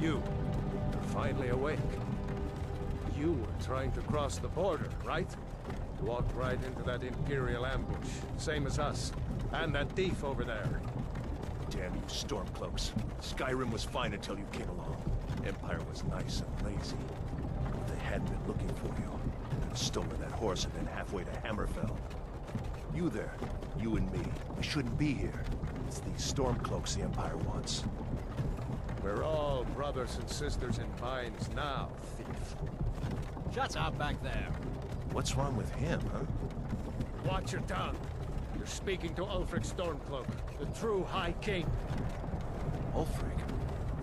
you're finally awake. You were trying to cross the border, right? Walked right into that Imperial ambush, same as us. And that thief over there. Damn you Stormcloaks. Skyrim was fine until you came along. Empire was nice and lazy. If they hadn't been looking for you, they'd have stolen that horse and been halfway to Hammerfell. You there, you and me, we shouldn't be here. It's these Stormcloaks the Empire wants. We're all brothers and sisters in binds now, thief. Shut up back there. What's wrong with him, huh? Watch your tongue. You're speaking to Ulfric Stormcloak, the true High King. Ulfric?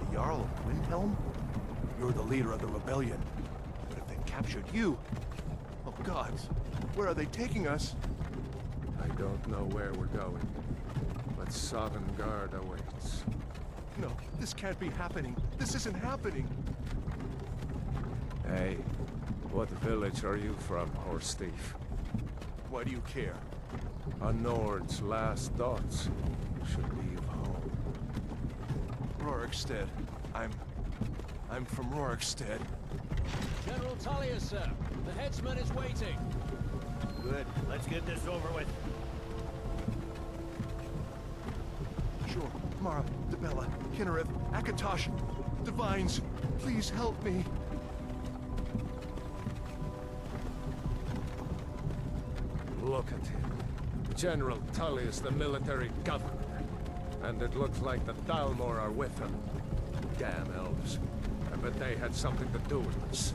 The Jarl of Windhelm? You're the leader of the rebellion. But if they captured you... Oh gods, where are they taking us? I don't know where we're going, but Sovngarde awaits. No, this can't be happening. This isn't happening. Hey, what village are you from, horse thief? Why do you care? A Nord's last thoughts should be of home. Rorikstead. I'm from Rorikstead. General Tullius, sir. The headsman is waiting. Good. Let's get this over with. Sure. Mara, Dibella, Kinnereth, Akatosh, Divines, please help me. Look at him. General Tullius, the military governor. And it looks like the Thalmor are with him. Damn elves. I bet they had something to do with this.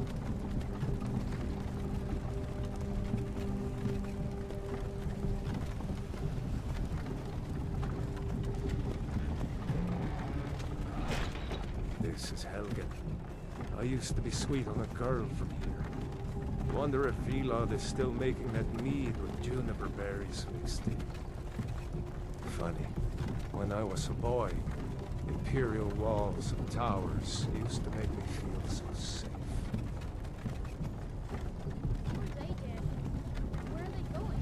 This is Helgen. I used to be sweet on a girl from here. Wonder if Vilod is still making that mead with juniper berries mixed in. Funny, when I was a boy, Imperial walls and towers used to make me feel so safe. Who are they, Daddy? Where are they going?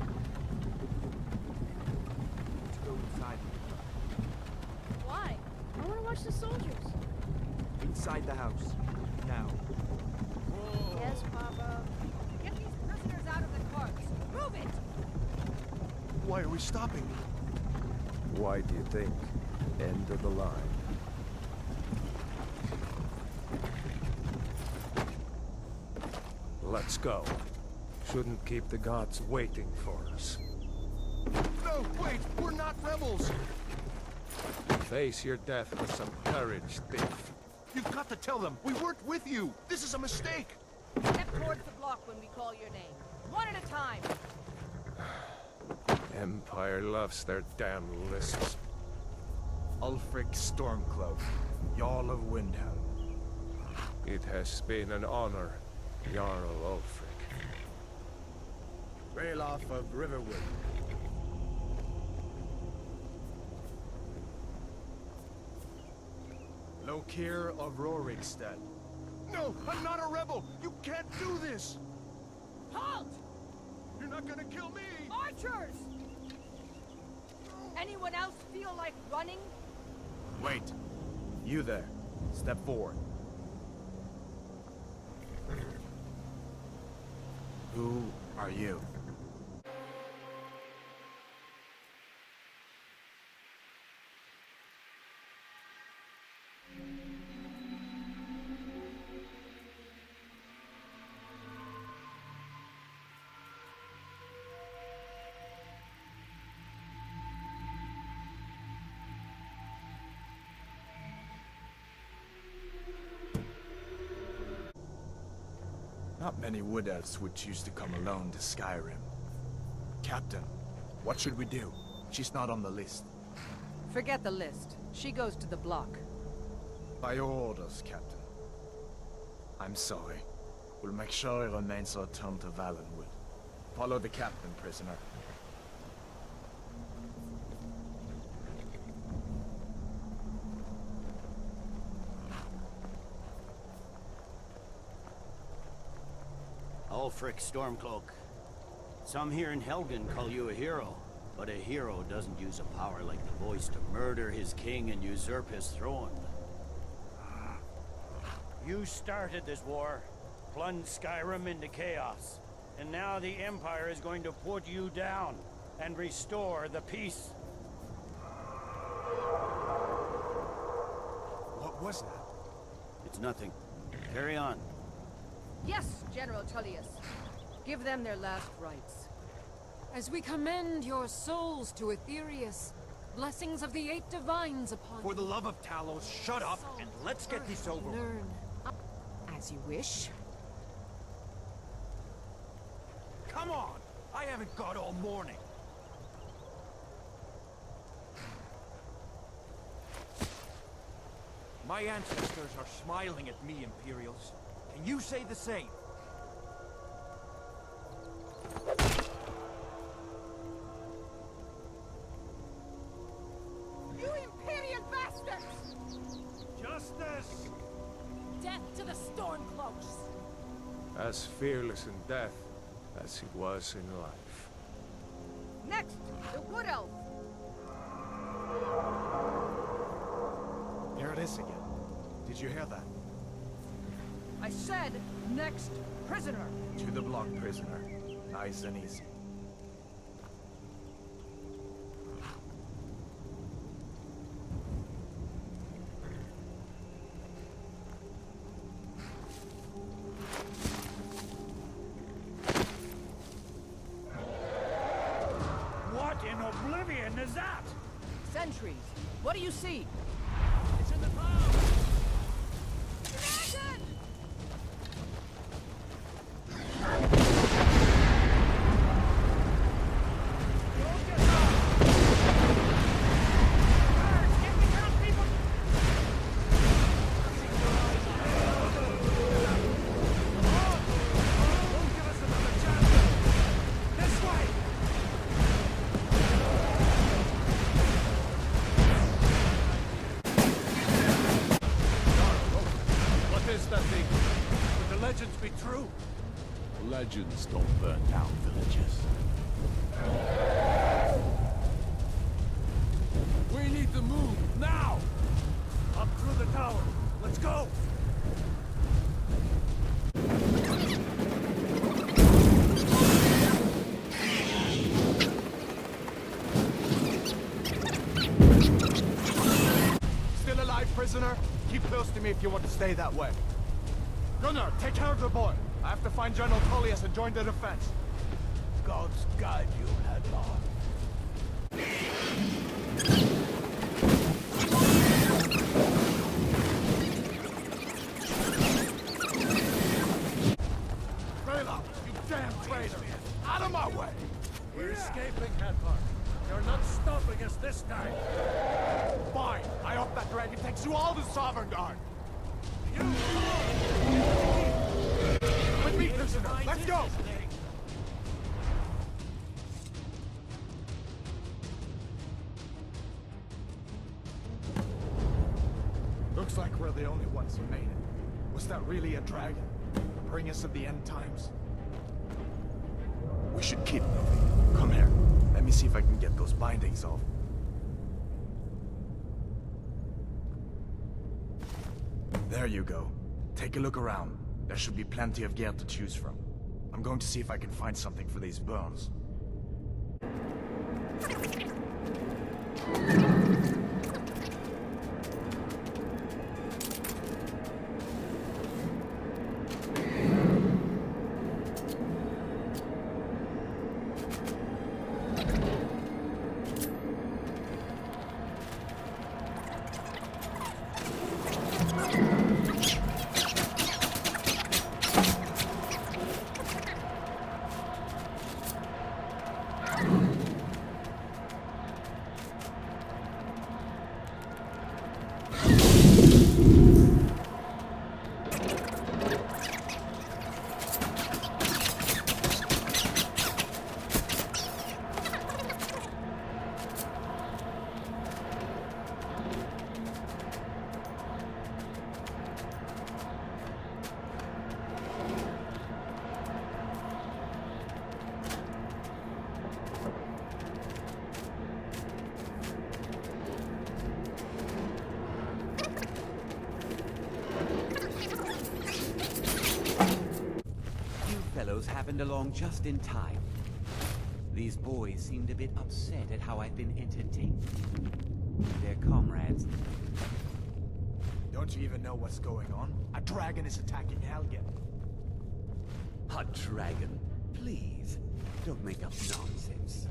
To go inside. Why? I want to watch the soldiers. Inside the house. Now. Yes, Papa. Get these prisoners out of the carts. Move it! Why are we stopping? Why do you think? End of the line. Let's go. Shouldn't keep the gods waiting for us. No, wait! We're not rebels! Face your death with some courage, thief. You've got to tell them! We weren't with you! This is a mistake! Step towards the block when we call your name. One at a time. Empire loves their damn lists. Ulfric Stormcloak, Jarl of Windhelm. It has been an honor, Jarl Ulfric. Ralof of Riverwood. Lokir of Rorikstead. No! I'm not a rebel! You can't do this! Halt! You're not gonna kill me! Archers! Anyone else feel like running? Wait. You there. Step forward. Who are you? Not many wood elves would choose to come alone to Skyrim. Captain, what should we do? She's not on the list. Forget the list. She goes to the block. By your orders, Captain. I'm sorry. We'll make sure he remains returned to Valenwood. Follow the captain, prisoner. Ulfric Stormcloak. Some here in Helgen call you a hero, but a hero doesn't use a power like the voice to murder his king and usurp his throne. You started this war, plunged Skyrim into chaos, and now the Empire is going to put you down and restore the peace. What was that? It's nothing. Carry on. Yes, General Tullius. Give them their last rites. As we commend your souls to Aetherius, blessings of the 8 divines upon For you. the love of Talos, shut up and let's get this over with. Learn. As you wish. Come on! I haven't got all morning. My ancestors are smiling at me, Imperials. Can you say the same? You Imperial bastards! Justice! Death to the Stormcloaks! As fearless in death as he was in life. Next, the Wood Elf. Here it is again. Did you hear that? I said, next prisoner. To the block, prisoner. Nice and easy. What in oblivion is that? Sentries. What do you see? It's in the clouds! Dragon! What is that thing? Could the legends be true? Legends don't burn down villages. We need to move, now! Up through the tower. Let's go! Still alive, prisoner? Keep close to me if you want to stay that way. Gunnar, take care of the boy. I have to find General Tullius and join the defense. Gods guide you, Hadlar. Rayla, you damn traitor! Out of my way! We're escaping, Hadvar. You're not stopping us this time. Fine. I hope that dragon takes you all to Sovereign Guard. With me, prisoner. Let's go! Looks like we're the only ones who made it. Was that really a dragon? Bring us of the end times? We should keep moving. Come here. Let me see if I can get those bindings off. There you go. Take a look around. There should be plenty of gear to choose from. I'm going to see if I can find something for these burns. happened along just in time. These boys seemed a bit upset at how I've been entertained. Their comrades. Don't you even know what's going on? A dragon is attacking Helgen. A dragon? Please, don't make up nonsense.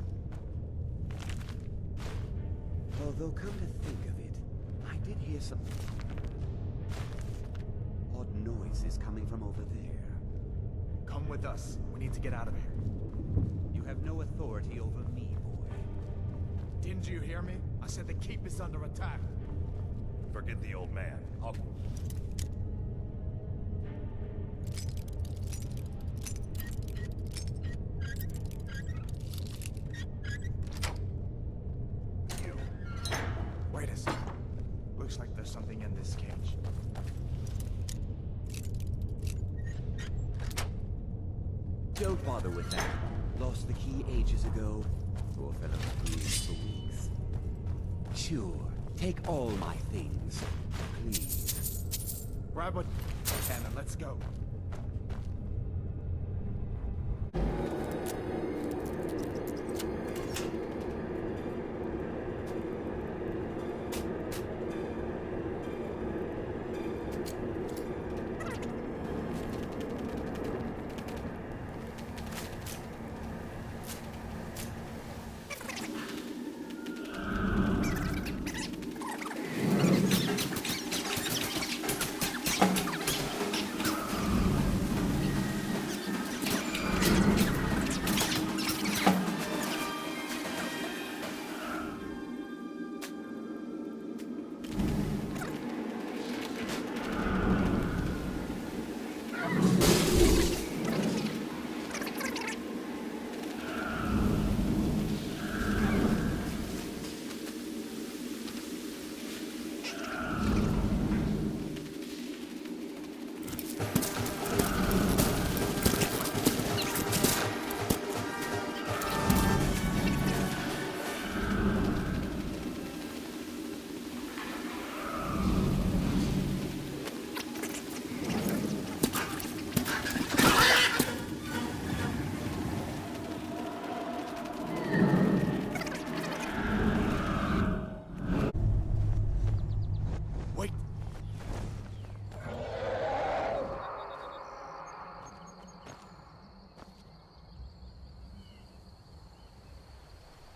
Although, come to think of it, I did hear some odd noises coming from over there. Come with us. We need to get out of here. You have no authority over me, boy. Didn't you hear me? I said the keep is under attack. Forget the old man. I'll... You. Wait a second. Looks like there's something in this cage. Don't bother with that. Lost the key ages ago. Poor fellow bruised for weeks. Sure, take all my things, please. Grab what you can and let's go.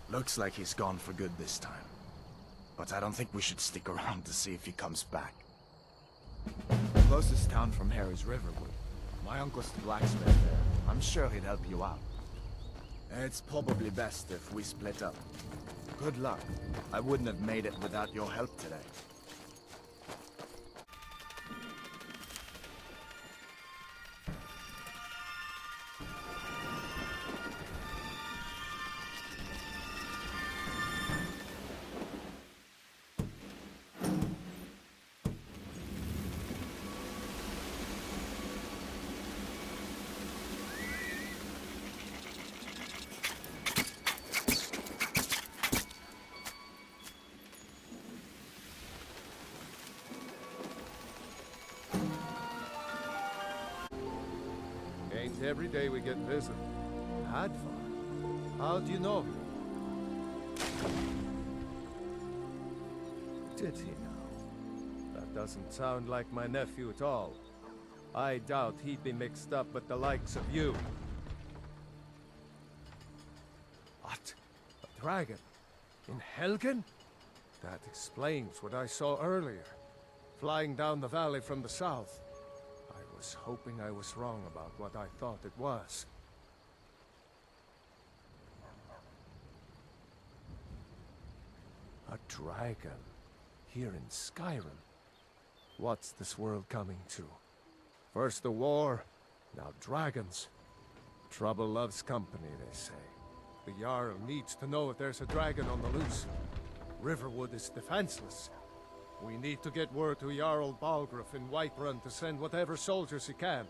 Looks like he's gone for good this time. But I don't think we should stick around to see if he comes back. The closest town from here is Riverwood. My uncle's the blacksmith there. I'm sure he'd help you out. It's probably best if we split up. Good luck. I wouldn't have made it without your help today. Ain't every day we get visited. Hadvar? How do you know him? Did he now? That doesn't sound like my nephew at all. I doubt he'd be mixed up with the likes of you. What? A dragon? In Helgen? That explains what I saw earlier. Flying down the valley from the south. I was hoping I was wrong about what I thought it was. A dragon? Here in Skyrim? What's this world coming to? First the war, now dragons. Trouble loves company, they say. The Jarl needs to know if there's a dragon on the loose. Riverwood is defenseless. We need to get word to Jarl Balgruuf in Whiterun to send whatever soldiers he can.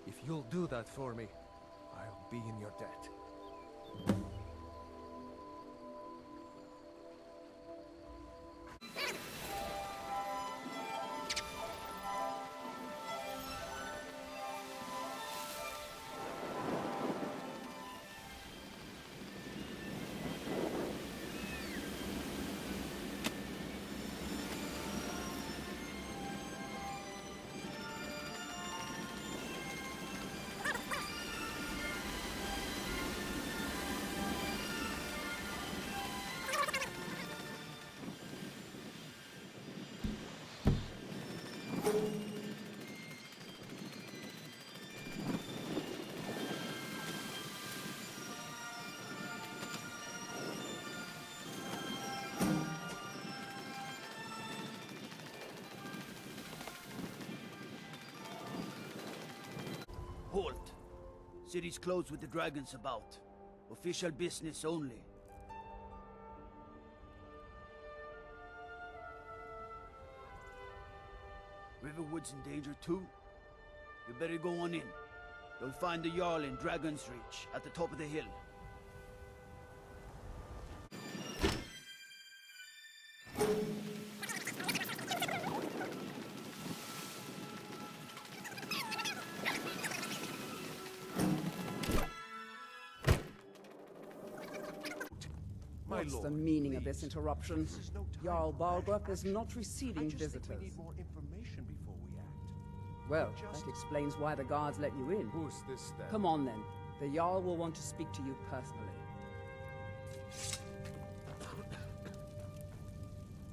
If you'll do that for me, I'll be in your debt. City's closed with the dragons about. Official business only. Riverwood's in danger too. You better go on in. You'll find the Jarl in Dragon's Reach, at the top of the hill. What's the meaning of this interruption? Jarl Balgrup is not receiving visitors. We need more information before we act. Well, that explains why the guards let you in. Who's this then? Come on then. The Jarl will want to speak to you personally.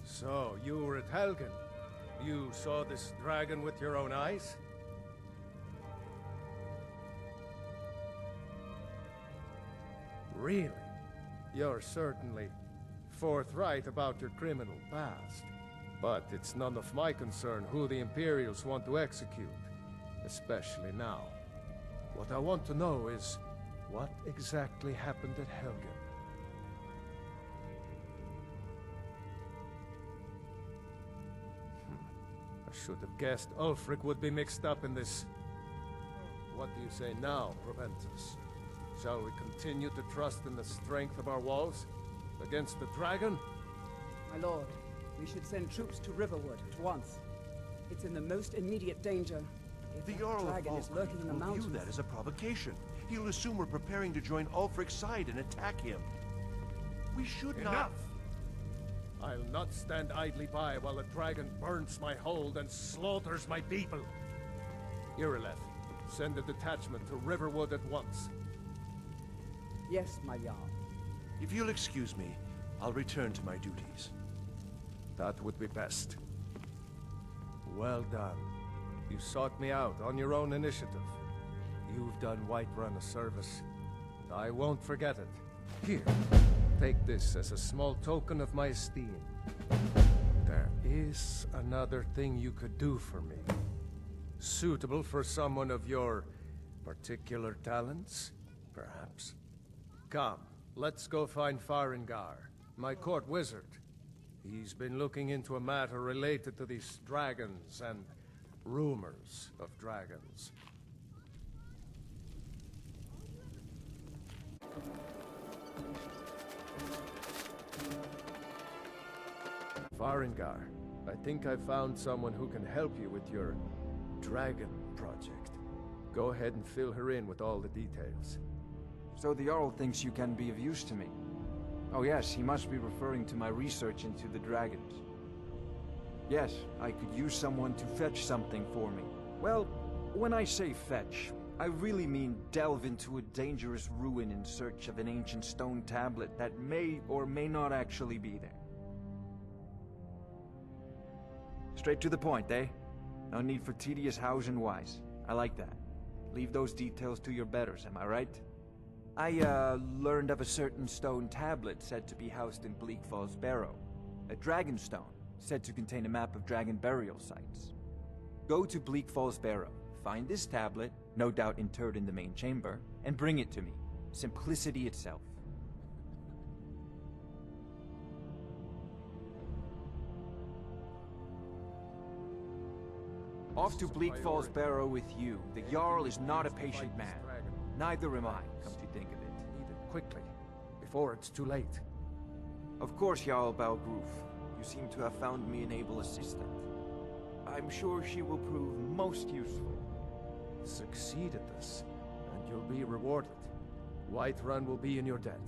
So, you were at Helgen. You saw this dragon with your own eyes? Really? You're certainly forthright about your criminal past. But it's none of my concern who the Imperials want to execute, especially now. What I want to know is, what exactly happened at Helgen? I should have guessed Ulfric would be mixed up in this. What do you say now, Proventus? Shall we continue to trust in the strength of our walls against the dragon? My lord, we should send troops to Riverwood at once. It's in the most immediate danger. If The that Jarl of dragon is lurking in the will mountains. view that as a provocation. He'll assume we're preparing to join Ulfric's side and attack him. We should not... Enough! I'll not stand idly by while a dragon burns my hold and slaughters my people. Irileth, send a detachment to Riverwood at once. Yes, my Jarl. If you'll excuse me, I'll return to my duties. That would be best. Well done. You sought me out on your own initiative. You've done Whiterun a service, and I won't forget it. Here, take this as a small token of my esteem. There is another thing you could do for me. Suitable for someone of your particular talents, perhaps. Come, let's go find Farengar, my court wizard. He's been looking into a matter related to these dragons and rumors of dragons. Farengar, I think I found someone who can help you with your dragon project. Go ahead and fill her in with all the details. So the Jarl thinks you can be of use to me. Oh yes, he must be referring to my research into the dragons. Yes, I could use someone to fetch something for me. Well, when I say fetch, I really mean delve into a dangerous ruin in search of an ancient stone tablet that may or may not actually be there. Straight to the point, eh? No need for tedious hows and whys. I like that. Leave those details to your betters, am I right? I, learned of a certain stone tablet said to be housed in Bleak Falls Barrow. A dragon stone, said to contain a map of dragon burial sites. Go to Bleak Falls Barrow, find this tablet, no doubt interred in the main chamber, and bring it to me. Simplicity itself. Off to Bleak Falls Barrow with you. The Jarl is not a patient man. Neither am I, come to think of it. Need it quickly, before it's too late. Of course, Jarl Balgruf. You seem to have found me an able assistant. I'm sure she will prove most useful. Succeed at this, and you'll be rewarded. Whiterun will be in your debt.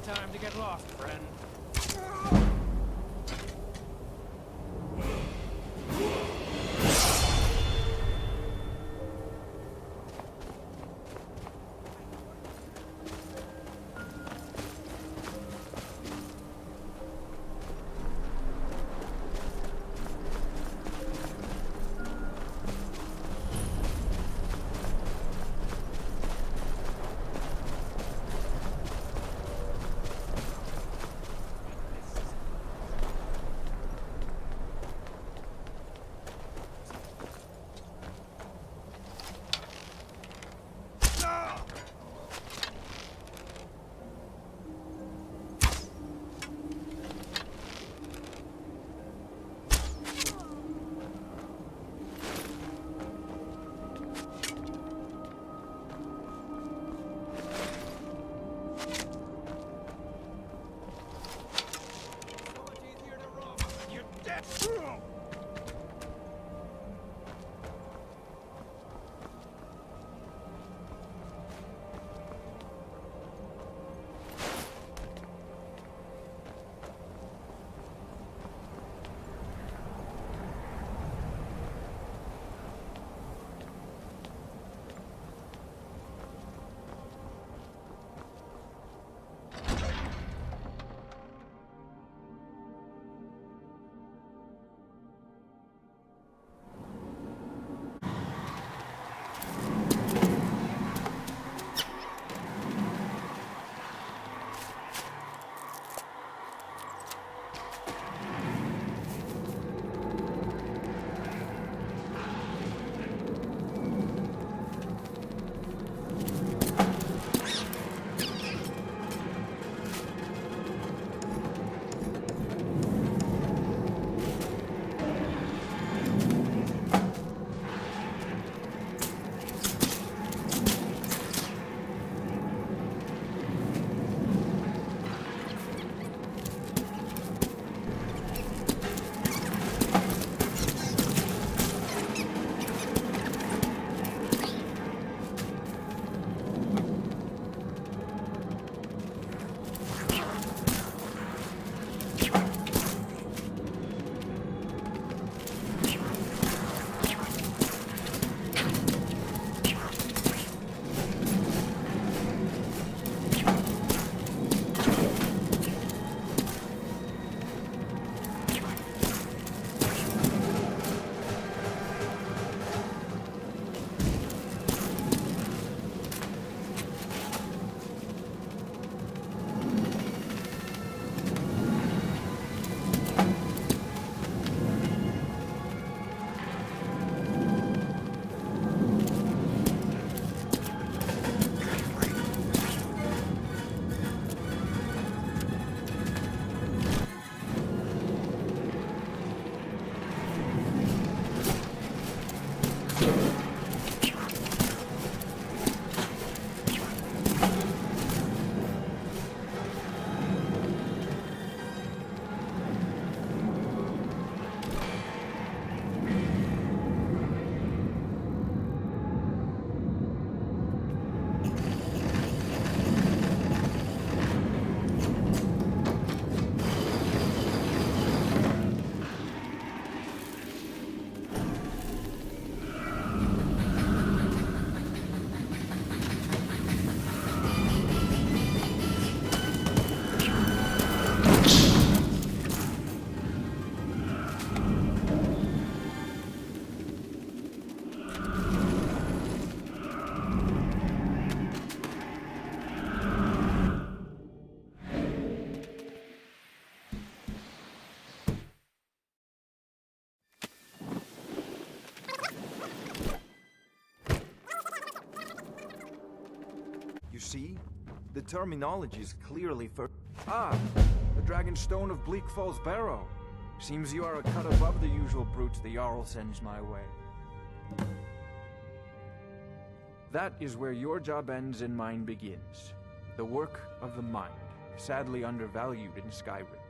time to get lost, friend. You see? The terminology is clearly for... Ah! The Dragonstone of Bleak Falls Barrow. Seems you are a cut above the usual brutes the Jarl sends my way. That is where your job ends and mine begins. The work of the mind, sadly undervalued in Skyrim.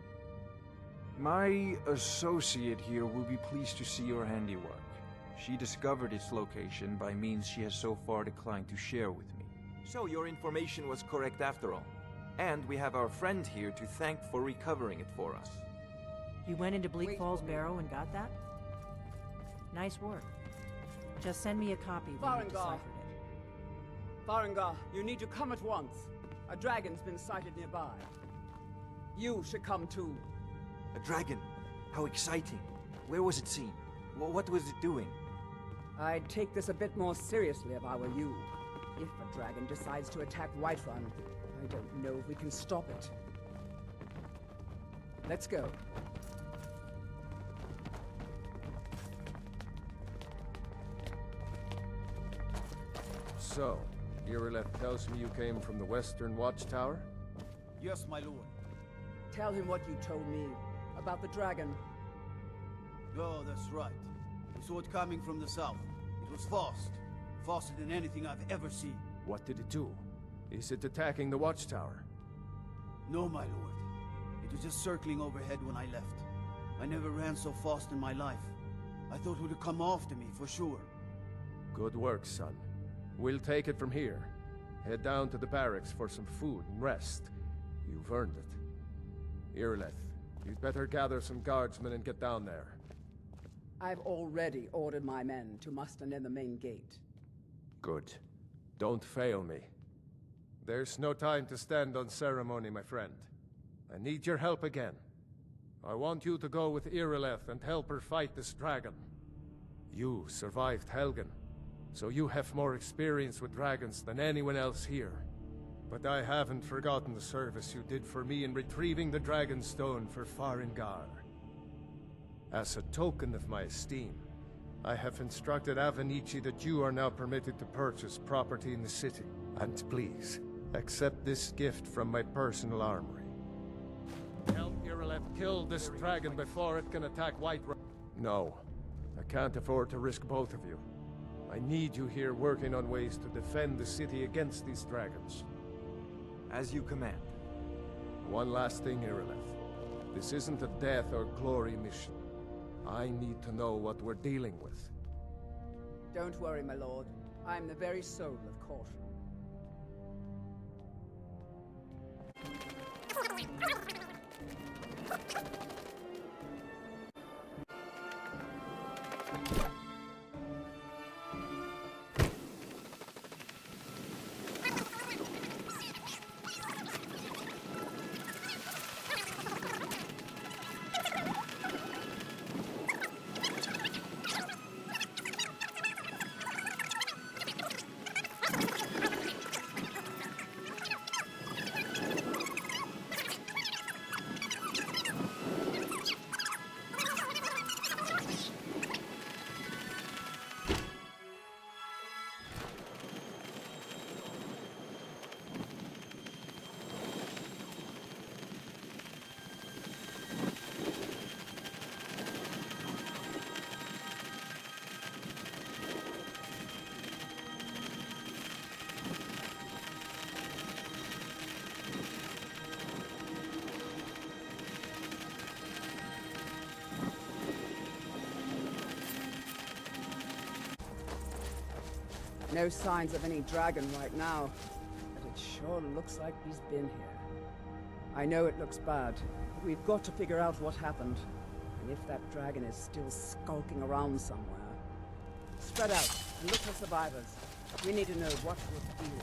My associate here will be pleased to see your handiwork. She discovered its location by means she has so far declined to share with me. So your information was correct after all. And we have our friend here to thank for recovering it for us. You went into Bleak Falls Barrow and got that? Nice work. Just send me a copy when you Farengar. deciphered it. Farengar, you need to come at once. A dragon's been sighted nearby. You should come too. A dragon? How exciting. Where was it seen? What was it doing? I'd take this a bit more seriously if I were you. If a dragon decides to attack Whiterun, I don't know if we can stop it. Let's go. So, Irileth tells me you came from the Western Watchtower? Yes, my lord. Tell him what you told me about the dragon. Oh, that's right. We saw it coming from the south. It was fast. Faster than anything I've ever seen. What did it do? Is it attacking the Watchtower? No, my lord. It was just circling overhead when I left. I never ran so fast in my life. I thought it would come after me, for sure. Good work, son. We'll take it from here. Head down to the barracks for some food and rest. You've earned it. Irileth, you'd better gather some guardsmen and get down there. I've already ordered my men to muster near the main gate. Good. Don't fail me. There's no time to stand on ceremony, my friend. I need your help again. I want you to go with Irileth and help her fight this dragon. You survived Helgen, so you have more experience with dragons than anyone else here. But I haven't forgotten the service you did for me in retrieving the Dragon Stone for Farengar. As a token of my esteem, I have instructed Avenici that you are now permitted to purchase property in the city. And please, accept this gift from my personal armory. Help Irileth kill this dragon before it can attack Whiterun. No, I can't afford to risk both of you. I need you here working on ways to defend the city against these dragons. As you command. One last thing, Irileth. This isn't a death or glory mission. I need to know what we're dealing with. Don't worry, my lord. I'm the very soul of caution. No signs of any dragon right now, but it sure looks like he's been here. I know it looks bad, but we've got to figure out what happened, and if that dragon is still skulking around somewhere. Spread out and look for survivors. We need to know what we're doing.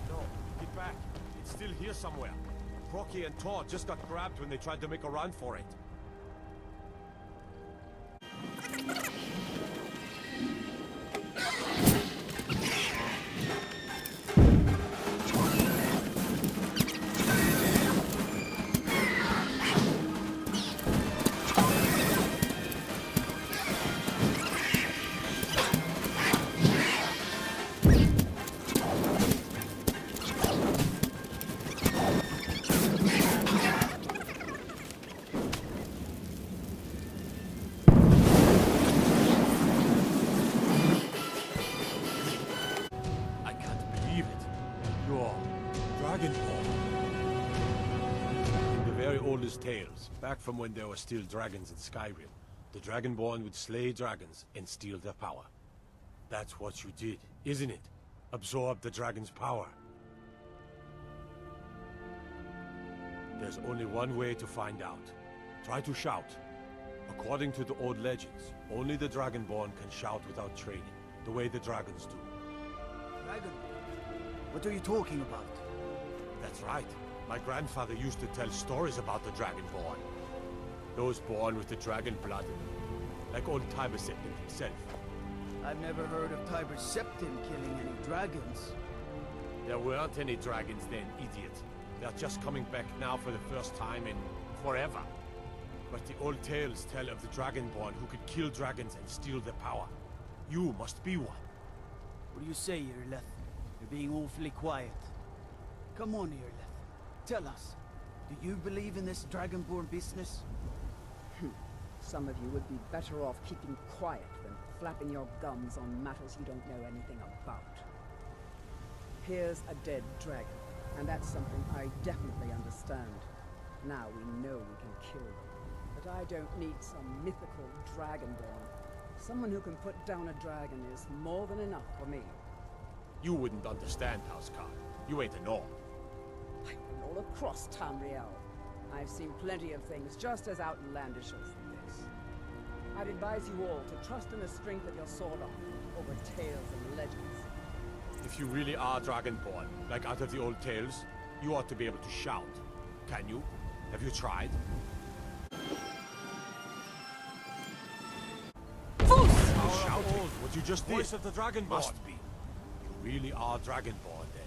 No, get back. It's still here somewhere. Crocky and Todd just got grabbed when they tried to make a run for it. Tales, back from when there were still dragons in Skyrim. The Dragonborn would slay dragons and steal their power. That's what you did, isn't it? absorb the dragon's power? There's only one way to find out. Try to shout. According to the old legends, only the Dragonborn can shout without training, the way the dragons do. Dragon? What are you talking about? That's right. My grandfather used to tell stories about the Dragonborn. Those born with the dragon blood, like old Tiber Septim himself. I've never heard of Tiber Septim killing any dragons. There weren't any dragons then, idiot. They're just coming back now for the first time in forever. But the old tales tell of the Dragonborn who could kill dragons and steal their power. You must be one. What do you say, Irleth? You're being awfully quiet. Come on, Irleth. Tell us, do you believe in this Dragonborn business? Some of you would be better off keeping quiet than flapping your gums on matters you don't know anything about. Here's a dead dragon, and that's something I definitely understand. Now we know we can kill them. But I don't need some mythical dragonborn. Someone who can put down a dragon is more than enough for me. You wouldn't understand, Housecarl. You ain't a Norn. I've been all across Tamriel. I've seen plenty of things just as outlandish as this. I'd advise you all to trust in the strength of your sword arm over tales and legends. If you really are Dragonborn, like out of the old tales, you ought to be able to shout. Can you? Have you tried? Shout what you just did. Voice of the Dragonborn. Must be. You really are Dragonborn, then.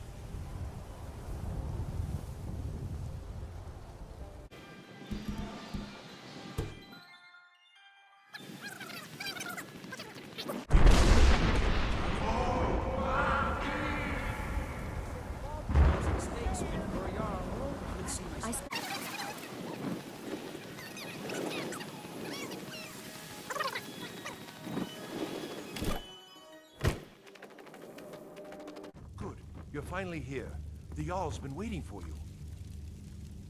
You're finally here. The Jarl's been waiting for you.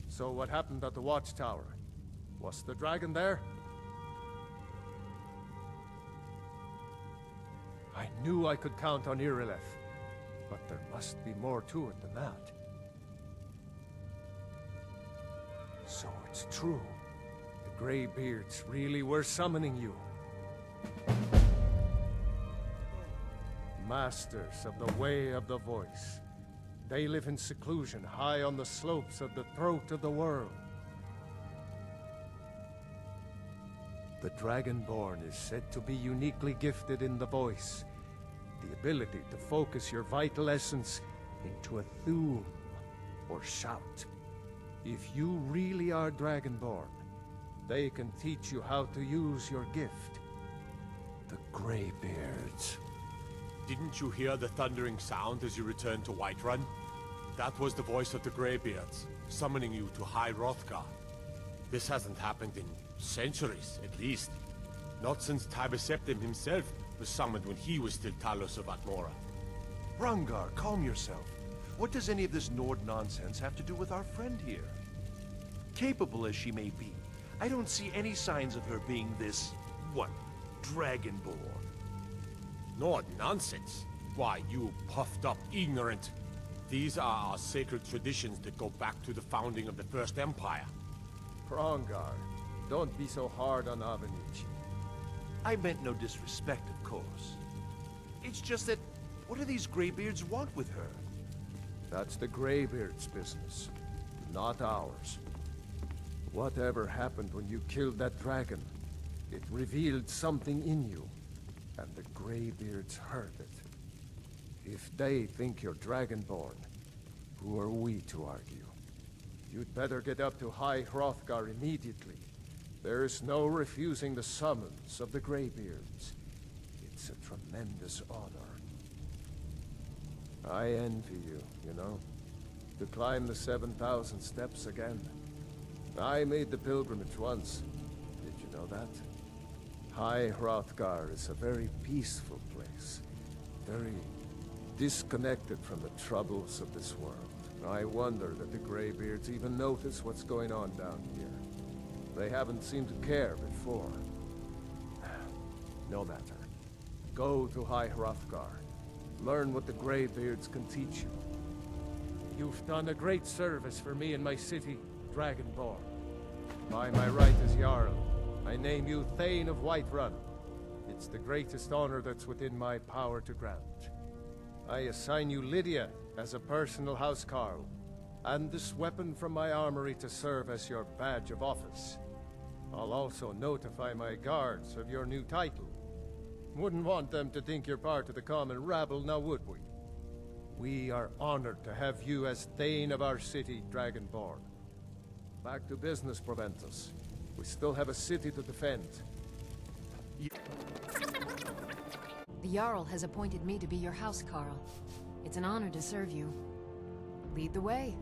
So what happened at the watchtower? Was the dragon there? I knew I could count on Irileth, but there must be more to it than that. So it's true. The Greybeards really were summoning you. Masters of the Way of the Voice. They live in seclusion high on the slopes of the throat of the world. The Dragonborn is said to be uniquely gifted in the voice, the ability to focus your vital essence into a thum, or shout. If you really are Dragonborn, they can teach you how to use your gift. The Greybeards. Didn't you hear the thundering sound as you returned to Whiterun? That was the voice of the Greybeards, summoning you to High Hrothgar. This hasn't happened in centuries, at least. Not since Tiber Septim himself was summoned when he was still Talos of Atmora. Hrongar, calm yourself. What does any of this Nord nonsense have to do with our friend here? Capable as she may be, I don't see any signs of her being this, what, Dragonborn. Nord nonsense? Why, you puffed up ignorant. These are our sacred traditions that go back to the founding of the First Empire. Hrongar, don't be so hard on Avenici. I meant no disrespect, of course. It's just that, what do these Greybeards want with her? That's the Greybeards' business, not ours. Whatever happened when you killed that dragon, it revealed something in you, and the Greybeards heard it. If they think you're Dragonborn, who are we to argue? You'd better get up to High Hrothgar immediately. There's no refusing the summons of the Greybeards. It's a tremendous honor. I envy you, you know, to climb the 7,000 steps again. I made the pilgrimage once. Did you know that? High Hrothgar is a very peaceful place. Very disconnected from the troubles of this world. I wonder that the Greybeards even notice what's going on down here. They haven't seemed to care before. No matter. Go to High Hrothgar. Learn what the Greybeards can teach you. You've done a great service for me and my city, Dragonborn. By my right as Jarl, I name you Thane of Whiterun. It's the greatest honor that's within my power to grant. I assign you Lydia as a personal housecarl, and this weapon from my armory to serve as your badge of office. I'll also notify my guards of your new title. Wouldn't want them to think you're part of the common rabble, now would we? We are honored to have you as Thane of our city, Dragonborn. Back to business, Proventus. We still have a city to defend. The Jarl has appointed me to be your housecarl. It's an honor to serve you. Lead the way.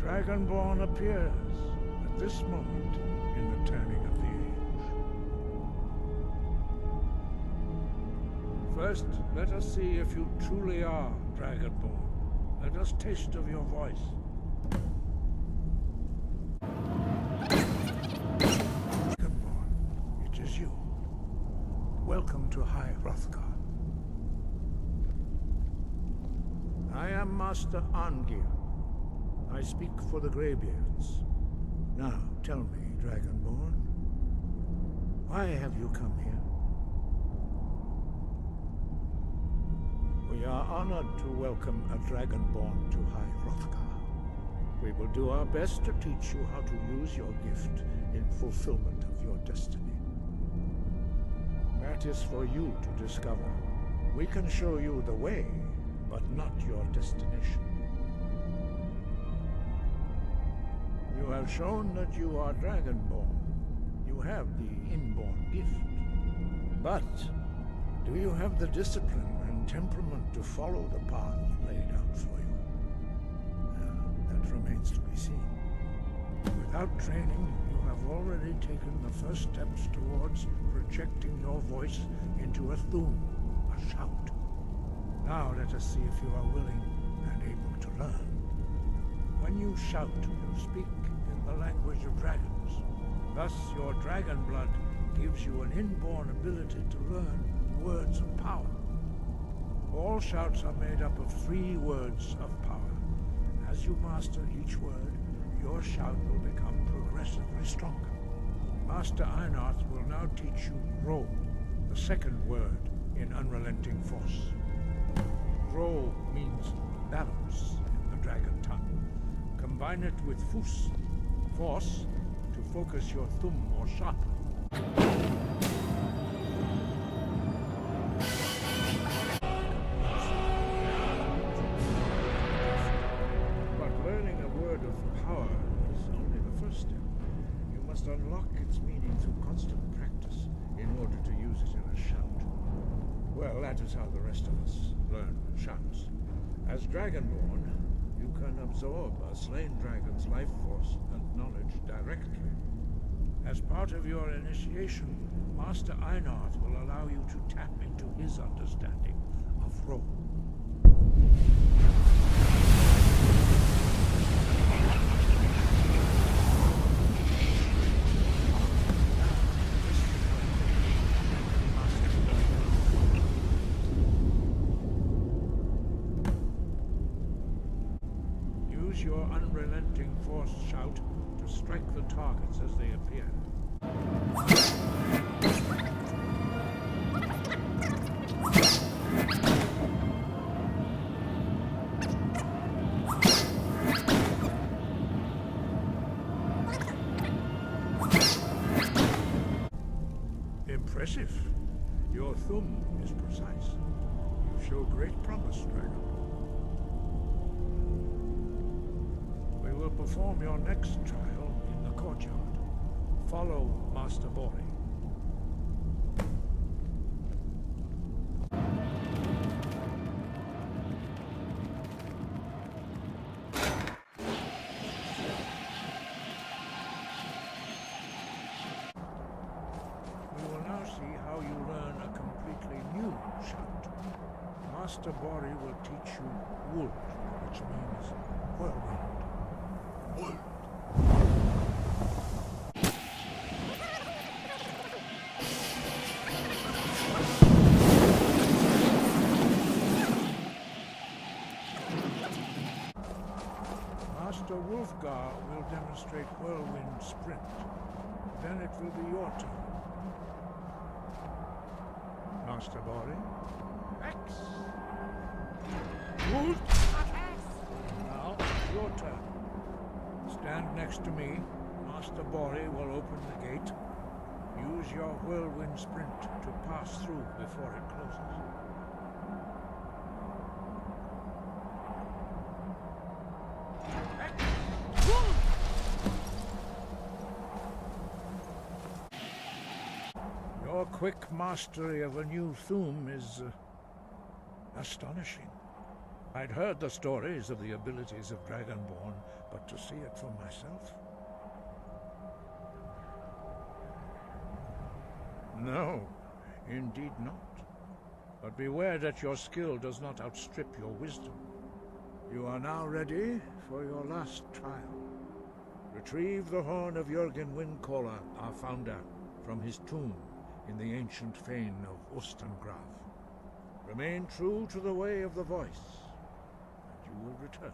Dragonborn appears at this moment in the turning of the age. First, let us see if you truly are Dragonborn. Let us taste of your voice. Dragonborn, it is you. Welcome to High Hrothgar. I am Master Arngir. I speak for the Greybeards. Now, tell me, Dragonborn, why have you come here? We are honored to welcome a Dragonborn to High Hrothgar. We will do our best to teach you how to use your gift in fulfillment of your destiny. That is for you to discover. We can show you the way, but not your destination. You have shown that you are Dragonborn. You have the inborn gift. But do you have the discipline and temperament to follow the path laid out for you? That remains to be seen. Without training, you have already taken the first steps towards projecting your voice into a thum, a shout. Now let us see if you are willing and able to learn. When you shout, you speak in the language of dragons. Thus, your dragon blood gives you an inborn ability to learn words of power. All shouts are made up of 3 words of power. As you master each word, your shout will become progressively stronger. Master Einarth will now teach you Ro, the second word in Unrelenting Force. Ro means balance in the dragon tongue. Combine it with Fus, force, to focus your thumb more sharply. But learning a word of power is only the first step. You must unlock its meaning through constant practice in order to use it in a shout. Well, that is how the rest of us learn shouts. As Dragonborn, you can absorb a slain dragon's life force and knowledge directly. As part of your initiation, Master Einarth will allow you to tap into his understanding of Ro. Use your unrelenting force shout to strike the targets as they appear. Impressive. Your thumb is precise. You show great promise, Dragon. We will perform your next trial in the courtyard. Follow Master Bori. We will now see how you learn a completely new shout. Master Bori will teach you Wold, which means whirlwind. Master Wolfgar will demonstrate whirlwind sprint. Then it will be your turn. Master Bori. X. Wolf. Now, your turn. Stand next to me. Master Bori will open the gate. Use your whirlwind sprint to pass through before it closes. Your quick mastery of a new thum is astonishing. I'd heard the stories of the abilities of Dragonborn, but to see it for myself? No, indeed not. But beware that your skill does not outstrip your wisdom. You are now ready for your last trial. Retrieve the horn of Jürgen Windcaller, our founder, from his tomb in the ancient fane of Ostengraf. Remain true to the way of the voice, and you will return.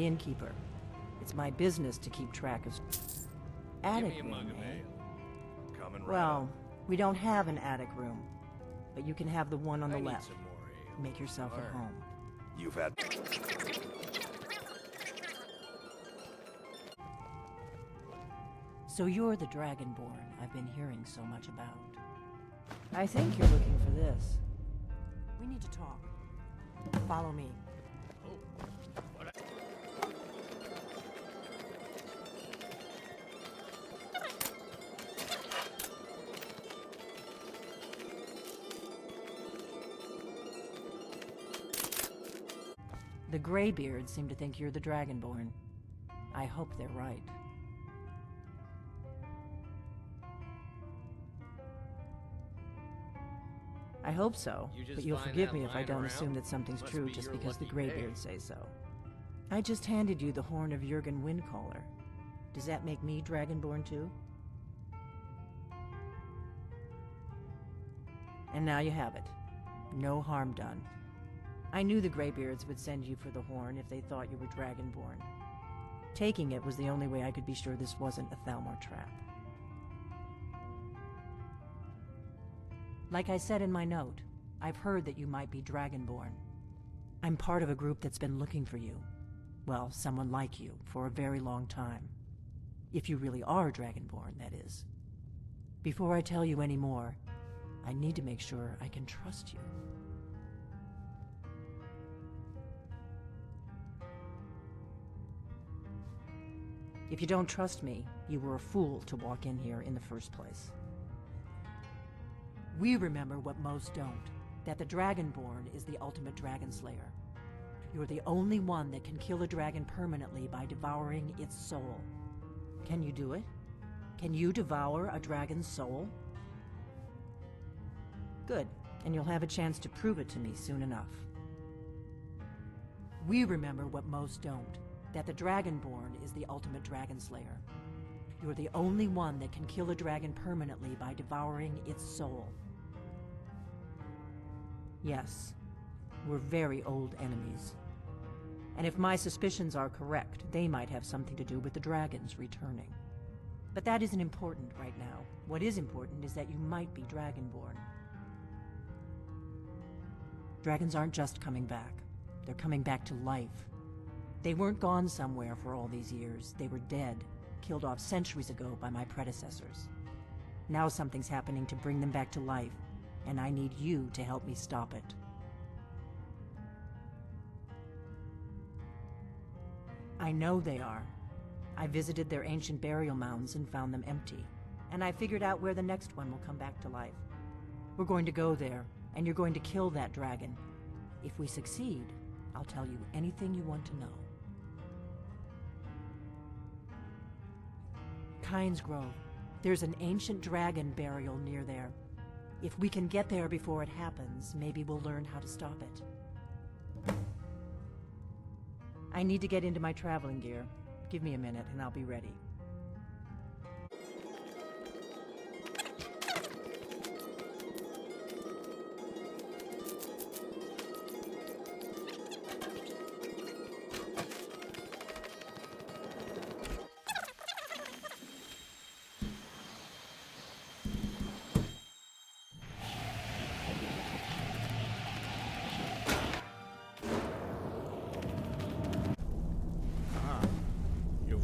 innkeeper. It's my business to keep track of... Attic room, eh? Coming right Well, we don't have an attic room, but you can have the one on the left. Make yourself at home. You've had... So you're the Dragonborn I've been hearing so much about. I think you're looking for this. We need to talk. Follow me. The Greybeards seem to think you're the Dragonborn. I hope they're right. I hope so, but you'll forgive me if I don't assume that something's true just because the Greybeards say so. I just handed you the horn of Jurgen Windcaller. Does that make me Dragonborn too? And now you have it. No harm done. I knew the Greybeards would send you for the horn if they thought you were Dragonborn. Taking it was the only way I could be sure this wasn't a Thalmor trap. Like I said in my note, I've heard that you might be Dragonborn. I'm part of a group that's been looking for you. Well, someone like you, for a very long time. If you really are Dragonborn, that is. Before I tell you any more, I need to make sure I can trust you. If you don't trust me, you were a fool to walk in here in the first place. We remember what most don't, that the Dragonborn is the ultimate dragon slayer. You're the only one that can kill a dragon permanently by devouring its soul. Can you do it? Can you devour a dragon's soul? Good, and you'll have a chance to prove it to me soon enough. We remember what most don't, that the Dragonborn is the ultimate dragon slayer. You're the only one that can kill a dragon permanently by devouring its soul. Yes, we're very old enemies. And if my suspicions are correct, they might have something to do with the dragons returning. But that isn't important right now. What is important is that you might be Dragonborn. Dragons aren't just coming back. They're coming back to life. They weren't gone somewhere for all these years. They were dead, killed off centuries ago by my predecessors. Now something's happening to bring them back to life, and I need you to help me stop it. I know they are. I visited their ancient burial mounds and found them empty, and I figured out where the next one will come back to life. We're going to go there, and you're going to kill that dragon. If we succeed, I'll tell you anything you want to know. Kynes Grove. There's an ancient dragon burial near there. If we can get there before it happens, maybe we'll learn how to stop it. I need to get into my traveling gear. Give me a minute and I'll be ready.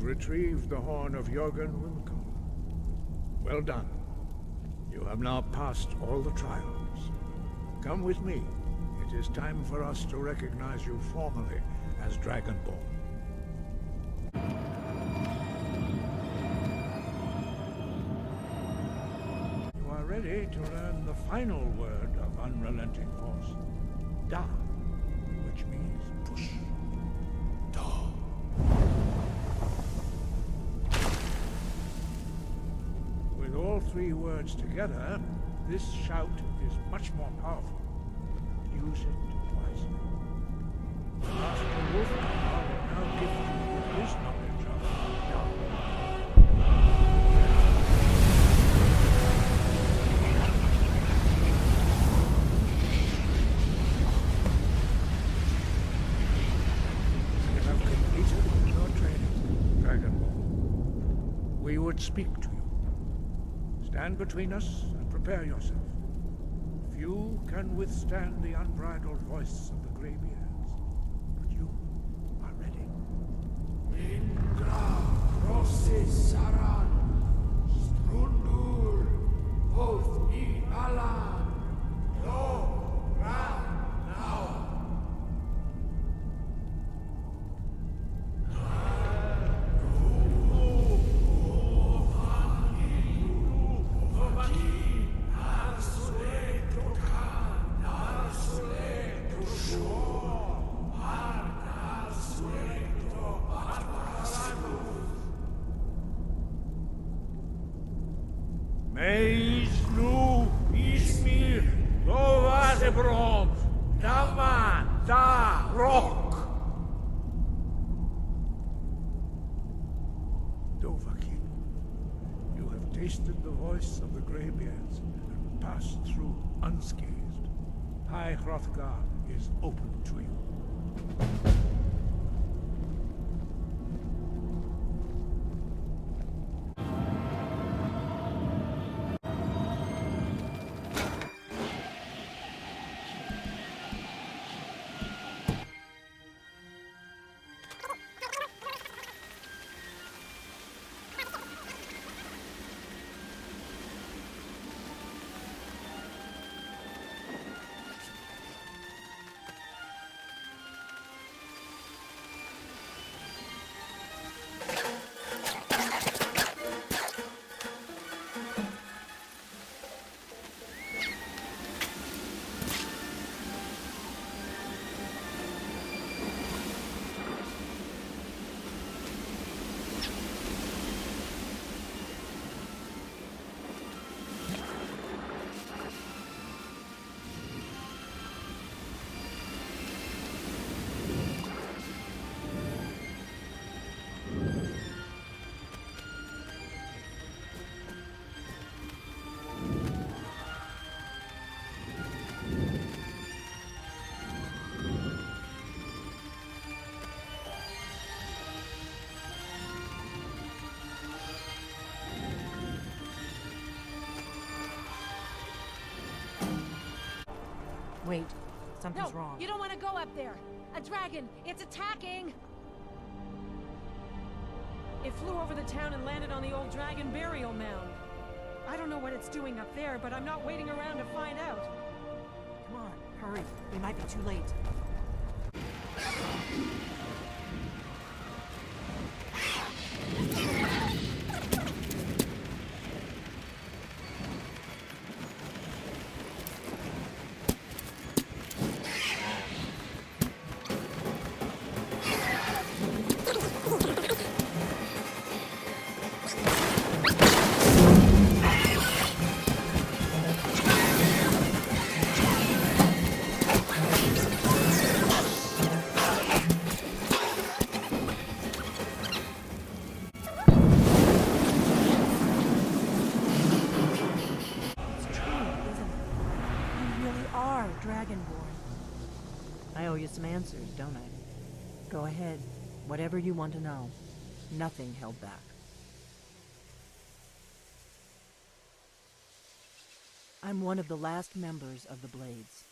Retrieved the horn of Jurgen Windcaller. Well done. You have now passed all the trials. Come with me. It is time for us to recognize you formally as Dragonborn. You are ready to learn the final word of unrelenting force. Da, which means push. With all three words together, this shout is much more powerful. Use it wisely. Master Wolfgar will now gift you with his knowledge of You have completed would speak to you. Stand between us and prepare yourself. Few can withstand the unbridled voice of the Greybeards, but you are ready. Indra, Rossis, Saran, Strundur, both in Alan, Lo, Ran, now. Meis nu Ismir, Lovazebrom, Dama, Da, Rock. Dovahkiin, you have tasted the voice of the Greybeards and passed through unscathed. High Hrothgar is open to you. Wait, something's No, wrong. you don't want to go up there. A dragon, it's attacking! It flew over the town and landed on the old dragon burial mound. I don't know what it's doing up there, but I'm not waiting around to find out. Come on, hurry. We might be too late. Dragonborn. I owe you some answers, don't I? Go ahead. Whatever you want to know. Nothing held back. I'm one of the last members of the Blades.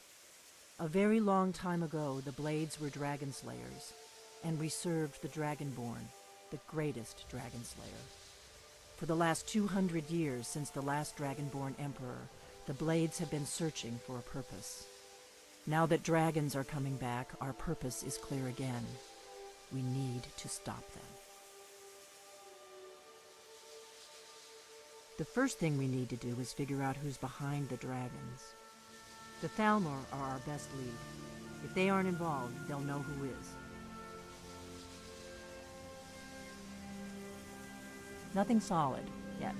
A very long time ago, the Blades were dragon slayers, and we served the Dragonborn, the greatest dragon slayer. For the last 200 years since the last Dragonborn Emperor, the Blades have been searching for a purpose. Now that dragons are coming back, our purpose is clear again. We need to stop them. The first thing we need to do is figure out who's behind the dragons. The Thalmor are our best lead. If they aren't involved, they'll know who is. Nothing solid, yet.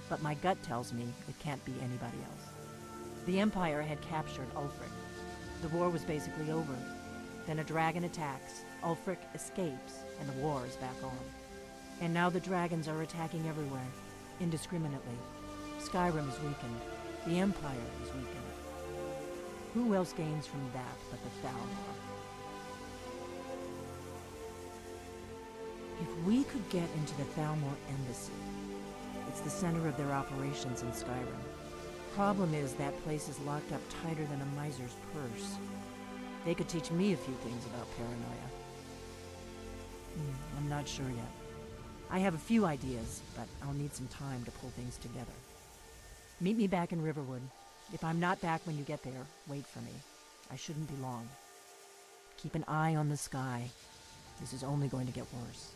But my gut tells me it can't be anybody else. The Empire had captured Ulfric. The war was basically over. Then a dragon attacks, Ulfric escapes, and the war is back on. And now the dragons are attacking everywhere, indiscriminately. Skyrim is weakened. The Empire is weakened. Who else gains from that but the Thalmor? If we could get into the Thalmor embassy, It's the center of their operations in Skyrim. Problem is, that place is locked up tighter than a miser's purse. They could teach me a few things about paranoia. I'm not sure yet. I have a few ideas, but I'll need some time to pull things together. Meet me back in Riverwood. If I'm not back when you get there, wait for me. I shouldn't be long. Keep an eye on the sky. This is only going to get worse.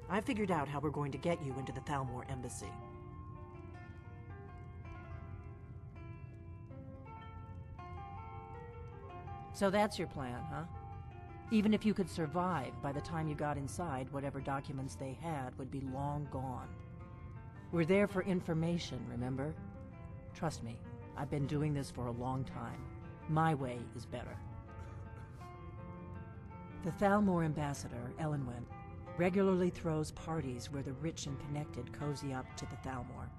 I figured out how we're going to get you into the Thalmor embassy. So that's your plan, huh? Even if you could survive, by the time you got inside, whatever documents they had would be long gone. We're there for information, remember? Trust me, I've been doing this for a long time. My way is better. The Thalmor ambassador, Elenwen, regularly throws parties where the rich and connected cozy up to the Thalmor.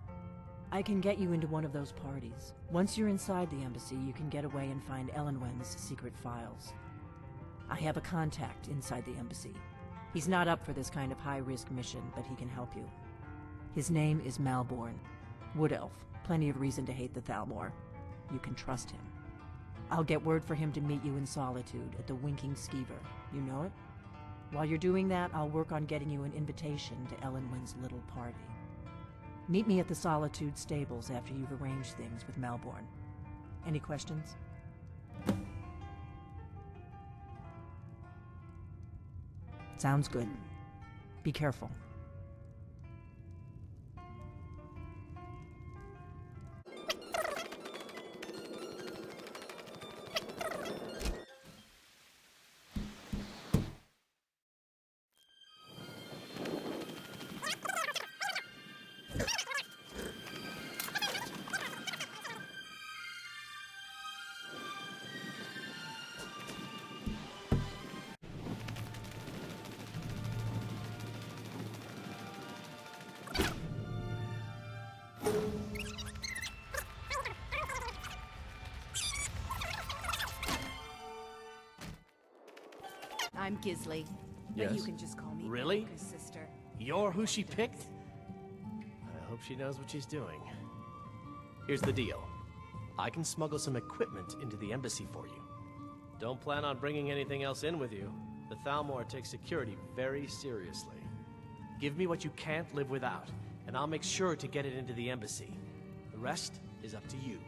I can get you into one of those parties. Once you're inside the embassy, you can get away and find Elenwen's secret files. I have a contact inside the embassy. He's not up for this kind of high-risk mission, but he can help you. His name is Malborn. Wood Elf. Plenty of reason to hate the Thalmor. You can trust him. I'll get word for him to meet you in Solitude at the Winking Skeever. You know it? While you're doing that, I'll work on getting you an invitation to Elenwen's little party. Meet me at the Solitude stables after you've arranged things with Malborn. Any questions? Sounds good. Be careful. I'm Gisley. Yes? But you can just call me Really? Erica's sister. You're who she picked? I hope she knows what she's doing. Here's the deal. I can smuggle some equipment into the embassy for you. Don't plan on bringing anything else in with you. The Thalmor takes security very seriously. Give me what you can't live without, and I'll make sure to get it into the embassy. The rest is up to you.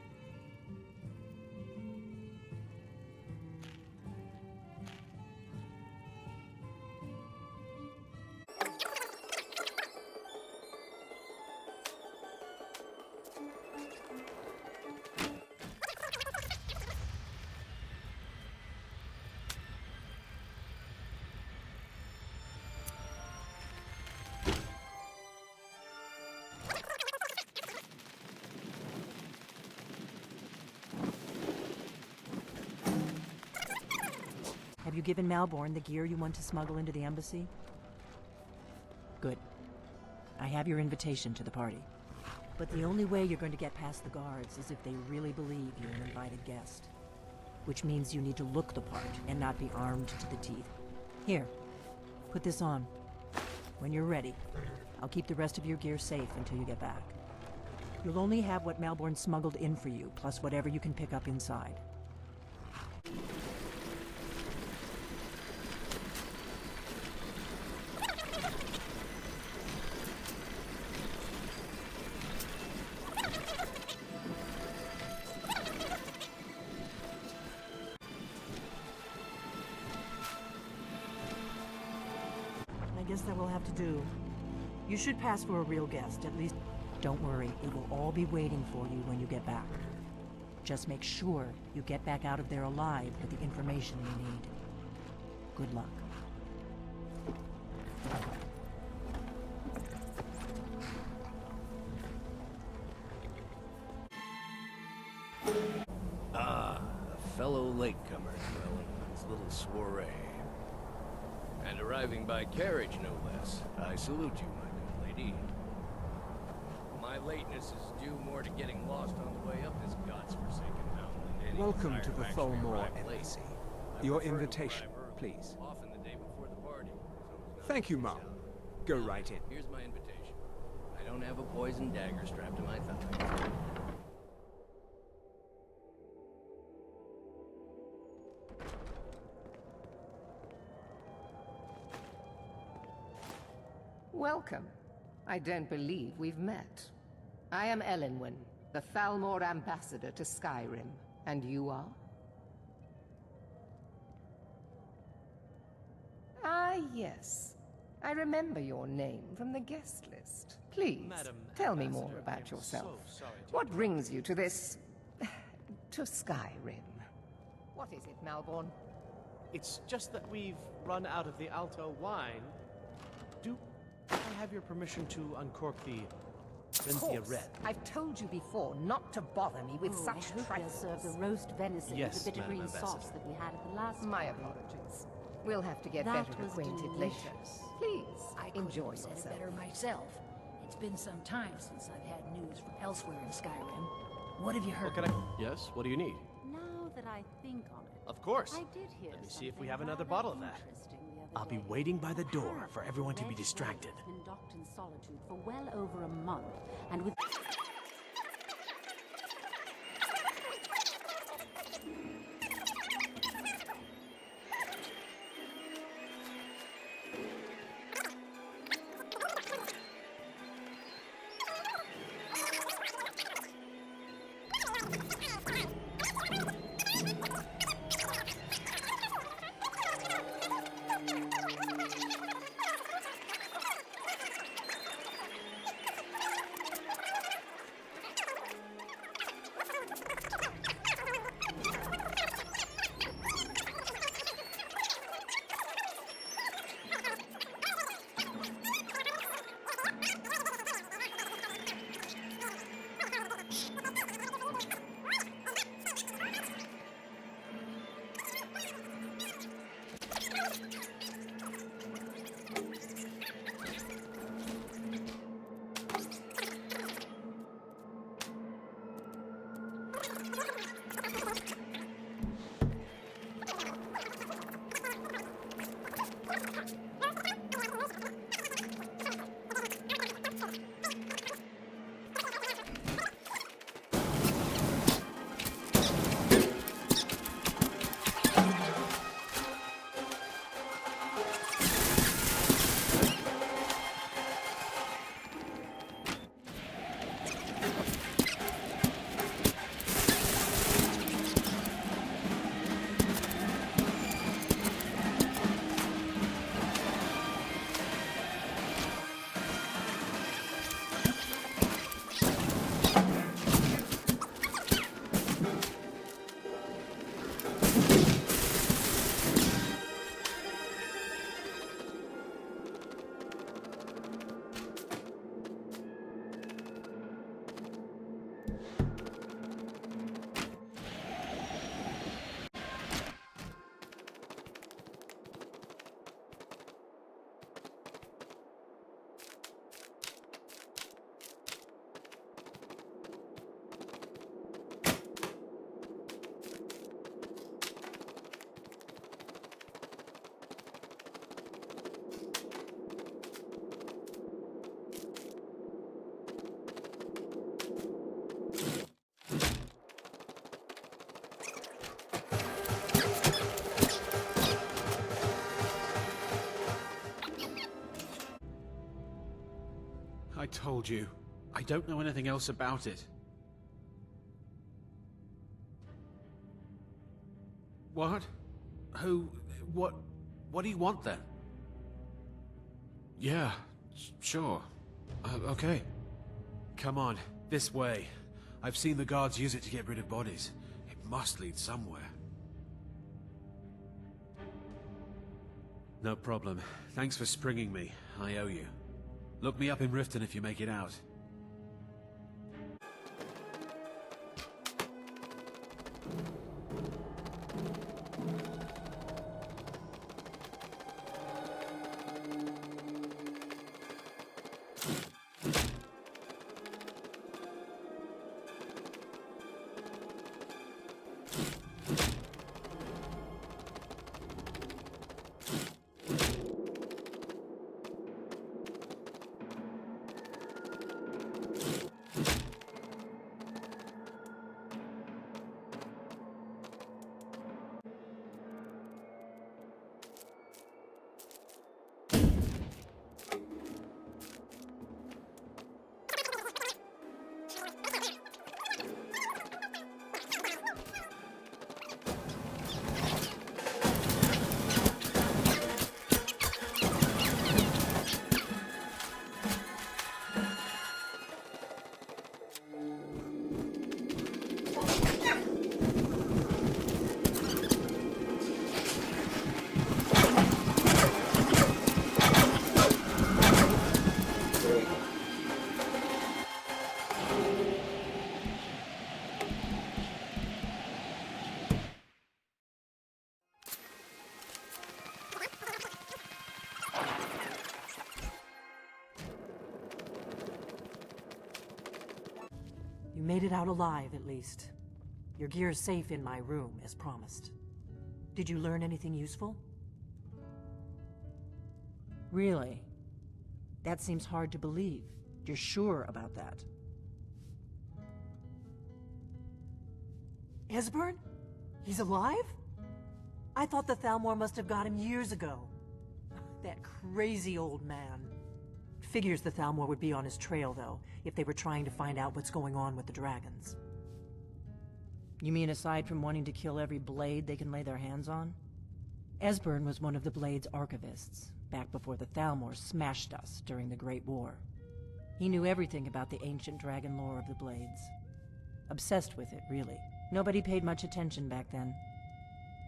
Have you given Malborn the gear you want to smuggle into the embassy? Good. I have your invitation to the party. But the only way you're going to get past the guards is if they really believe you're an invited guest. Which means you need to look the part and not be armed to the teeth. Here, put this on. When you're ready, I'll keep the rest of your gear safe until you get back. You'll only have what Malborn smuggled in for you, plus whatever you can pick up inside. I guess that will have to do. You should pass for a real guest, at least. Don't worry, it will all be waiting for you when you get back. Just make sure you get back out of there alive with the information you need. Good luck. Ah, a fellow latecomer dwelling on his little soiree. And arriving by carriage, no less. I salute you, my need. My lateness is due more to getting lost on the way up this godforsaken mountain than any Welcome desire to the actually Tholmor arrive late. Embassy. I Your prefer to invitation, arrive early, please. often the day before the party. Thank you, Mom. Go right in. Here's my invitation. I don't have a poison dagger strapped to my thigh. Welcome. I don't believe we've met. I am Elenwen, the Thalmor ambassador to Skyrim. And you are? Ah, yes. I remember your name from the guest list. Please, tell me more about yourself. What brings you to this... to Skyrim? What is it, Malborn? It's just that we've run out of the Alto wine. Do I have your permission to uncork the Of course. Red? I've told you before not to bother me with such I hope they'll trifles. serve the roast venison Yes, with the bitter Madam green Ambassador. sauce that we had at the last My party. apologies. We'll have to get That better was acquainted delicious. later. Please, I couldn't enjoy have said it yourself. better myself. It's been some time since I've had news from elsewhere in Skyrim. What have you heard? What can I... Yes, what do you need? Now that I think on it, Of course. I did hear Let me see if something we have another rather bottle of that. interesting the other I'll be day. waiting by the door Apparently, for everyone to be Red distracted. Blade has been docked in solitude for well over a month, and with... I told you. I don't know anything else about it. What? Who? What do you want then? Yeah, sure. Okay. Come on, this way. I've seen the guards use it to get rid of bodies. It must lead somewhere. No problem. Thanks for springing me. I owe you. Look me up in Riften if you make it out. You made it out alive, at least. Your gear's safe in my room, as promised. Did you learn anything useful? Really? That seems hard to believe. You're sure about that? Esbern? He's alive? I thought the Thalmor must have got him years ago. That crazy old man. Figures the Thalmor would be on his trail, though, if they were trying to find out what's going on with the dragons. You mean aside from wanting to kill every blade they can lay their hands on? Esbern was one of the Blade's archivists, back before the Thalmor smashed us during the Great War. He knew everything about the ancient dragon lore of the Blades. Obsessed with it, really. Nobody paid much attention back then.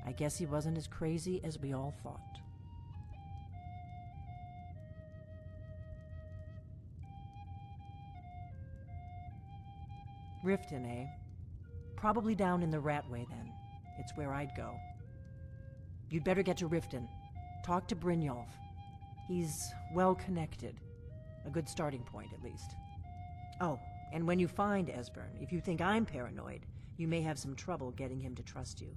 I guess he wasn't as crazy as we all thought. Riften, eh? Probably down in the Ratway, then. It's where I'd go. You'd better get to Riften. Talk to Brynjolf. He's well-connected. A good starting point, at least. Oh, and when you find Esbern, if you think I'm paranoid, you may have some trouble getting him to trust you.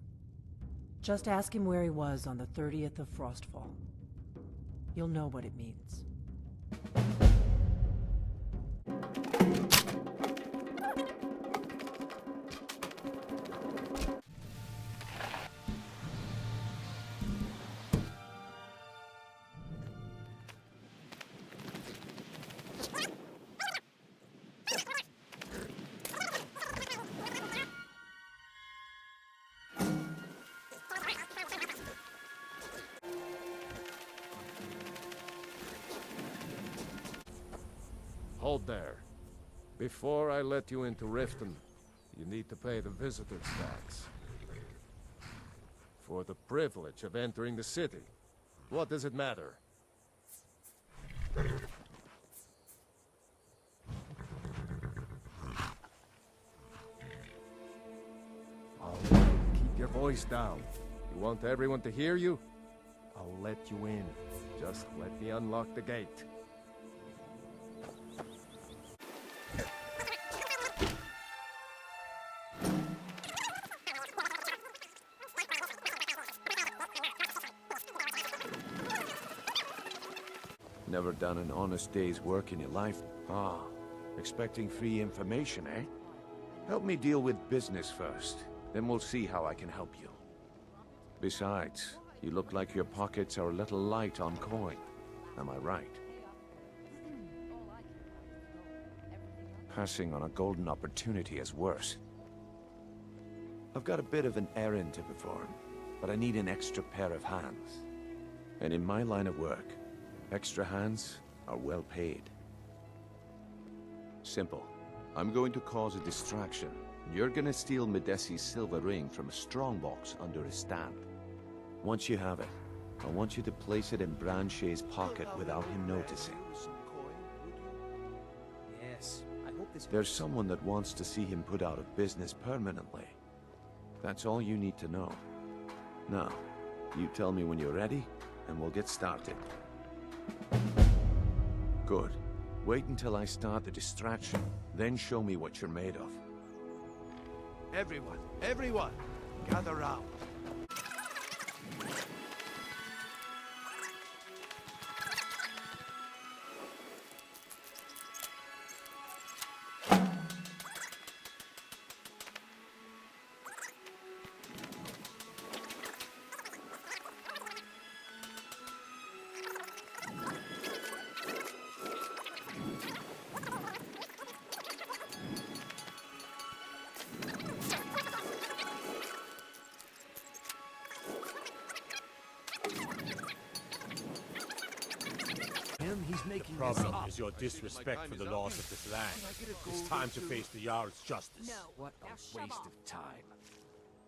Just ask him where he was on the 30th of Frostfall. You'll know what it means. Hold there. Before I let you into Riften, you need to pay the visitor's tax. For the privilege of entering the city. What does it matter? Keep your voice down. You want everyone to hear you? I'll let you in. Just let me unlock the gate. Never done an honest day's work in your life? Ah, expecting free information, eh? Help me deal with business first, then we'll see how I can help you. Besides, you look like your pockets are a little light on coin. Am I right? Passing on a golden opportunity is worse. I've got a bit of an errand to perform, but I need an extra pair of hands. And in my line of work, extra hands are well paid. Simple. I'm going to cause a distraction. You're gonna steal Medesi's silver ring from a strongbox under his stand. Once you have it, I want you to place it in Branche's pocket without him noticing. Yes, I hope this. There's someone that wants to see him put out of business permanently. That's all you need to know. Now, you tell me when you're ready, and we'll get started. Good. Wait until I start the distraction, then show me what you're made of. Everyone, gather round. He's making the problem is your disrespect for the laws of this land. It's time to face the Jarl's justice. No. What a waste of time.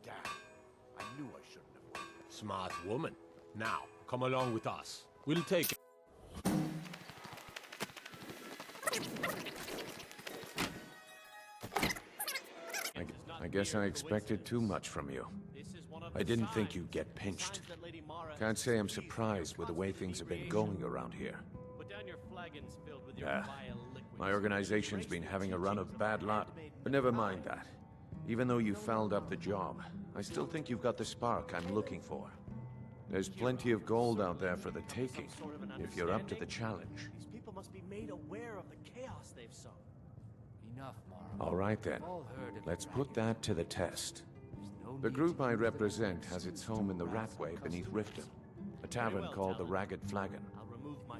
Damn. I knew I shouldn't have waited. Smart woman. Now, come along with us. We'll take it. I guess I expected too much from you. I didn't think you'd get pinched. Can't say I'm surprised with the way things have been going around here. Put down your flagons filled with your vile liquor. My organization's been having a run of bad luck. But never mind that. Even though you fouled up the job, I still think you've got the spark I'm looking for. There's plenty of gold out there for the taking, if you're up to the challenge. These people must be made aware of the chaos they've sown. Enough, Mara. All right then, let's put that to the test. The group I represent has its home in the Ratway beneath Riften, a tavern called the Ragged Flagon.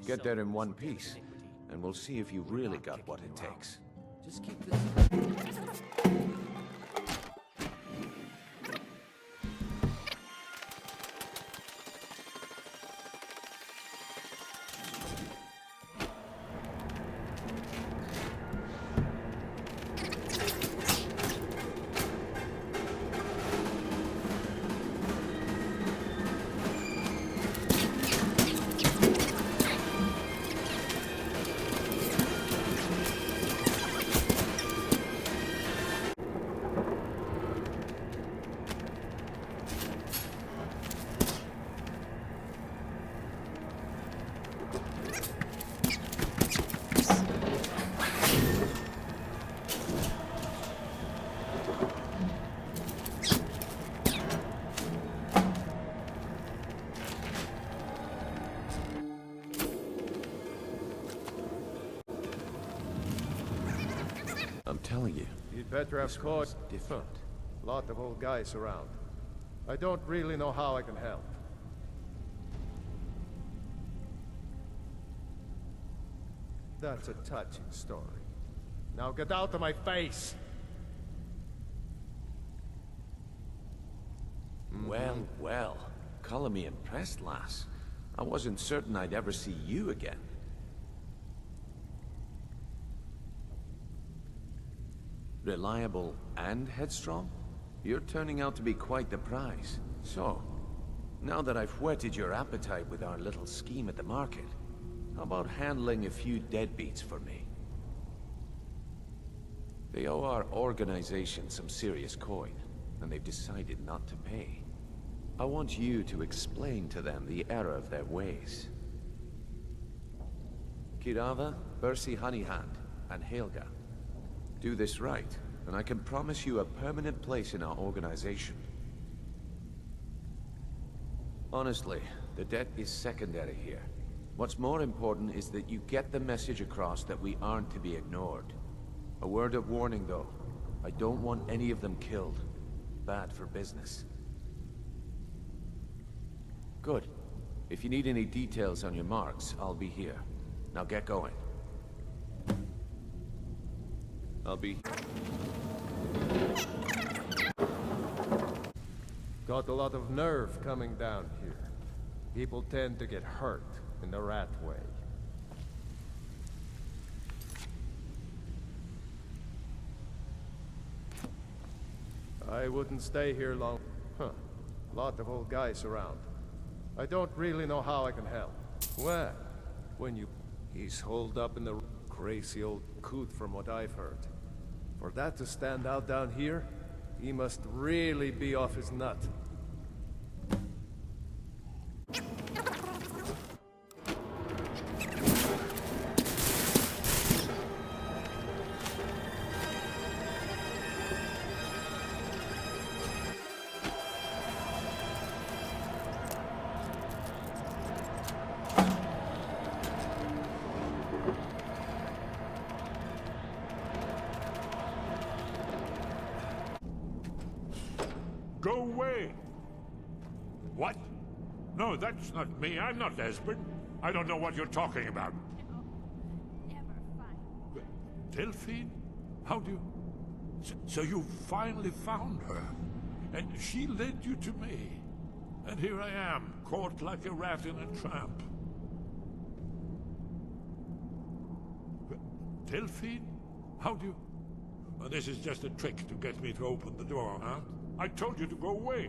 Get there in one piece, and we'll see if you've really got what it takes. Just keep this... I'm telling you. You'd better have caught different. Lot of old guys around. I don't really know how I can help. That's a touching story. Now get out of my face! Well, well. Color me impressed, lass. I wasn't certain I'd ever see you again. Reliable and headstrong? You're turning out to be quite the prize. So, now that I've whetted your appetite with our little scheme at the market, how about handling a few deadbeats for me? They owe our organization some serious coin, and they've decided not to pay. I want you to explain to them the error of their ways. Kirava, Bersi Honeyhand, and Helga. Do this right, and I can promise you a permanent place in our organization. Honestly, the debt is secondary here. What's more important is that you get the message across that we aren't to be ignored. A word of warning, though. I don't want any of them killed. Bad for business. Good. If you need any details on your marks, I'll be here. Now get going. I'll be... Got a lot of nerve coming down here. People tend to get hurt in the rat way. I wouldn't stay here long. Huh. Lot of old guys around. I don't really know how I can help. Well, when you... He's holed up in the crazy old coot from what I've heard. For that to stand out down here, he must really be off his nut. Go away! What? No, that's not me. I'm not Esbern. I don't know what you're talking about. Never find. Delphine? How do you... So you finally found her? And she led you to me? And here I am, caught like a rat in a trap. Delphine? How do you... Well, this is just a trick to get me to open the door, huh? I told you to go away.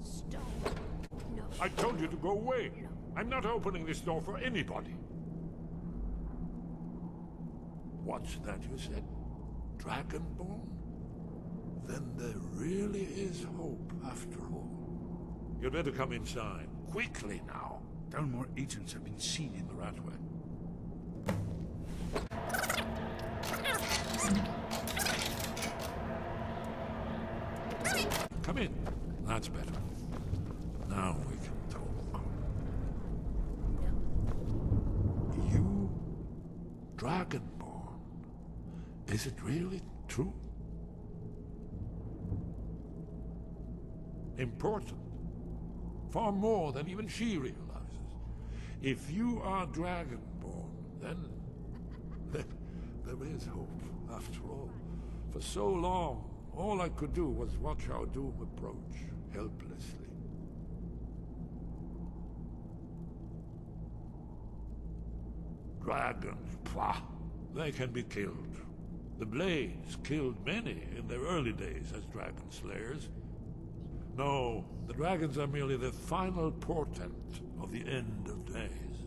Stop. No. I told you to go away. I'm not opening this door for anybody. What's that you said? Dragonborn? Then there really is hope after all. You'd better come inside. Quickly now. Dalmor agents have been seen in the Ratway. Come in. That's better. Now we can talk. You, Dragonborn. Is it really true? Important. Far more than even she realizes. If you are Dragonborn, then there is hope, after all. For so long, all I could do was watch our doom approach, helplessly. Dragons, pah! They can be killed. The Blades killed many in their early days as dragon slayers. No, the dragons are merely the final portent of the end of days.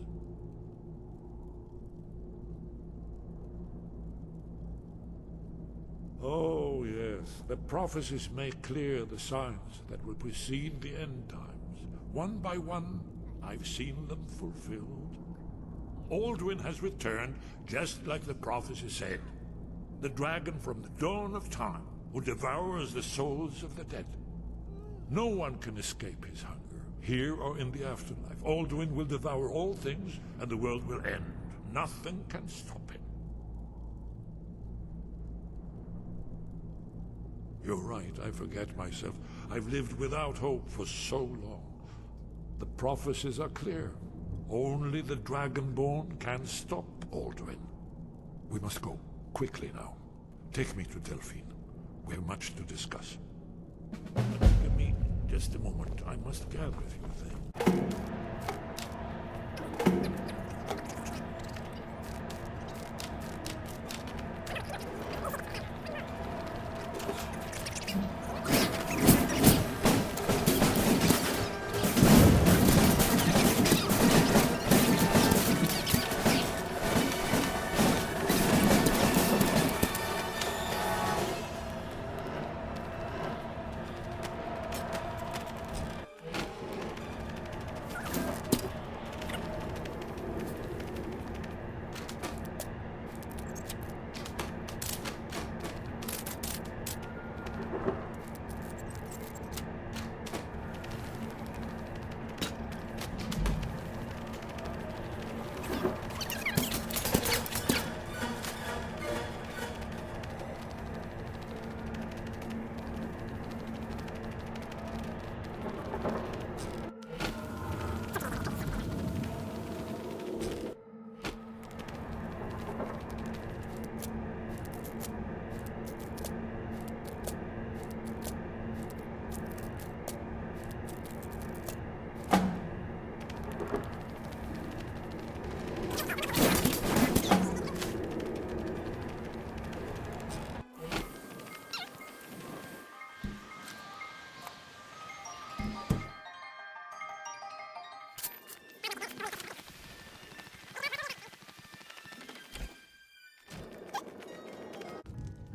Oh, yes. The prophecies make clear the signs that will precede the end times. One by one, I've seen them fulfilled. Alduin has returned, just like the prophecy said. The dragon from the dawn of time, who devours the souls of the dead. No one can escape his hunger, here or in the afterlife. Alduin will devour all things, and the world will end. Nothing can stop him. You're right, I forget myself. I've lived without hope for so long. The prophecies are clear. Only the Dragonborn can stop Alduin. We must go, quickly now. Take me to Delphine. We have much to discuss. Give me just a moment. I must gather a few things.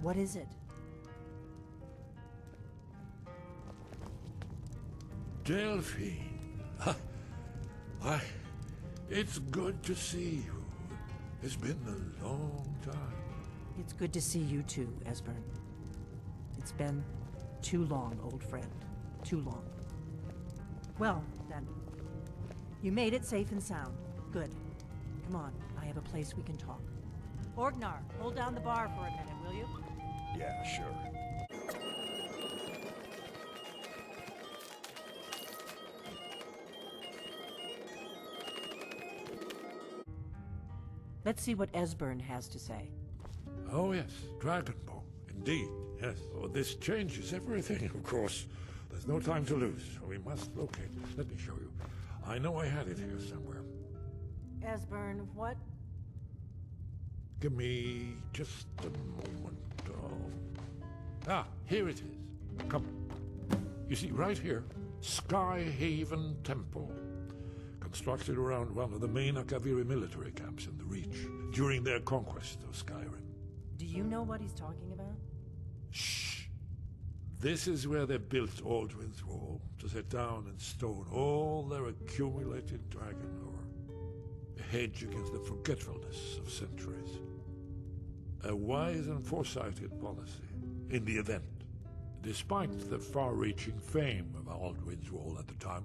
What is it? Delphine. It's good to see you. It's been a long time. It's good to see you too, Esbern. It's been too long, old friend. Too long. Well, then. You made it safe and sound. Good. Come on, I have a place we can talk. Orgnar, hold down the bar for a minute, will you? Yeah, sure. Let's see what Esbern has to say. Oh yes, Dragonborn. Indeed, yes. Oh, this changes everything, of course. There's no time to lose. We must locate. Let me show you. I know I had it here somewhere. Esbern, what? Give me just a moment. Oh. Here it is. Come. You see, right here, Skyhaven Temple. Constructed around one of the main Akaviri military camps in the Reach during their conquest of Skyrim. Do you know what he's talking about? Shh! This is where they built Alduin's Wall, to set down in stone all their accumulated dragon lore. A hedge against the forgetfulness of centuries. A wise and foresighted policy, in the event. Despite the far-reaching fame of Alduin's Wall at the time,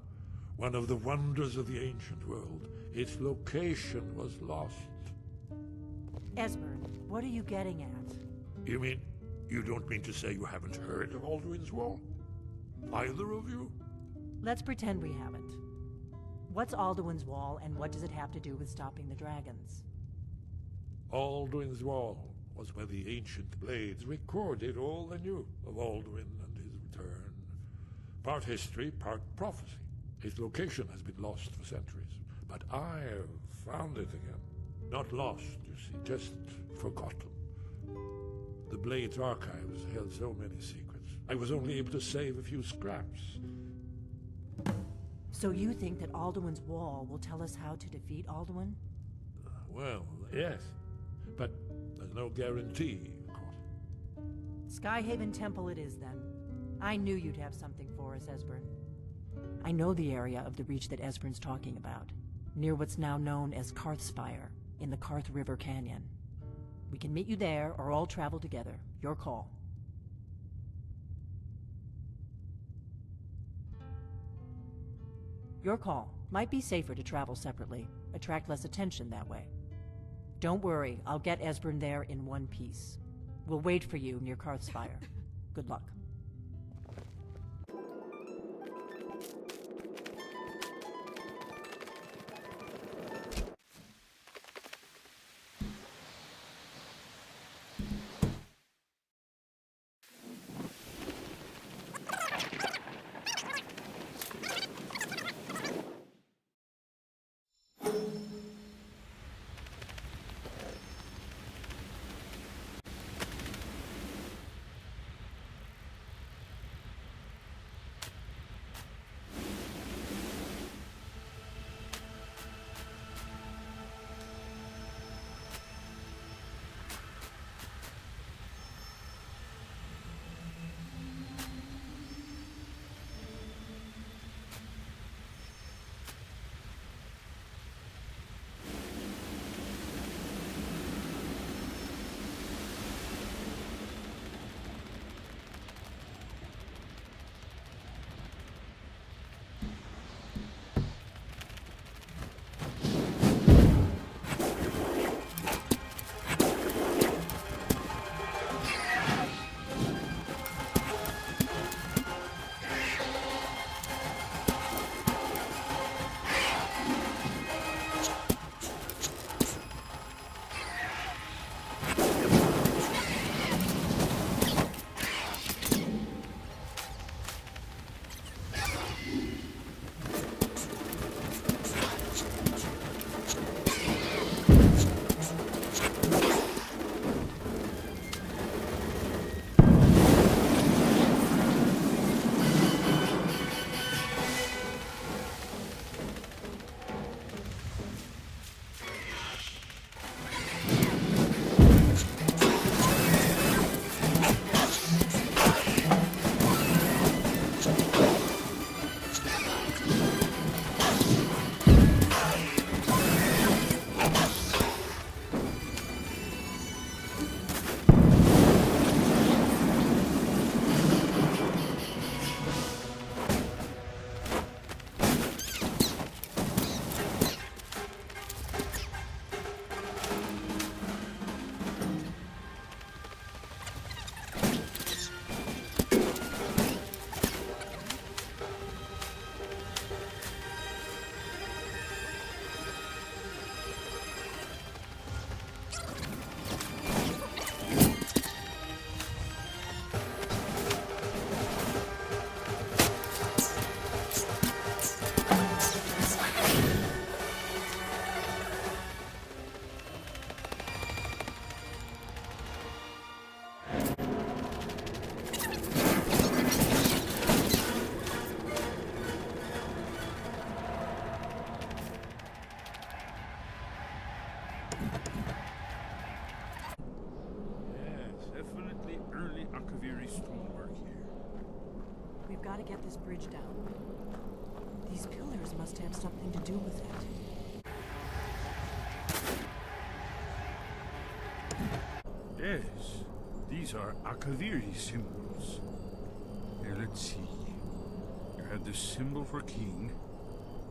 one of the wonders of the ancient world, its location was lost. Esbern, what are you getting at? You don't mean to say you haven't heard of Alduin's Wall? Either of you? Let's pretend we haven't. What's Alduin's Wall, and what does it have to do with stopping the dragons? Alduin's Wall was where the ancient blades recorded all they knew of Alduin and his return. Part history, part prophecy. His location has been lost for centuries, but I have found it again. Not lost, you see, just forgotten. The Blade's archives held so many secrets. I was only able to save a few scraps. So you think that Alduin's Wall will tell us how to defeat Alduin? Well, yes, but there's no guarantee, of course. Skyhaven Temple it is, then. I knew you'd have something for us, Esbern. I know the area of the reach that Esbern's talking about, near what's now known as Karthspire, in the Karth River Canyon. We can meet you there, or all travel together. Your call. Your call. Might be safer to travel separately. Attract less attention that way. Don't worry, I'll get Esbern there in one piece. We'll wait for you near Karthspire. Good luck. We've got to get this bridge down. These pillars must have something to do with it. Yes, these are Akaviri symbols. Here, let's see. You have the symbol for king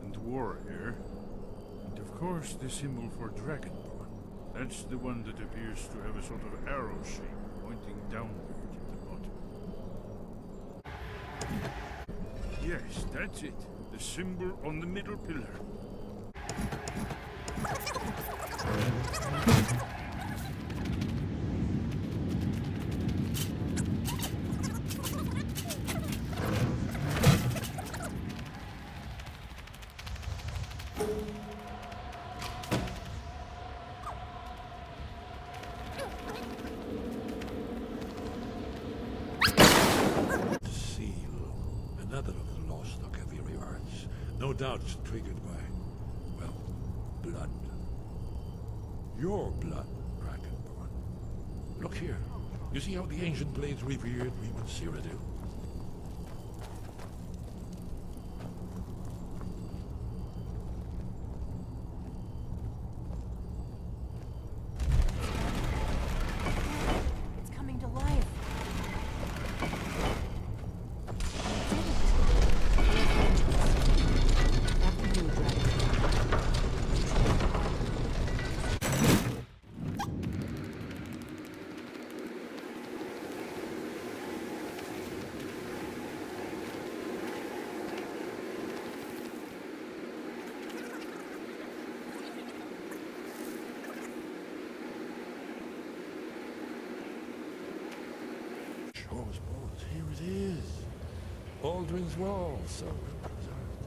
and warrior, and of course the symbol for dragonborn. That's the one that appears to have a sort of arrow shape pointing downward at the bottom. Yes, that's it. The symbol on the middle pillar. Another of the lost Akaviri arts. No doubt triggered by, well, blood. Your blood, Dragonborn. Look here. You see how the ancient blades revered Weeman Cyrodiil? It's coming to life. Shaw's bones, here it is. Aldrin's Wall, so well preserved.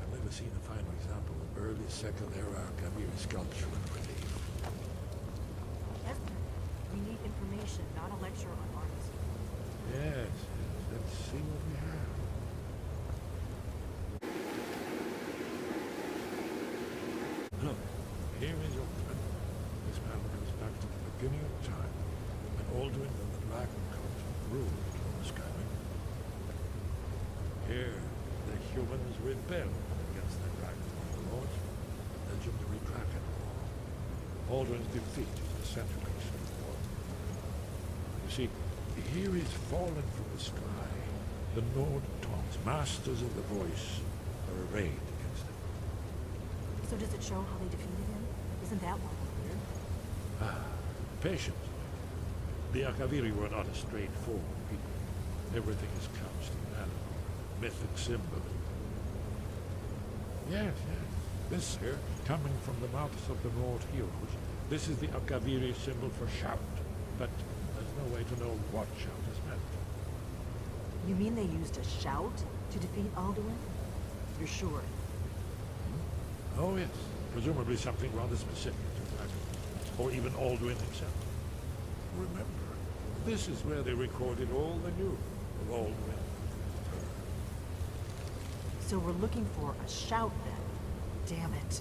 I've never seen a finer example of early Second Era Akaviri sculpture and relief. Esther, we need information, not a lecture on arts. Yes, let's see what we have. Look, here is Aldrin. This panel goes back to the beginning of time, when Aldrin and the Dragon Cult ruled over Skyrim. Here, the humans rebelled against their dragon lords, the legendary Dragon War. Aldrin's defeat is the centerpiece of the war. You see, here is fallen from the sky. The Nord Tongs, masters of the voice, are arrayed against him. So does it show how they defeated him? Isn't that why we're here? Ah, patience. The Akaviri were not a straightforward people. Everything is couched in animal, mythic symbolism. Yes, yes. This here, coming from the mouths of the Nord heroes, this is the Akaviri symbol for shout. But there's no way to know what shout is meant. You mean they used a shout to defeat Alduin? You're sure? Oh, yes. Presumably something rather specific to Dragon, or even Alduin himself. Remember, this is where they recorded all they knew of Alduin. So we're looking for a shout then. Damn it.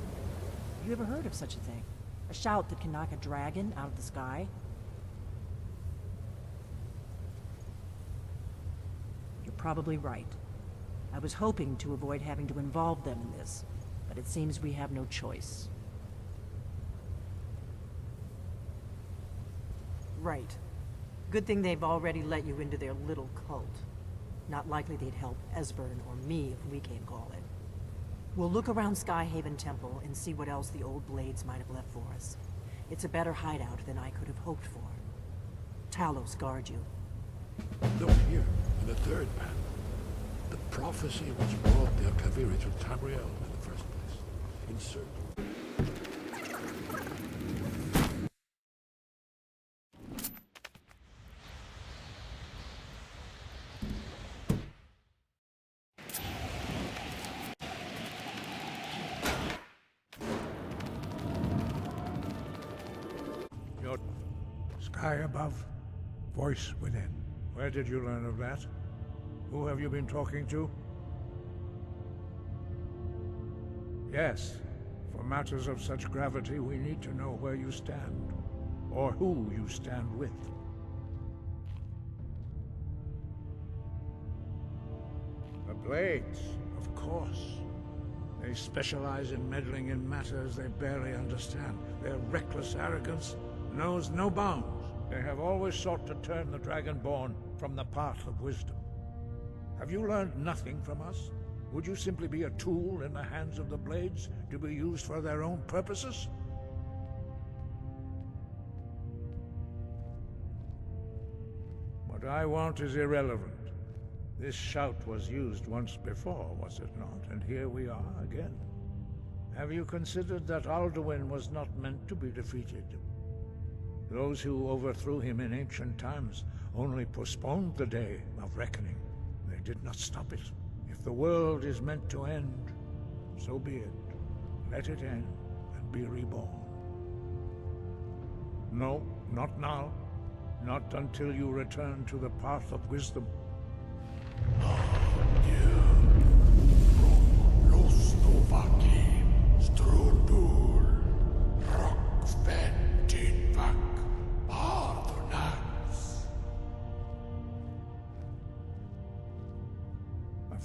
Have you ever heard of such a thing? A shout that can knock a dragon out of the sky? You're probably right. I was hoping to avoid having to involve them in this, but it seems we have no choice. Right. Good thing they've already let you into their little cult. Not likely they'd help Esbern or me if we came calling. We'll look around Skyhaven Temple and see what else the old blades might have left for us. It's a better hideout than I could have hoped for. Talos guard you. Look here, in the third panel. The prophecy which brought the Akaviri to Tamriel in the first place. Insert. Sky above, voice within. Where did you learn of that? Who have you been talking to? Yes, for matters of such gravity, we need to know where you stand, or who you stand with. The Blades, of course. They specialize in meddling in matters they barely understand. Their reckless arrogance knows no bounds. They have always sought to turn the Dragonborn from the path of wisdom. Have you learned nothing from us? Would you simply be a tool in the hands of the Blades to be used for their own purposes? What I want is irrelevant. This shout was used once before, was it not? And here we are again. Have you considered that Alduin was not meant to be defeated? Those who overthrew him in ancient times only postponed the day of reckoning. They did not stop it. If the world is meant to end, so be it. Let it end and be reborn. No, not now. Not until you return to the path of wisdom.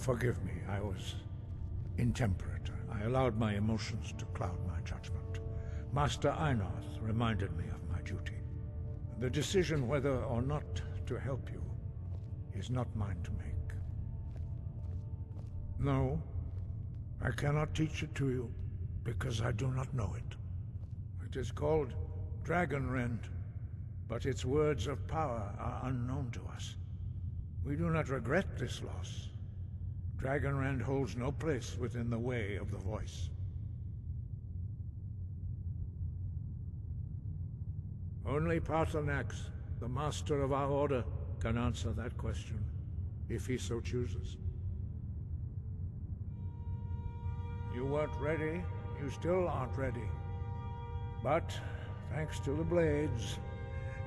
Forgive me, I was intemperate. I allowed my emotions to cloud my judgment. Master Einarth reminded me of my duty. The decision whether or not to help you is not mine to make. No, I cannot teach it to you because I do not know it. It is called Dragonrend, but its words of power are unknown to us. We do not regret this loss. Dragonrend holds no place within the way of the voice. Only Paarthurnax, the master of our order, can answer that question, if he so chooses. You weren't ready, you still aren't ready. But, thanks to the Blades,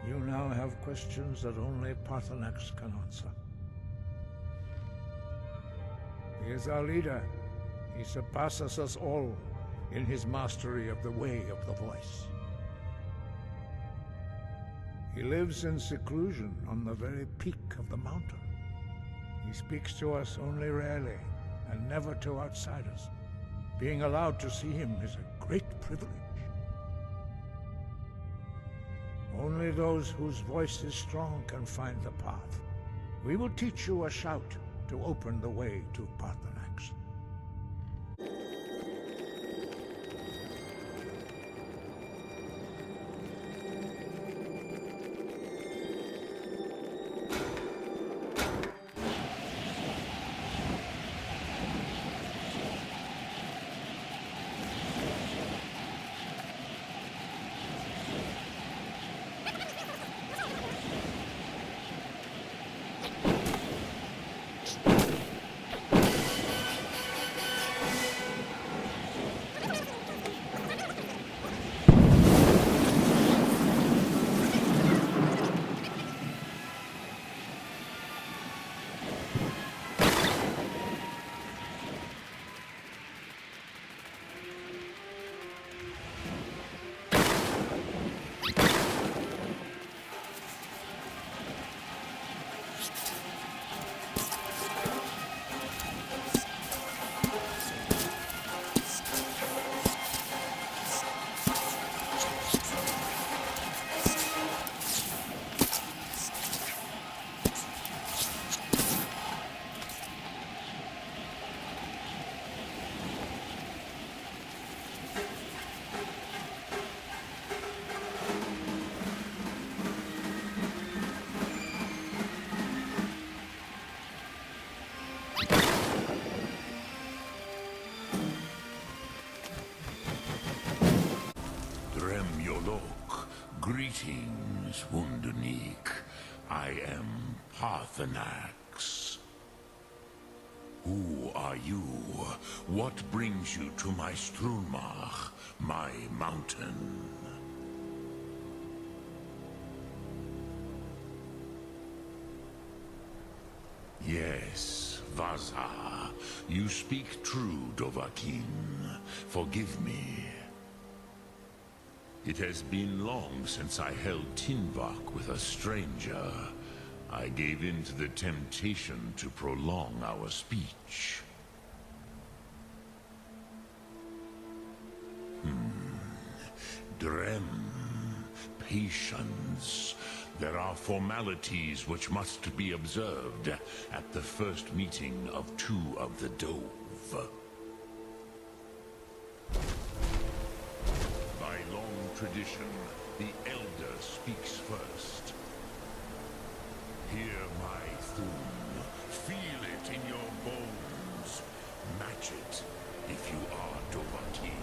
you now have questions that only Paarthurnax can answer. He is our leader. He surpasses us all in his mastery of the way of the voice. He lives in seclusion on the very peak of the mountain. He speaks to us only rarely, and never to outsiders. Being allowed to see him is a great privilege. Only those whose voice is strong can find the path. We will teach you a shout to open the way to Paarthurnax. Greetings, Wunderneek. I am Paarthurnax. Who are you? What brings you to my Strunmach, my mountain? Yes, Vaza. You speak true, Dovahkiin. Forgive me. It has been long since I held Tinvak with a stranger. I gave in to the temptation to prolong our speech. Drem, patience. There are formalities which must be observed at the first meeting of two of the Dove. By long tradition, the Elder speaks first. Hear my thum. Feel it in your bones. Match it if you are Dovahkiin.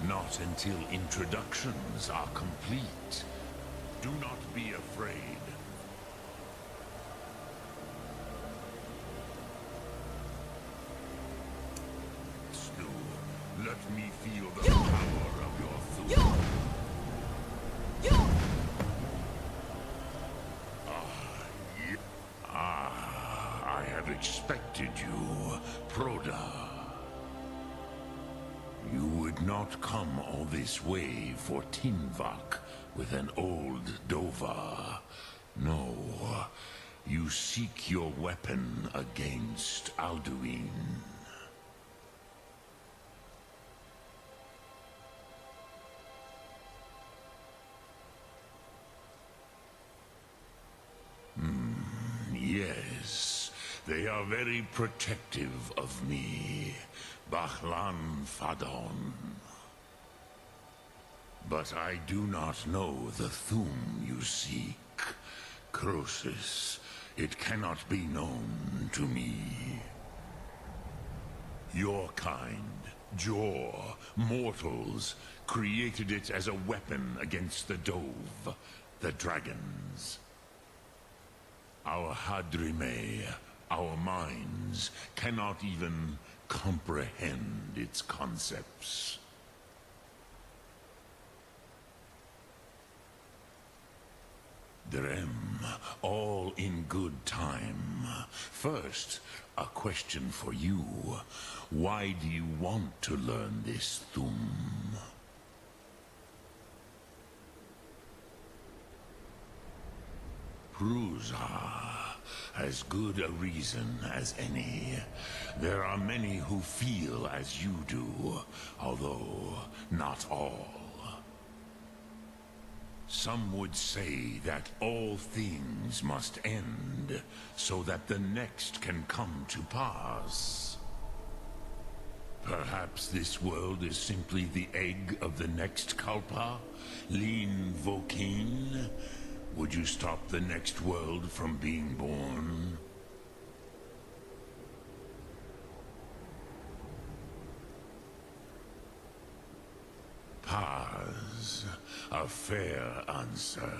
Not until introductions are complete. Do not be afraid. Snu, let me feel the power of your thum. I have expected you, Proda. You would not come all this way for Tinvak with an old Dova. No, you seek your weapon against Alduin. Yes, they are very protective of me. Bahlan Fadon. But I do not know the thum you seek. Croesus, it cannot be known to me. Your kind, Jor, mortals, created it as a weapon against the Dove, the dragons. Our Hadrime, our minds, cannot even comprehend its concepts. Drem, all in good time. First, a question for you. Why do you want to learn this thum? Prusa. As good a reason as any. There are many who feel as you do, although not all. Some would say that all things must end, so that the next can come to pass. Perhaps this world is simply the egg of the next Kalpa, Lin Vokin. Would you stop the next world from being born? Paz, a fair answer.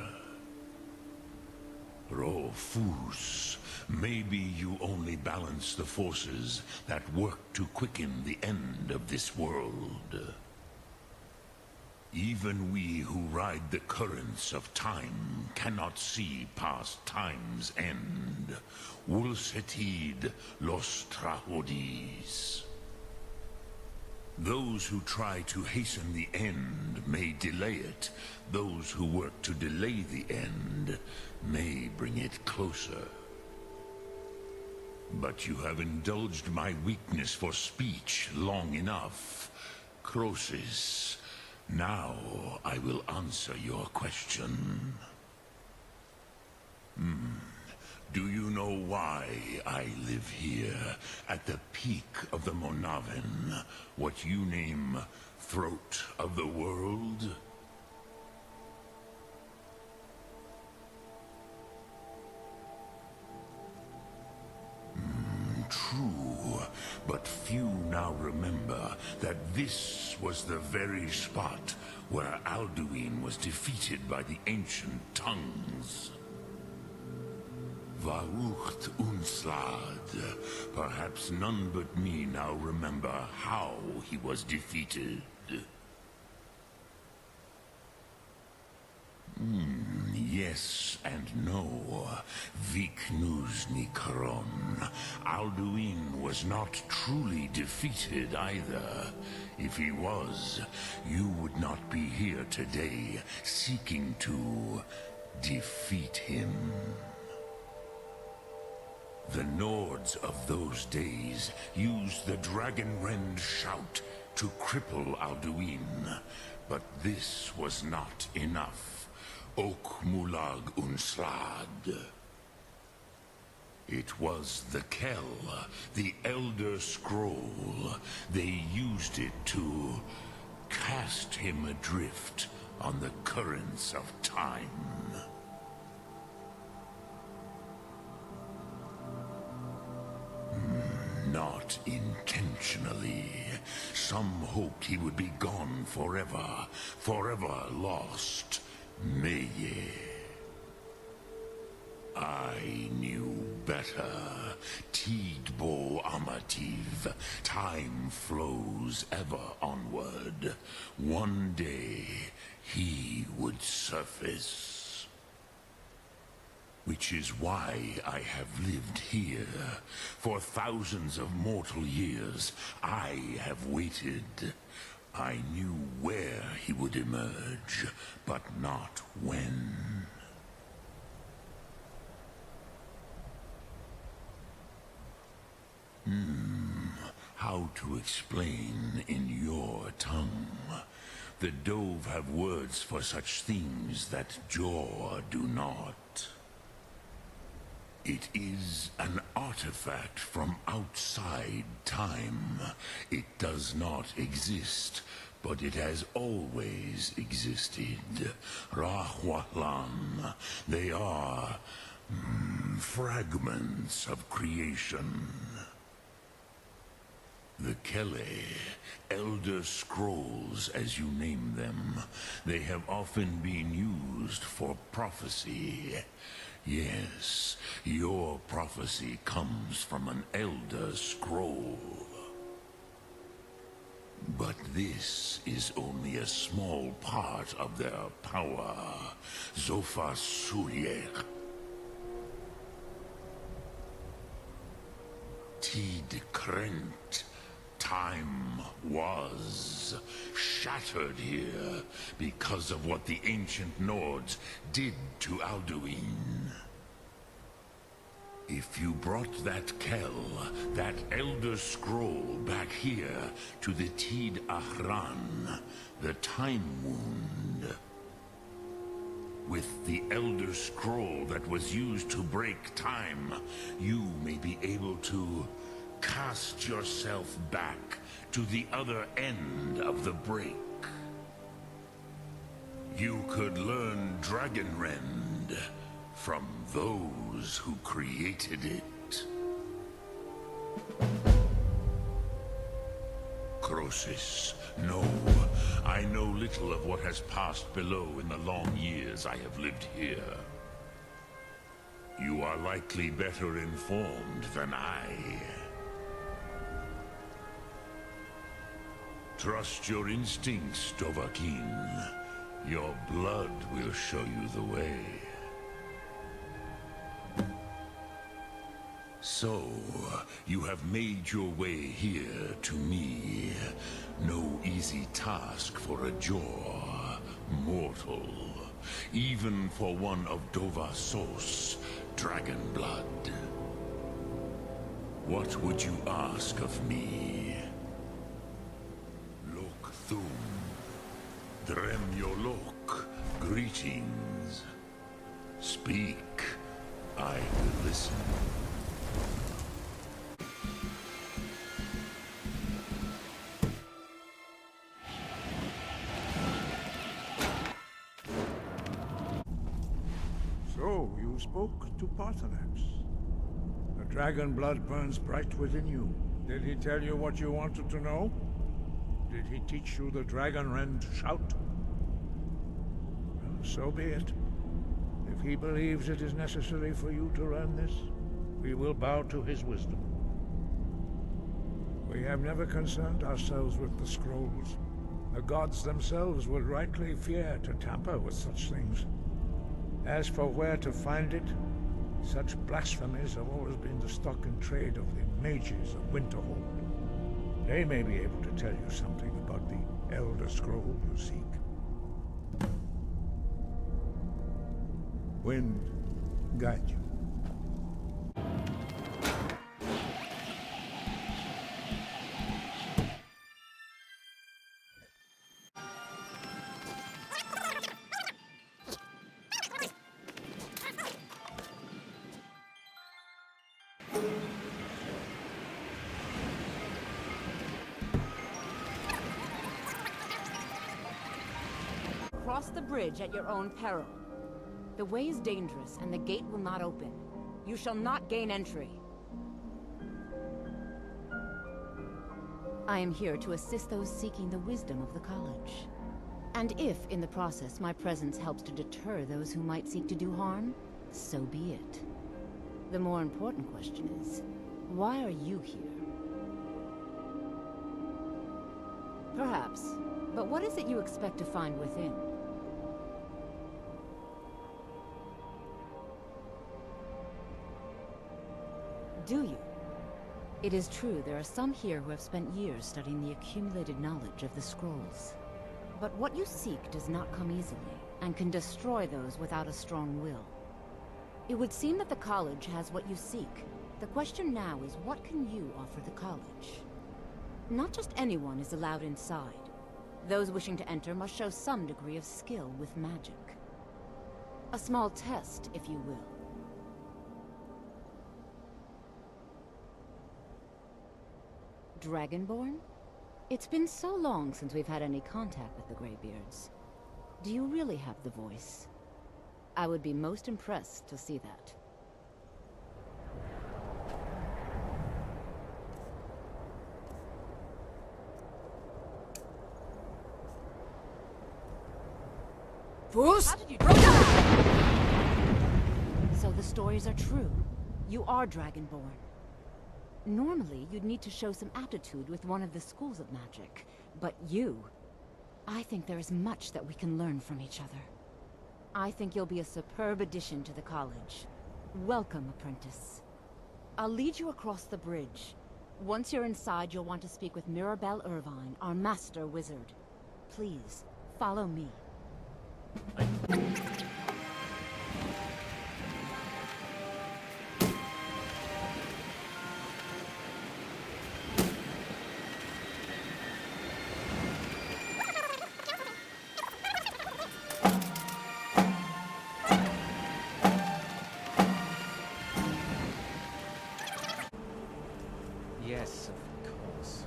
Rofus, maybe you only balance the forces that work to quicken the end of this world. Even we who ride the currents of time cannot see past time's end. Wulsetid los trahodis. Those who try to hasten the end may delay it. Those who work to delay the end may bring it closer. But you have indulged my weakness for speech long enough. Croesus. Now, I will answer your question. Do you know why I live here, at the peak of the Monavin, what you name Throat of the World? True, but few now remember that this was the very spot where Alduin was defeated by the ancient tongues? Varucht Unslad. Perhaps none but me now remember how he was defeated. Yes and no. Viknuzny Karon. Alduin was not truly defeated either. If he was, you would not be here today seeking to defeat him. The Nords of those days used the Dragonrend shout to cripple Alduin, but this was not enough. Ok Mulag Unslad. It was the Kell, the Elder Scroll. They used it to cast him adrift on the currents of time. Not intentionally. Some hoped he would be gone forever, forever lost. Meye. I knew better. Tidbo Amativ. Time flows ever onward. One day, he would surface. Which is why I have lived here. For thousands of mortal years, I have waited. I knew where he would emerge, but not when. How to explain in your tongue? The Dove have words for such things that Jor do not. It is an artifact from outside time. It does not exist, but it has always existed. Rahwahlan. They are fragments of creation. The Kele, Elder Scrolls as you name them, they have often been used for prophecy. Yes, your prophecy comes from an Elder Scroll. But this is only a small part of their power. Zofa Surier. Tid Krent. Time was shattered here because of what the ancient Nords did to Alduin. If you brought that Kell, that Elder Scroll back here to the Tid Ahran, the Time Wound, with the Elder Scroll that was used to break time, you may be able to cast yourself back to the other end of the break. You could learn Dragonrend from those who created it. Crosis, no. I know little of what has passed below in the long years I have lived here. You are likely better informed than I. Trust your instincts, Dovahkiin. Your blood will show you the way. So, you have made your way here to me. No easy task for a Jor, mortal. Even for one of Dovasos, dragon blood. What would you ask of me? Thum. Dremyolok. Greetings. Speak. I will listen. So, you spoke to Paarthurnax. The dragon blood burns bright within you. Did he tell you what you wanted to know? Did he teach you the dragon rend shout? Well, so be it. If he believes it is necessary for you to learn this, we will bow to his wisdom. We have never concerned ourselves with the scrolls. The gods themselves would rightly fear to tamper with such things. As for where to find it, such blasphemies have always been the stock and trade of the mages of Winterhold. They may be able to tell you something about the Elder Scroll you seek. Wind, guide you. Cross the bridge at your own peril. The way is dangerous, and the gate will not open. You shall not gain entry. I am here to assist those seeking the wisdom of the college. And if, in the process, my presence helps to deter those who might seek to do harm, so be it. The more important question is, why are you here? Perhaps, but what is it you expect to find within? Do you? It is true there are some here who have spent years studying the accumulated knowledge of the scrolls. But what you seek does not come easily, and can destroy those without a strong will. It would seem that the college has what you seek. The question now is, what can you offer the college? Not just anyone is allowed inside. Those wishing to enter must show some degree of skill with magic. A small test, if you will. Dragonborn? It's been so long since we've had any contact with the Greybeards. Do you really have the voice? I would be most impressed to see that. How did you do that? So the stories are true. You are Dragonborn. Normally, you'd need to show some aptitude with one of the schools of magic. But you... I think there is much that we can learn from each other. I think you'll be a superb addition to the college. Welcome, apprentice. I'll lead you across the bridge. Once you're inside, you'll want to speak with Mirabelle Irvine, our master wizard. Please, follow me. Yes, of course.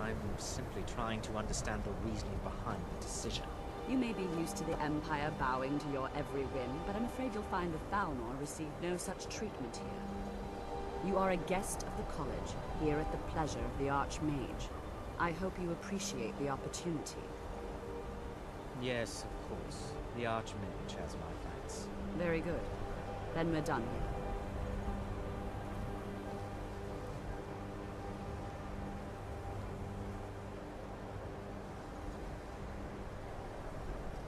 I'm simply trying to understand the reasoning behind the decision. You may be used to the Empire bowing to your every whim, but I'm afraid you'll find the Thalmor receive no such treatment here. You are a guest of the college, here at the pleasure of the Archmage. I hope you appreciate the opportunity. Yes, of course. The Archmage has my thanks. Very good. Then we're done here.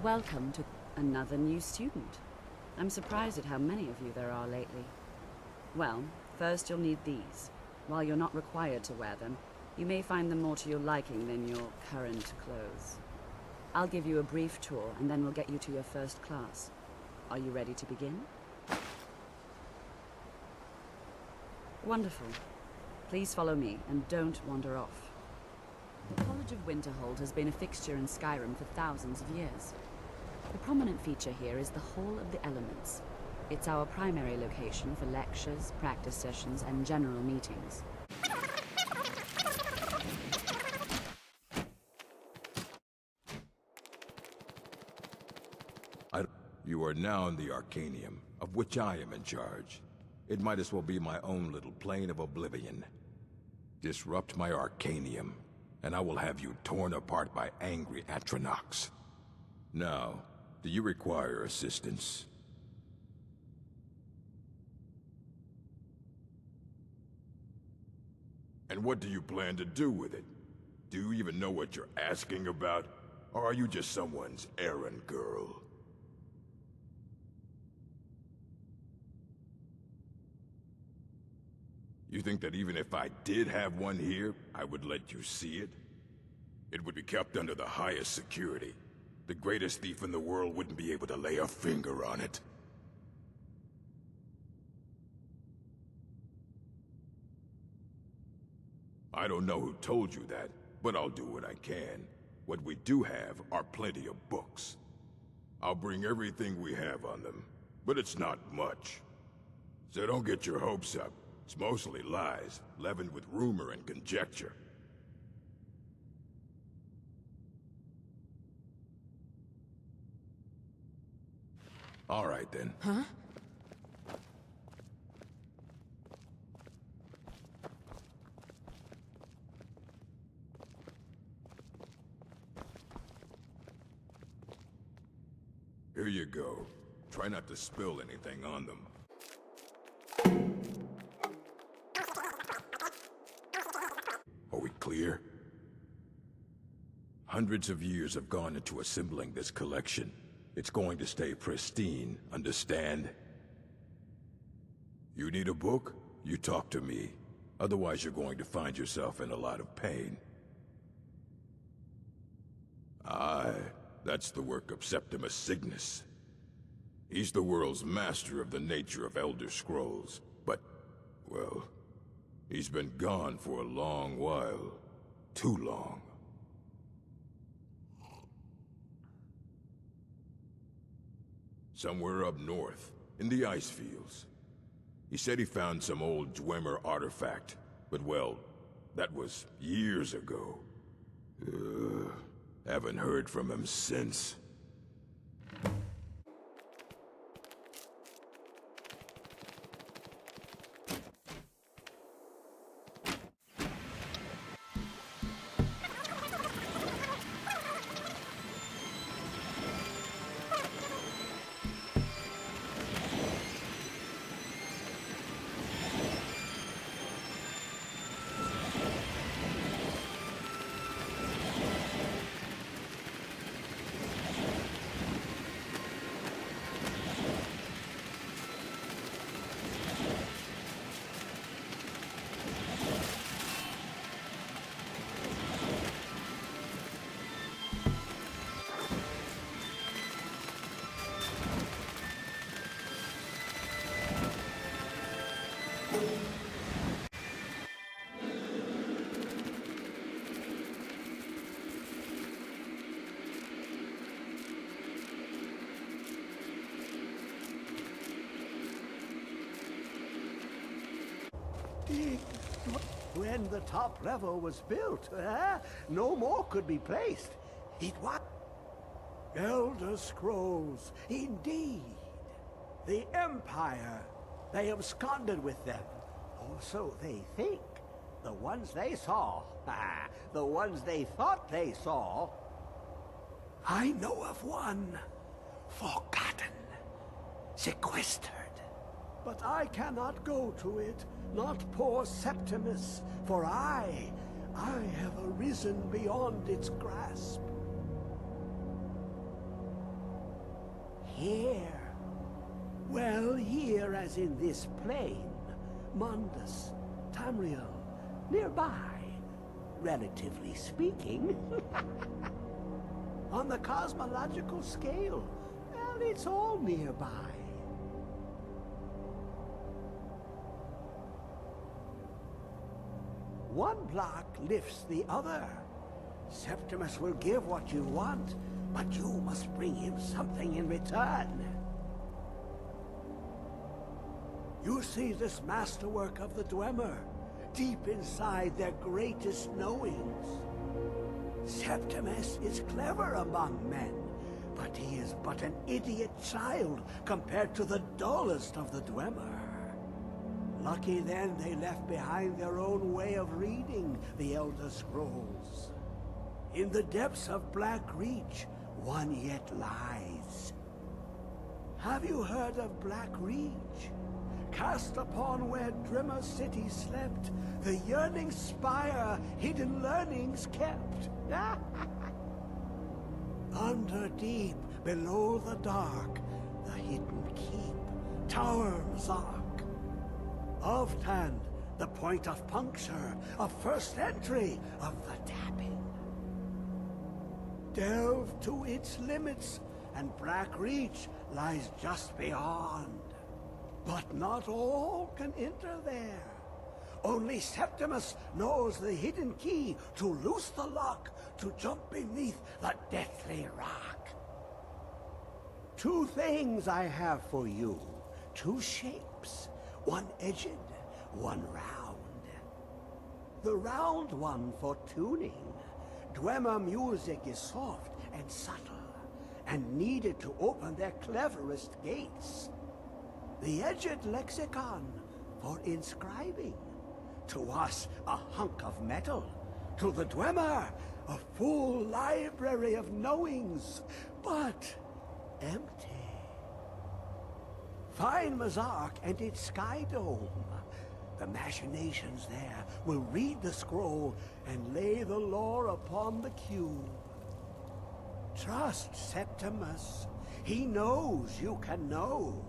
Welcome to another new student. I'm surprised at how many of you there are lately. Well, first you'll need these. While you're not required to wear them, you may find them more to your liking than your current clothes. I'll give you a brief tour, and then we'll get you to your first class. Are you ready to begin? Wonderful. Please follow me, and don't wander off. The College of Winterhold has been a fixture in Skyrim for thousands of years. The prominent feature here is the Hall of the Elements. It's our primary location for lectures, practice sessions, and general meetings. You are now in the Arcanium, of which I am in charge. It might as well be my own little plane of oblivion. Disrupt my Arcanium, and I will have you torn apart by angry Atronachs. Now, do you require assistance? And what do you plan to do with it? Do you even know what you're asking about? Or are you just someone's errand girl? You think that even if I did have one here, I would let you see it? It would be kept under the highest security. The greatest thief in the world wouldn't be able to lay a finger on it. I don't know who told you that, but I'll do what I can. What we do have are plenty of books. I'll bring everything we have on them, but it's not much. So don't get your hopes up. It's mostly lies, leavened with rumor and conjecture. All right then. Huh? Here you go. Try not to spill anything on them. Are we clear? Hundreds of years have gone into assembling this collection. It's going to stay pristine, understand? You need a book? You talk to me. Otherwise you're going to find yourself in a lot of pain. Aye, that's the work of Septimus Cygnus. He's the world's master of the nature of Elder Scrolls, but, well, he's been gone for a long while. Too long. Somewhere up north, in the ice fields. He said he found some old Dwemer artifact, but well, that was years ago. Haven't heard from him since. When the top level was built, no more could be placed. It was... Elder Scrolls, indeed. The Empire. They absconded with them. Or so they think. The ones they saw. The ones they thought they saw. I know of one. Forgotten. Sequestered. But I cannot go to it. Not poor Septimus, for I have arisen beyond its grasp. Here. Well, here as in this plain. Mundus, Tamriel, nearby. Relatively speaking. On the cosmological scale, well, it's all nearby. One block lifts the other. Septimus will give what you want, but you must bring him something in return. You see this masterwork of the Dwemer, deep inside their greatest knowings. Septimus is clever among men, but he is but an idiot child compared to the dullest of the Dwemer. Lucky then they left behind their own way of reading the Elder Scrolls. In the depths of Black Reach, one yet lies. Have you heard of Black Reach? Cast upon where Drimmer City slept, the yearning spire hidden learnings kept. Under deep, below the dark, the hidden keep, Tower Zark. Ofthand, the point of puncture, of first entry of the tapping. Delve to its limits, and Black Reach lies just beyond. But not all can enter there. Only Septimus knows the hidden key to loose the lock, to jump beneath the deathly rock. Two things I have for you, two shapes. One edged, one round. The round one for tuning. Dwemer music is soft and subtle, and needed to open their cleverest gates. The edged lexicon for inscribing. To us, a hunk of metal. To the Dwemer, a full library of knowings, but empty. Find Mazark and its sky dome. The machinations there will read the scroll and lay the lore upon the cube. Trust Septimus. He knows you can know.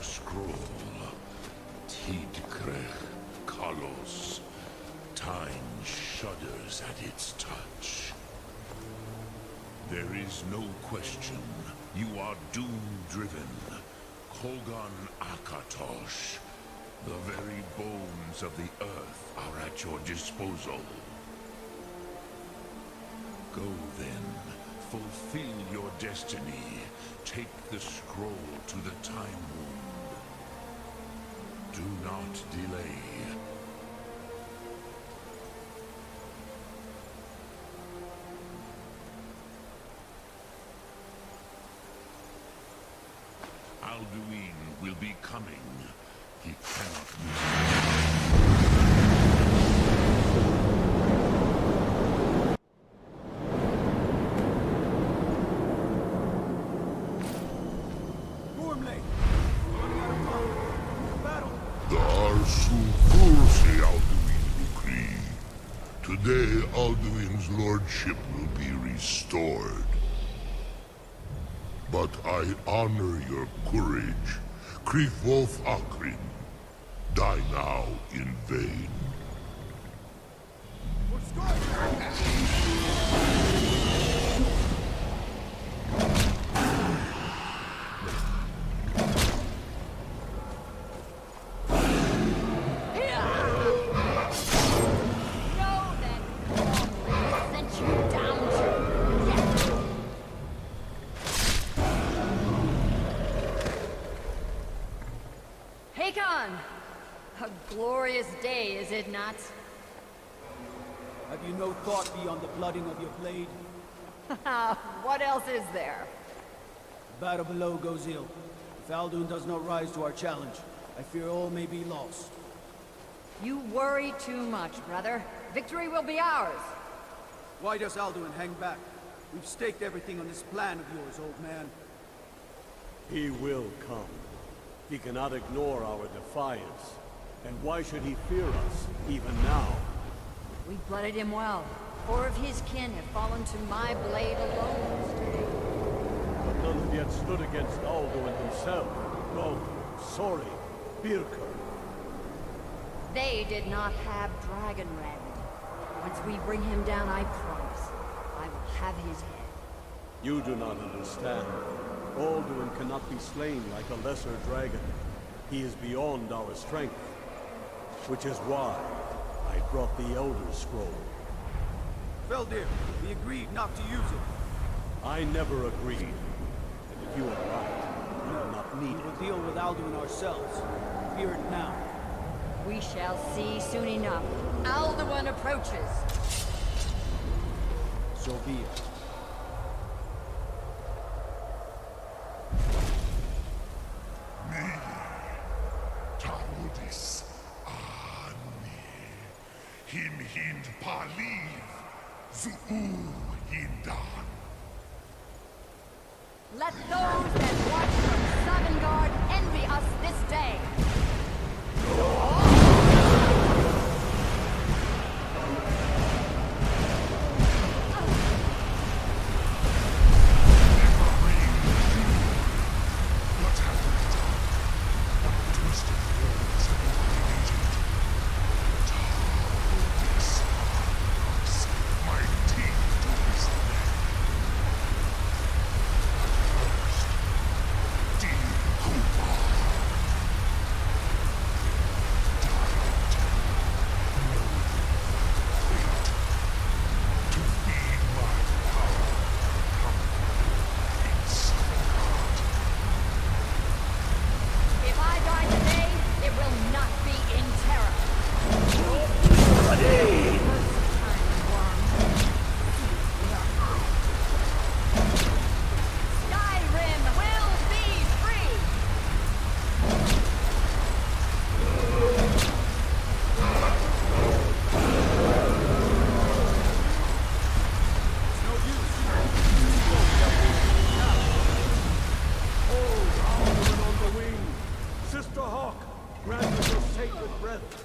Elder Scroll. Tidkrech Kalos. Time shudders at its touch. There is no question. You are doom-driven. Kogan Akatosh. The very bones of the earth are at your disposal. Go then. Fulfill your destiny. Take the scroll to the Time Wound. Do not delay. Alduin will be coming. He cannot The Arsu Kursi Alduin decree. Today, Alduin's lordship will be restored. But I honor your courage. Krifwolf Akrin. Die now in vain. A glorious day, is it not? Have you no thought beyond the blooding of your blade? What else is there? The battle below goes ill. If Alduin does not rise to our challenge, I fear all may be lost. You worry too much, brother. Victory will be ours. Why does Alduin hang back? We've staked everything on this plan of yours, old man. He will come. He cannot ignore our defiance. And why should he fear us, even now? We blooded him well. 4 of his kin have fallen to my blade alone this day. But none have yet stood against Alduin himself. No, sorry, Birker. They did not have Dragonrend. Once we bring him down, I promise, I will have his head. You do not understand. Alduin cannot be slain like a lesser dragon. He is beyond our strength. Which is why I brought the Elder Scroll. Feldir, we agreed not to use it. I never agreed. And if you are right, you will not need it. We will deal with Alduin ourselves. Fear it now. We shall see soon enough. Alduin approaches. So be it. Tarudis Ani Him Hind Paliv Zuu Hindan. Let those that watch from Savangard envy us this day.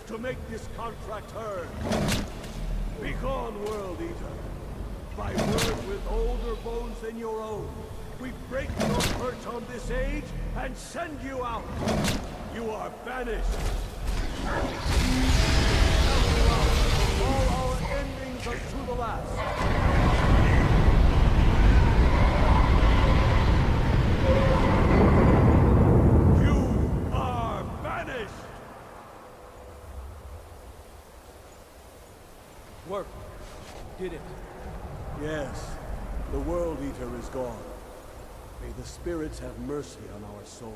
To make this contract heard. Begone, World Eater. By word with older bones than your own, we break your perch on this age and send you out. You are banished. All our endings are to the last. You are banished. Work. Did it. Yes, the World Eater is gone. May the spirits have mercy on our souls.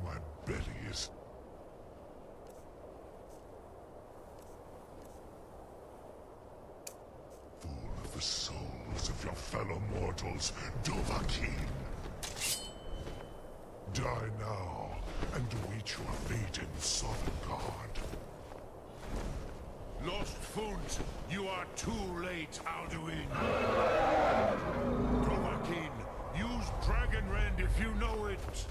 My belly is... full of the souls of your fellow mortals, Dovahkiin. Die now, and await your fate in Sovngarde. Lost Funt, you are too late, Alduin. Dovahkiin, use Dragon Rend if you know it.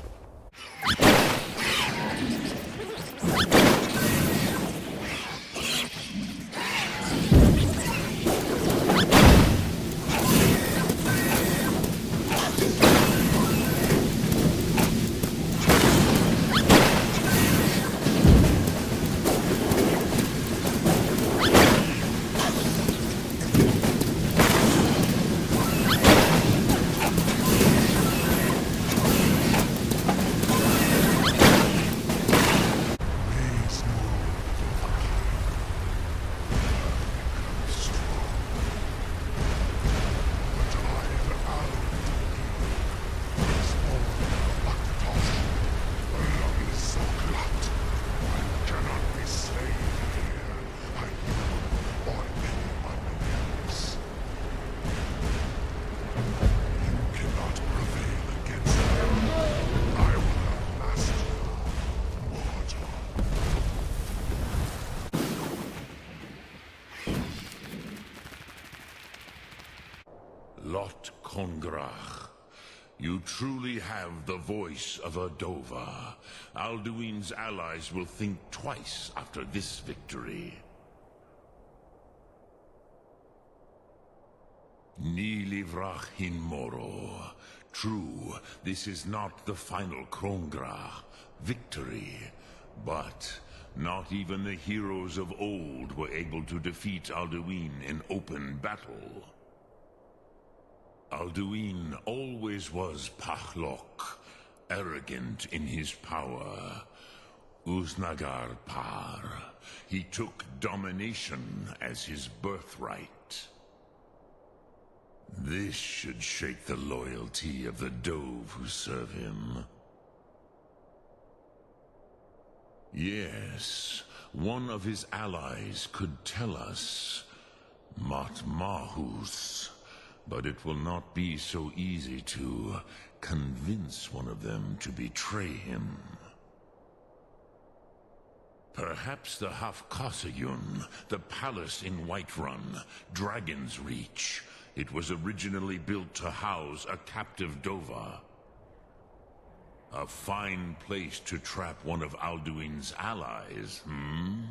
Lot Kongrach, you truly have the voice of a Dova. Alduin's allies will think twice after this victory. Ni livrach hin moro. True, this is not the final Kongrach victory, but not even the heroes of old were able to defeat Alduin in open battle. Alduin always was Pachlok, arrogant in his power. Uznagar Par. He took domination as his birthright. This should shake the loyalty of the Dove who serve him. Yes, one of his allies could tell us. Matmahus. But it will not be so easy to convince one of them to betray him. Perhaps the Hafkasayun, the palace in Whiterun, Dragon's Reach. It was originally built to house a captive Dova. A fine place to trap one of Alduin's allies, hmm?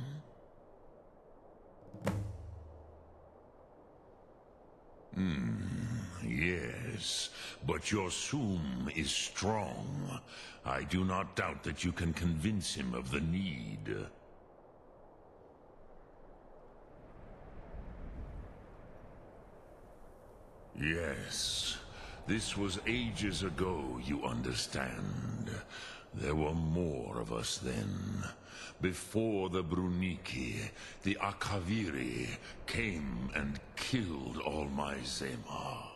Yes, but your Sum is strong. I do not doubt that you can convince him of the need. Yes, this was ages ago, you understand. There were more of us then. Before the Bruniki, the Akaviri came and killed all my Zema.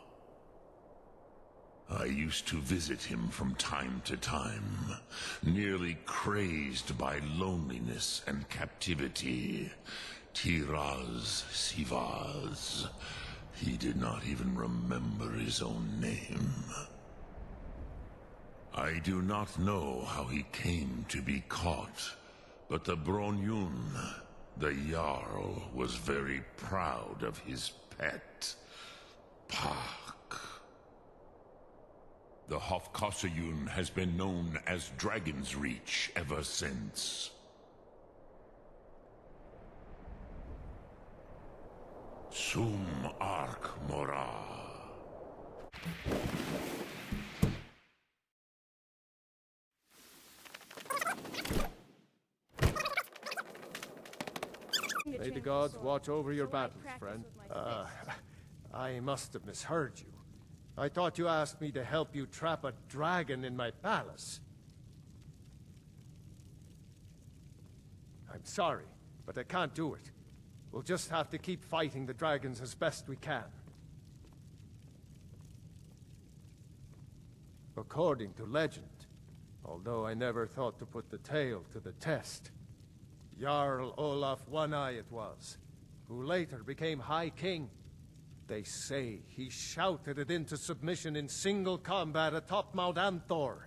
I used to visit him from time to time, nearly crazed by loneliness and captivity. Tiraz Sivaz. He did not even remember his own name. I do not know how he came to be caught, but the Bronyun, The Jarl was very proud of his pet, Park. The Hofkosayun has been known as Dragon's Reach ever since. Sum Ark Mora. May the gods watch over your battles, friend. I must have misheard you. I thought you asked me to help you trap a dragon in my palace. I'm sorry, but I can't do it. We'll just have to keep fighting the dragons as best we can. According to legend, although I never thought to put the tale to the test, Jarl Olaf One-Eye it was, who later became High King. They say he shouted it into submission in single combat atop Mount Anthor,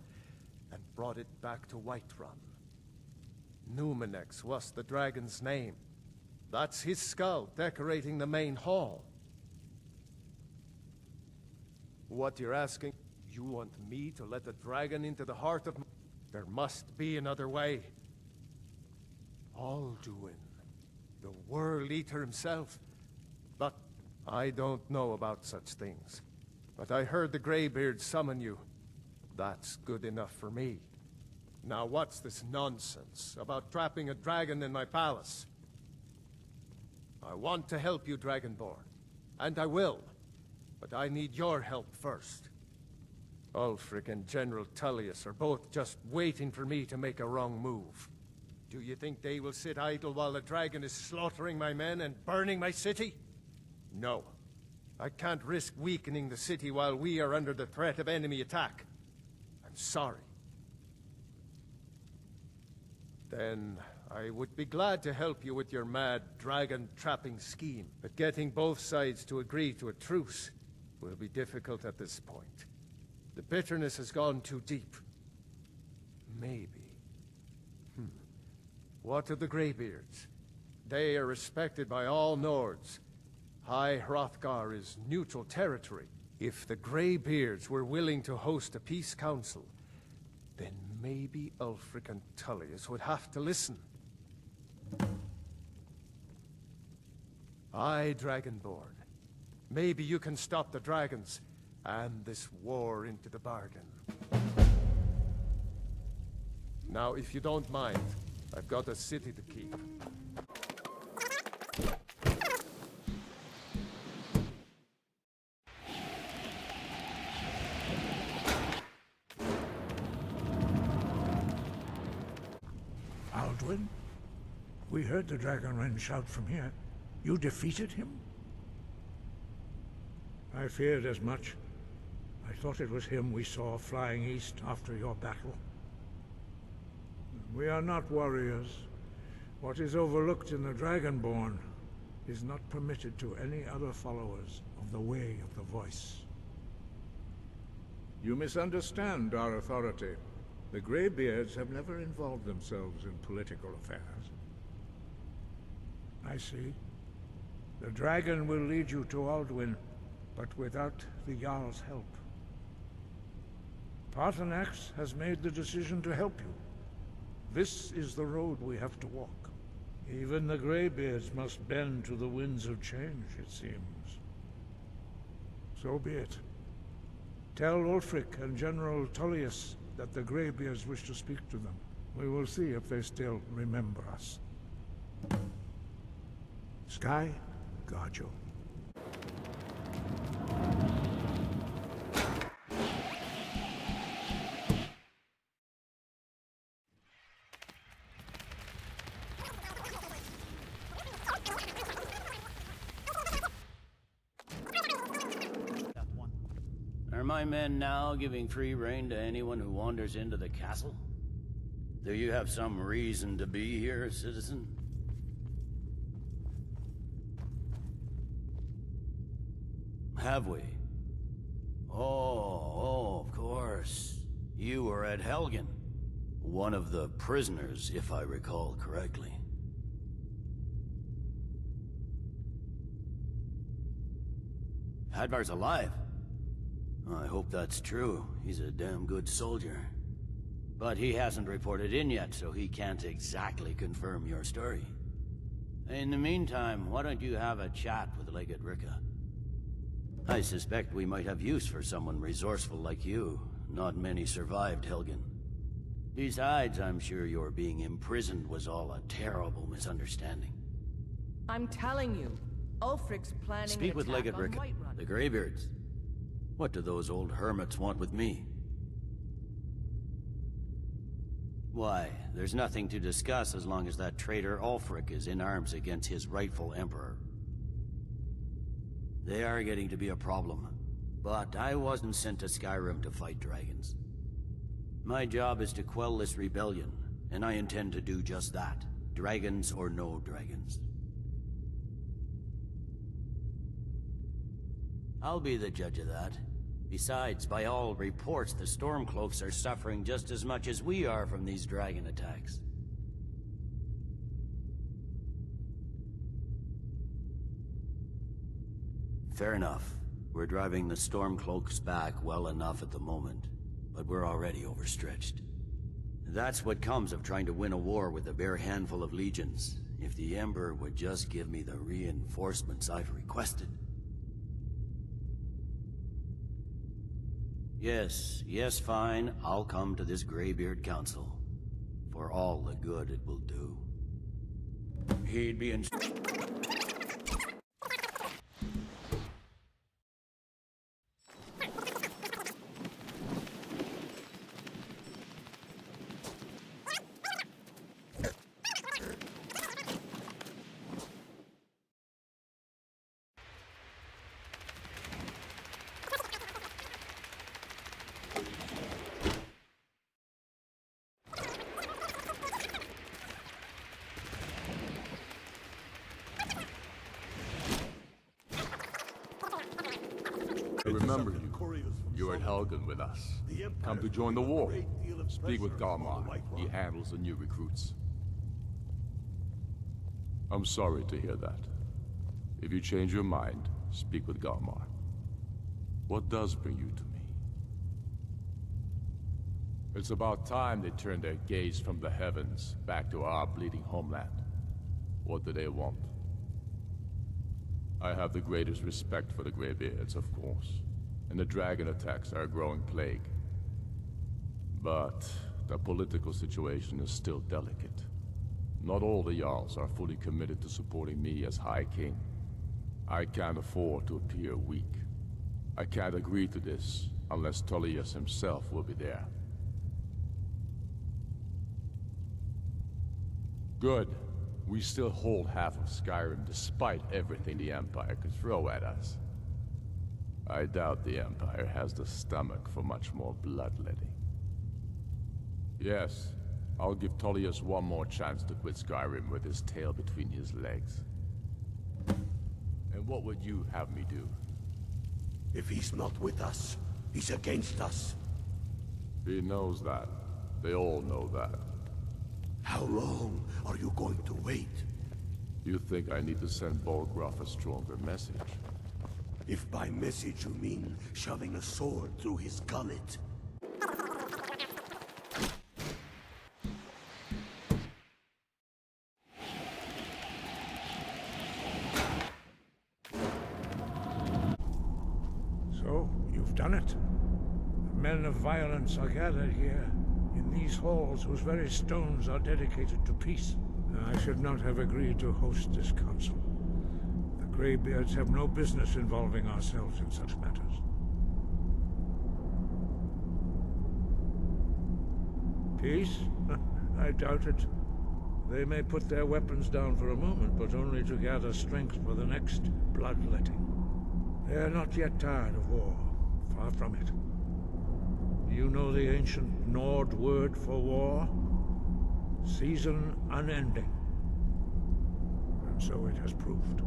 and brought it back to Whiterun. Numenex was the dragon's name. That's his skull decorating the main hall. What you're asking? You want me to let the dragon into the heart of... There must be another way. Alduin, the World Eater himself. But I don't know about such things. But I heard the Greybeard summon you. That's good enough for me. Now what's this nonsense about trapping a dragon in my palace? I want to help you, Dragonborn. And I will. But I need your help first. Ulfric and General Tullius are both just waiting for me to make a wrong move. Do you think they will sit idle while the dragon is slaughtering my men and burning my city? No. I can't risk weakening the city while we are under the threat of enemy attack. I'm sorry. Then I would be glad to help you with your mad dragon-trapping scheme, but getting both sides to agree to a truce will be difficult at this point. The bitterness has gone too deep. Maybe. What of the Greybeards? They are respected by all Nords. High Hrothgar is neutral territory. If the Greybeards were willing to host a peace council, then maybe Ulfric and Tullius would have to listen. Aye, Dragonborn. Maybe you can stop the dragons, and this war into the bargain. Now, if you don't mind, I've got a city to keep. Alduin? We heard the Dragonren shout from here. You defeated him? I feared as much. I thought it was him we saw flying east after your battle. We are not warriors. What is overlooked in the Dragonborn is not permitted to any other followers of the Way of the Voice. You misunderstand our authority. The Greybeards have never involved themselves in political affairs. I see. The dragon will lead you to Alduin, but without the Jarl's help. Paarthurnax has made the decision to help you. This is the road we have to walk. Even the Greybeards must bend to the winds of change, it seems. So be it. Tell Ulfric and General Tullius that the Greybeards wish to speak to them. We will see if they still remember us. Sky, guard you. Are my men now giving free rein to anyone who wanders into the castle? Do you have some reason to be here, citizen? Have we? Oh, of course. You were at Helgen. One of the prisoners, if I recall correctly. Hadvar's alive? I hope that's true. He's a damn good soldier. But he hasn't reported in yet, so he can't exactly confirm your story. In the meantime, why don't you have a chat with Legate Ricka? I suspect we might have use for someone resourceful like you. Not many survived Helgen. Besides, I'm sure your being imprisoned was all a terrible misunderstanding. I'm telling you, Ulfric's planning Speak an with attack Legate on Ricka, Whiterun. the Greybeards. What do those old hermits want with me? Why, there's nothing to discuss as long as that traitor Ulfric is in arms against his rightful emperor. They are getting to be a problem, but I wasn't sent to Skyrim to fight dragons. My job is to quell this rebellion, and I intend to do just that, dragons or no dragons. I'll be the judge of that. Besides, by all reports, the Stormcloaks are suffering just as much as we are from these dragon attacks. Fair enough. We're driving the Stormcloaks back well enough at the moment, but we're already overstretched. That's what comes of trying to win a war with a bare handful of legions. If the Emperor would just give me the reinforcements I've requested. Yes, fine. I'll come to this Greybeard Council. For all the good it will do. He'd be in... I remember you. You're at Helgen with us. Come to join the war. Speak with Galmar. He handles the new recruits. I'm sorry to hear that. If you change your mind, speak with Galmar. What does bring you to me? It's about time they turned their gaze from the heavens back to our bleeding homeland. What do they want? I have the greatest respect for the Greybeards, of course, and the dragon attacks are a growing plague. But the political situation is still delicate. Not all the Jarls are fully committed to supporting me as High King. I can't afford to appear weak. I can't agree to this unless Tullius himself will be there. Good. We still hold half of Skyrim despite everything the Empire could throw at us. I doubt the Empire has the stomach for much more bloodletting. Yes, I'll give Tullius one more chance to quit Skyrim with his tail between his legs. And what would you have me do? If he's not with us, he's against us. He knows that. They all know that. How long are you going to wait? You think I need to send Bolgraf a stronger message? If by message you mean shoving a sword through his gullet. So, you've done it. The men of violence are gathered here, in these halls whose very stones are dedicated to peace. I should not have agreed to host this council. The Greybeards have no business involving ourselves in such matters. Peace? I doubt it. They may put their weapons down for a moment, but only to gather strength for the next bloodletting. They are not yet tired of war. Far from it. You know the ancient Nord word for war? Season unending. And so it has proved.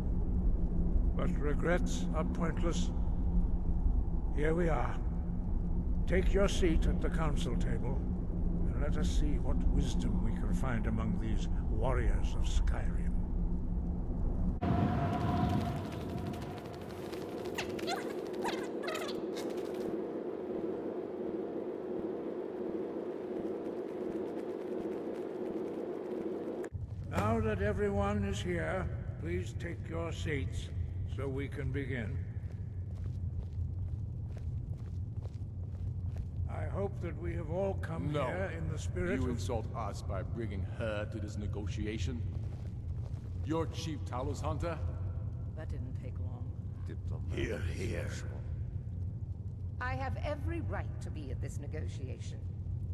But regrets are pointless. Here we are. Take your seat at the council table, and let us see what wisdom we can find among these warriors of Skyrim. Now that everyone is here, please take your seats so we can begin. I hope that we have all come here in the spirit You of... insult us by bringing her to this negotiation? You're Chief Talos Hunter? That didn't take long. Here, here. I have every right to be at this negotiation.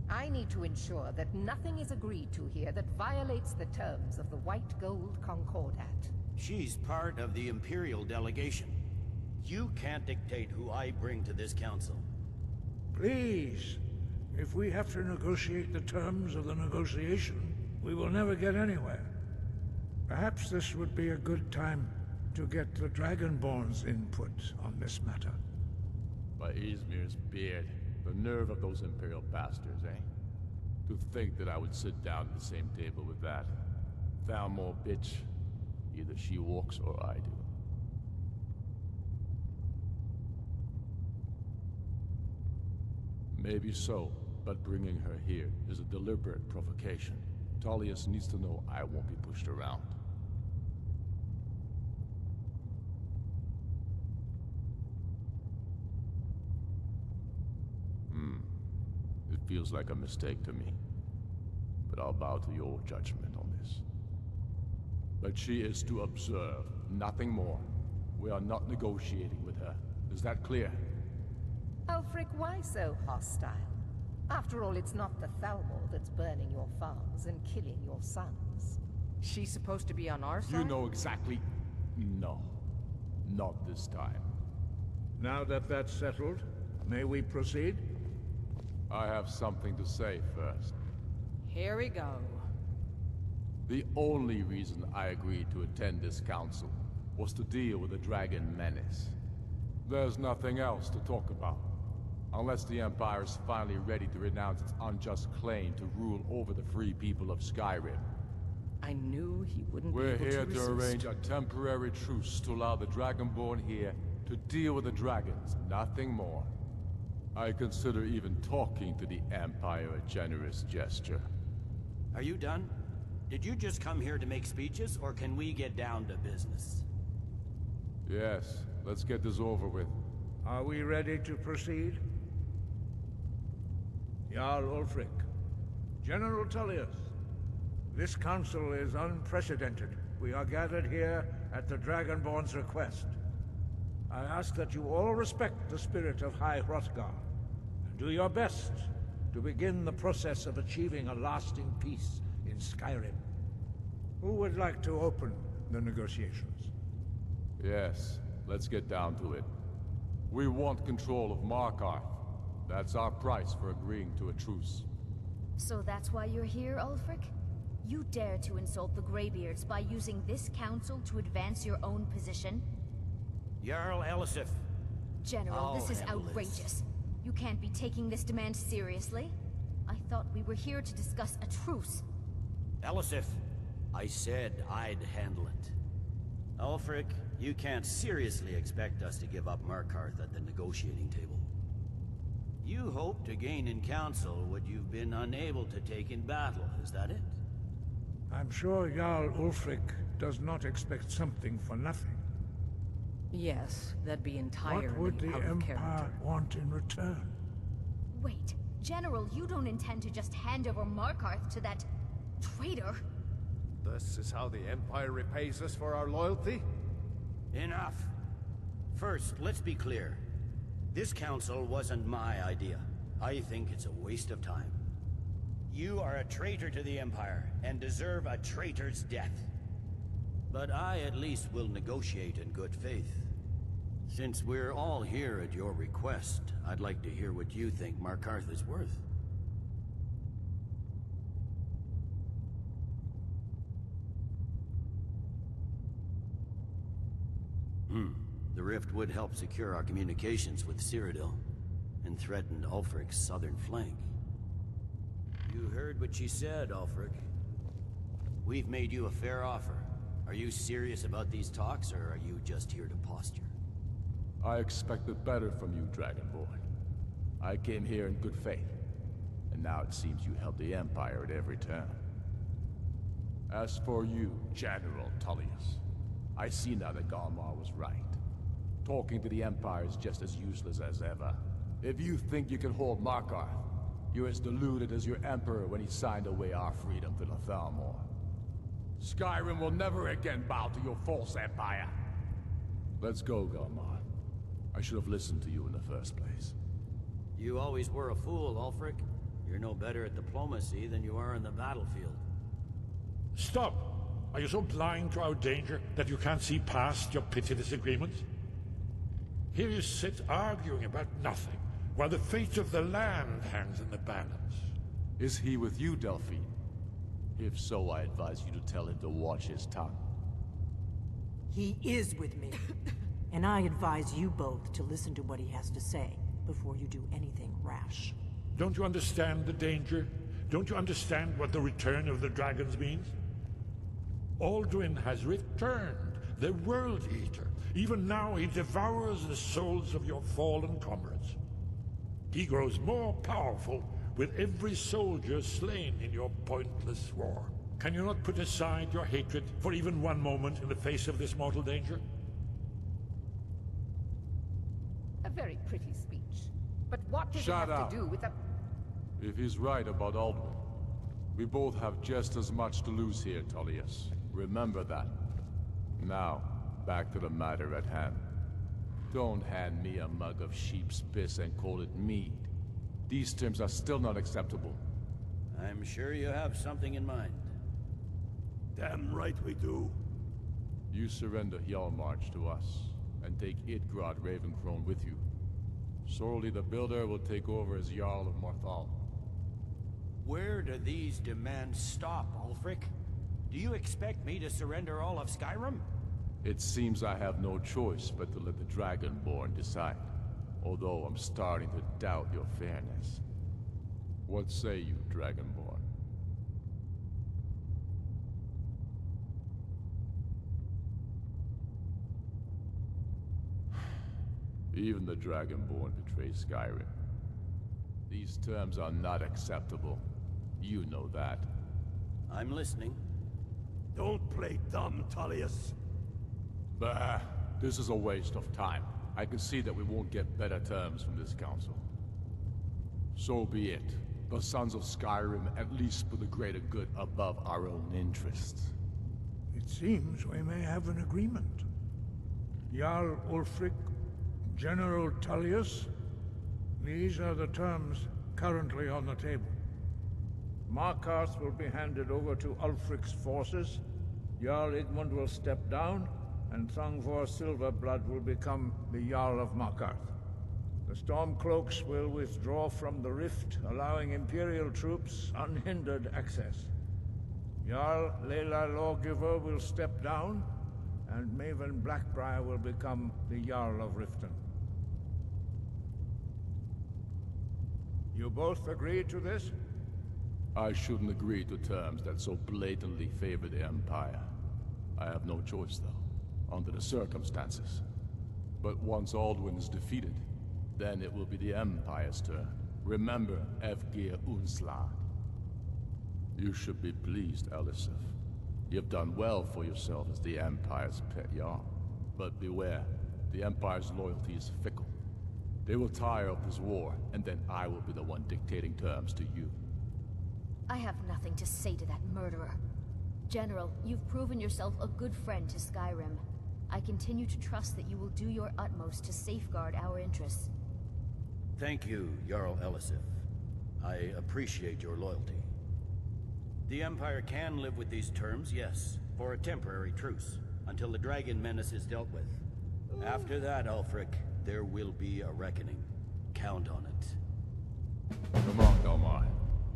I need to ensure that nothing is agreed to here that violates the terms of the White Gold Concordat. She's part of the Imperial delegation. You can't dictate who I bring to this council. Please, if we have to negotiate the terms of the negotiation, we will never get anywhere. Perhaps this would be a good time to get the Dragonborn's input on this matter. By Izmir's beard, the nerve of those Imperial bastards, eh? To think that I would sit down at the same table with that. Thalmor bitch. Either she walks or I do. Maybe so, but bringing her here is a deliberate provocation. Tullius needs to know I won't be pushed around. It feels like a mistake to me. But I'll bow to your judgment on this. But she is to observe, nothing more. We are not negotiating with her. Is that clear? Ulfric, why so hostile? After all, it's not the Thalmor that's burning your farms and killing your sons. She's supposed to be on our side? You know exactly... No. Not this time. Now that that's settled, may we proceed? I have something to say first. Here we go. The only reason I agreed to attend this council was to deal with the dragon menace. There's nothing else to talk about. Unless the Empire is finally ready to renounce its unjust claim to rule over the free people of Skyrim. I knew he wouldn't be We're able here to to resist. arrange a temporary truce to allow the Dragonborn here to deal with the dragons, nothing more. I consider even talking to the Empire a generous gesture. Are you done? Did you just come here to make speeches, or can we get down to business? Yes, let's get this over with. Are we ready to proceed? Jarl Ulfric, General Tullius, this council is unprecedented. We are gathered here at the Dragonborn's request. I ask that you all respect the spirit of High Hrothgar, and do your best to begin the process of achieving a lasting peace in Skyrim. Who would like to open the negotiations? Yes, let's get down to it. We want control of Markarth. That's our price for agreeing to a truce. So that's why you're here, Ulfric? You dare to insult the Greybeards by using this council to advance your own position? Jarl Elisif. General, this is outrageous. You can't be taking this demand seriously. I thought we were here to discuss a truce. Elisif, I said I'd handle it. Ulfric, you can't seriously expect us to give up Markarth at the negotiating table. You hope to gain in council what you've been unable to take in battle, is that it? I'm sure Jarl Ulfric does not expect something for nothing. Yes, that'd be entirely What would the out of Empire character. want in return? Wait, General, you don't intend to just hand over Markarth to that traitor? This is how the Empire repays us for our loyalty? Enough. First, let's be clear. This council wasn't my idea. I think it's a waste of time. You are a traitor to the Empire, and deserve a traitor's death. But I at least will negotiate in good faith. Since we're all here at your request, I'd like to hear what you think Markarth is worth. The rift would help secure our communications with Cyrodiil, and threatened Ulfric's southern flank. You heard what she said, Ulfric. We've made you a fair offer. Are you serious about these talks, or are you just here to posture? I expected better from you, Dragonborn. I came here in good faith, and now it seems you help the Empire at every turn. As for you, General Tullius, I see now that Galmar was right. Talking to the Empire is just as useless as ever. If you think you can hold Markarth, you're as deluded as your Emperor when he signed away our freedom to the Thalmor. Skyrim will never again bow to your false empire. Let's go, Galmar. I should have listened to you in the first place. You always were a fool, Ulfric. You're no better at diplomacy than you are in the battlefield. Stop! Are you so blind to our danger that you can't see past your petty disagreements? Here you sit arguing about nothing, while the fate of the land hangs in the balance. Is he with you, Delphine? If so, I advise you to tell him to watch his tongue. He is with me. And I advise you both to listen to what he has to say before you do anything rash. Don't you understand the danger? Don't you understand what the return of the dragons means? Alduin has returned, the World Eater. Even now he devours the souls of your fallen comrades. He grows more powerful with every soldier slain in your pointless war. Can you not put aside your hatred for even one moment in the face of this mortal danger? A very pretty speech. But what does Shut it have up. to do with the... If he's right about Alduin, we both have just as much to lose here, Tullius. Remember that. Now, back to the matter at hand. Don't hand me a mug of sheep's piss and call it mead. These terms are still not acceptable. I'm sure you have something in mind. Damn right we do. You surrender Hjalmarch to us, and take Idgrod Ravencrone with you. Sorli the Builder will take over as Jarl of Morthal. Where do these demands stop, Ulfric? Do you expect me to surrender all of Skyrim? It seems I have no choice but to let the Dragonborn decide. Although I'm starting to doubt your fairness. What say you, Dragonborn? Even the Dragonborn betray Skyrim. These terms are not acceptable. You know that. I'm listening. Don't play dumb, Tullius. Bah, this is a waste of time. I can see that we won't get better terms from this council. So be it. The Sons of Skyrim at least put the greater good above our own interests. It seems we may have an agreement. Jarl Ulfric, General Tullius, these are the terms currently on the table. Markarth will be handed over to Ulfric's forces, Jarl Igmund will step down, and Thongvor Silverblood will become the Jarl of Markarth. The Stormcloaks will withdraw from the rift, allowing Imperial troops unhindered access. Jarl Leila Lawgiver will step down, and Maven Blackbriar will become the Jarl of Riften. You both agree to this? I shouldn't agree to terms that so blatantly favor the Empire. I have no choice, though, under the circumstances. But once Alduin is defeated, then it will be the Empire's turn. Remember Evgir Unslad. You should be pleased, Elisif. You've done well for yourself as the Empire's pet Jarl. But beware, the Empire's loyalty is fickle. They will tire of this war, and then I will be the one dictating terms to you. I have nothing to say to that murderer. General, you've proven yourself a good friend to Skyrim. I continue to trust that you will do your utmost to safeguard our interests. Thank you, Jarl Elisif. I appreciate your loyalty. The Empire can live with these terms, yes, for a temporary truce, until the dragon menace is dealt with. After that, Ulfric, there will be a reckoning. Count on it. Come on, Galmar.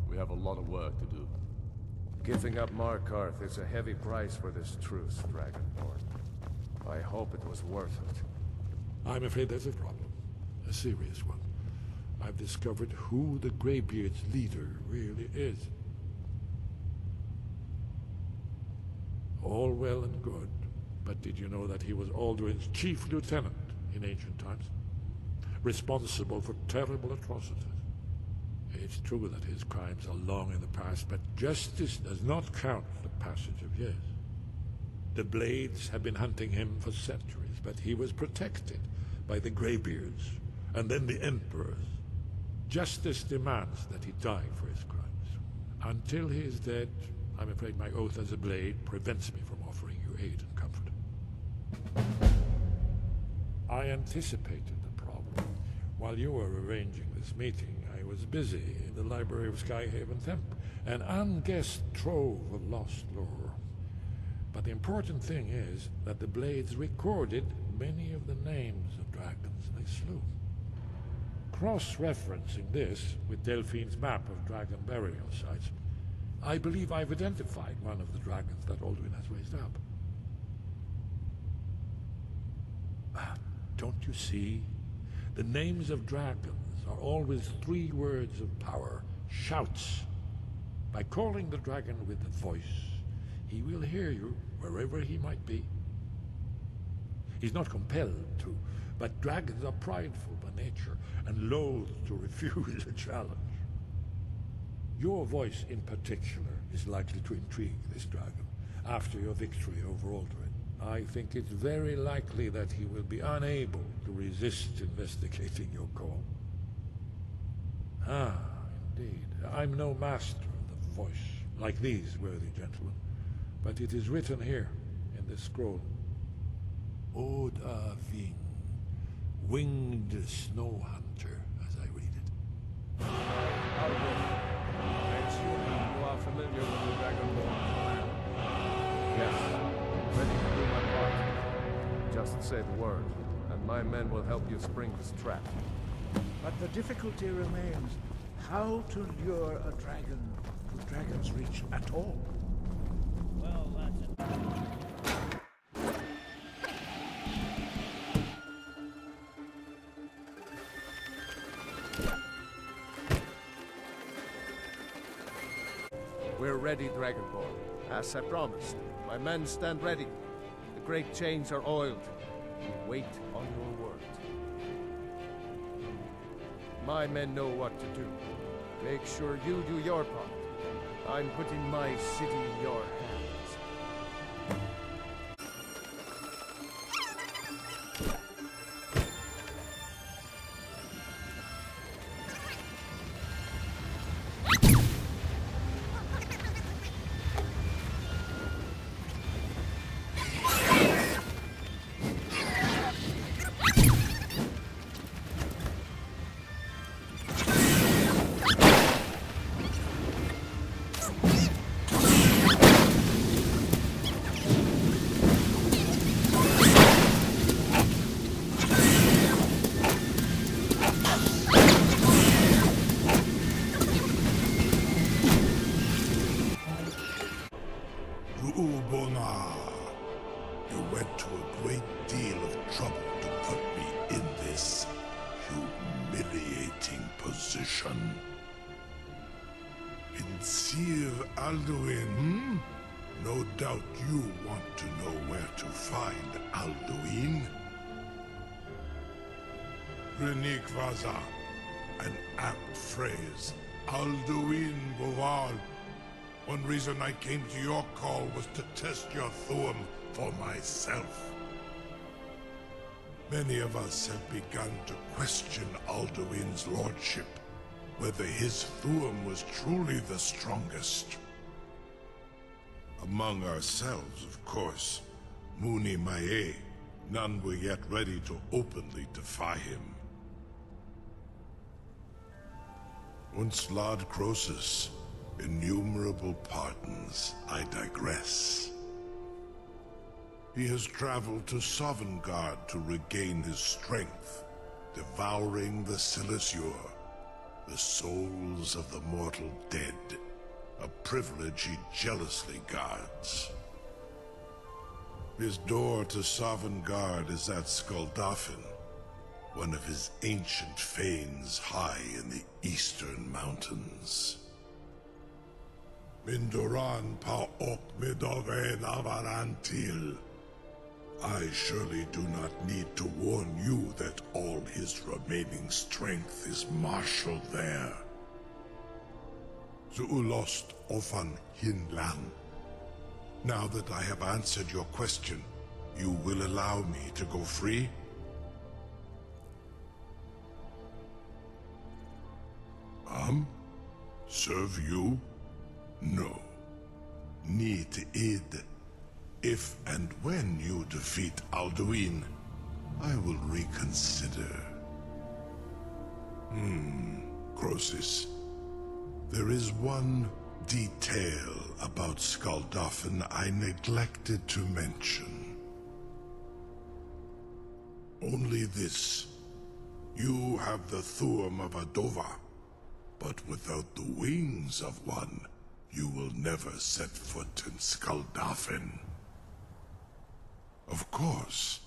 We have a lot of work to do. Giving up Markarth is a heavy price for this truce, Dragonborn. I hope it was worth it. I'm afraid there's a problem. A serious one. I've discovered who the Greybeard's leader really is. All well and good, but did you know that he was Alduin's chief lieutenant in ancient times? Responsible for terrible atrocities. It's true that his crimes are long in the past, but justice does not count the passage of years. The Blades have been hunting him for centuries, but he was protected by the Greybeards, and then the Emperors. Justice demands that he die for his crimes. Until he is dead, I'm afraid my oath as a Blade prevents me from offering you aid and comfort. I anticipated the problem. While you were arranging this meeting, I was busy in the library of Skyhaven Temp, an unguessed trove of lost lore. But the important thing is that the Blades recorded many of the names of dragons they slew. Cross-referencing this with Delphine's map of dragon burial sites, I believe I've identified one of the dragons that Alduin has raised up. Don't you see? The names of dragons are always 3 words of power, shouts. By calling the dragon with a voice, he will hear you wherever he might be. He's not compelled to, but dragons are prideful by nature and loath to refuse a challenge. Your voice in particular is likely to intrigue this dragon after your victory over Alduin. I think it's very likely that he will be unable to resist investigating your call. Ah, indeed. I'm no master of the voice, like these worthy gentlemen, but it is written here in this scroll. Oda Ving, winged snow hunter, as I read it. I assume you are familiar with the Dragonborn plan? Yes. Ready to do my part. Just say the word, and my men will help you spring this trap. But the difficulty remains how to lure a dragon to Dragon's Reach at all. Well, that's it. We're ready, Dragonborn. As I promised, my men stand ready. The great chains are oiled. We wait on your word. My men know what to do. Make sure you do your part. I'm putting my city in your hands. You went to a great deal of trouble to put me in this humiliating position. In Sir Alduin, No doubt you want to know where to find Alduin. Renik Vaza, an apt phrase. Alduin Boval. One reason I came to your call was to test your Thuum for myself. Many of us have begun to question Alduin's lordship, whether his Thuum was truly the strongest. Among ourselves, of course, Muni Mae, none were yet ready to openly defy him. Unslad Croesus, innumerable pardons, I digress. He has traveled to Sovngarde to regain his strength, devouring the Silesure, the souls of the mortal dead, a privilege he jealously guards. His door to Sovngarde is at Skuldafn, one of his ancient fanes high in the eastern mountains. Mindoran pa ok midoven avarantil. I surely do not need to warn you that all his remaining strength is marshaled there. the Ulost Ofan Hinlan. Now that I have answered your question, you will allow me to go free? Serve you? No. Need id. If and when you defeat Alduin, I will reconsider. Croesus. There is one detail about Skuldafn I neglected to mention. Only this. You have the Thuum of a Dova, but without the wings of one, you will never set foot in Skuldafn. Of course,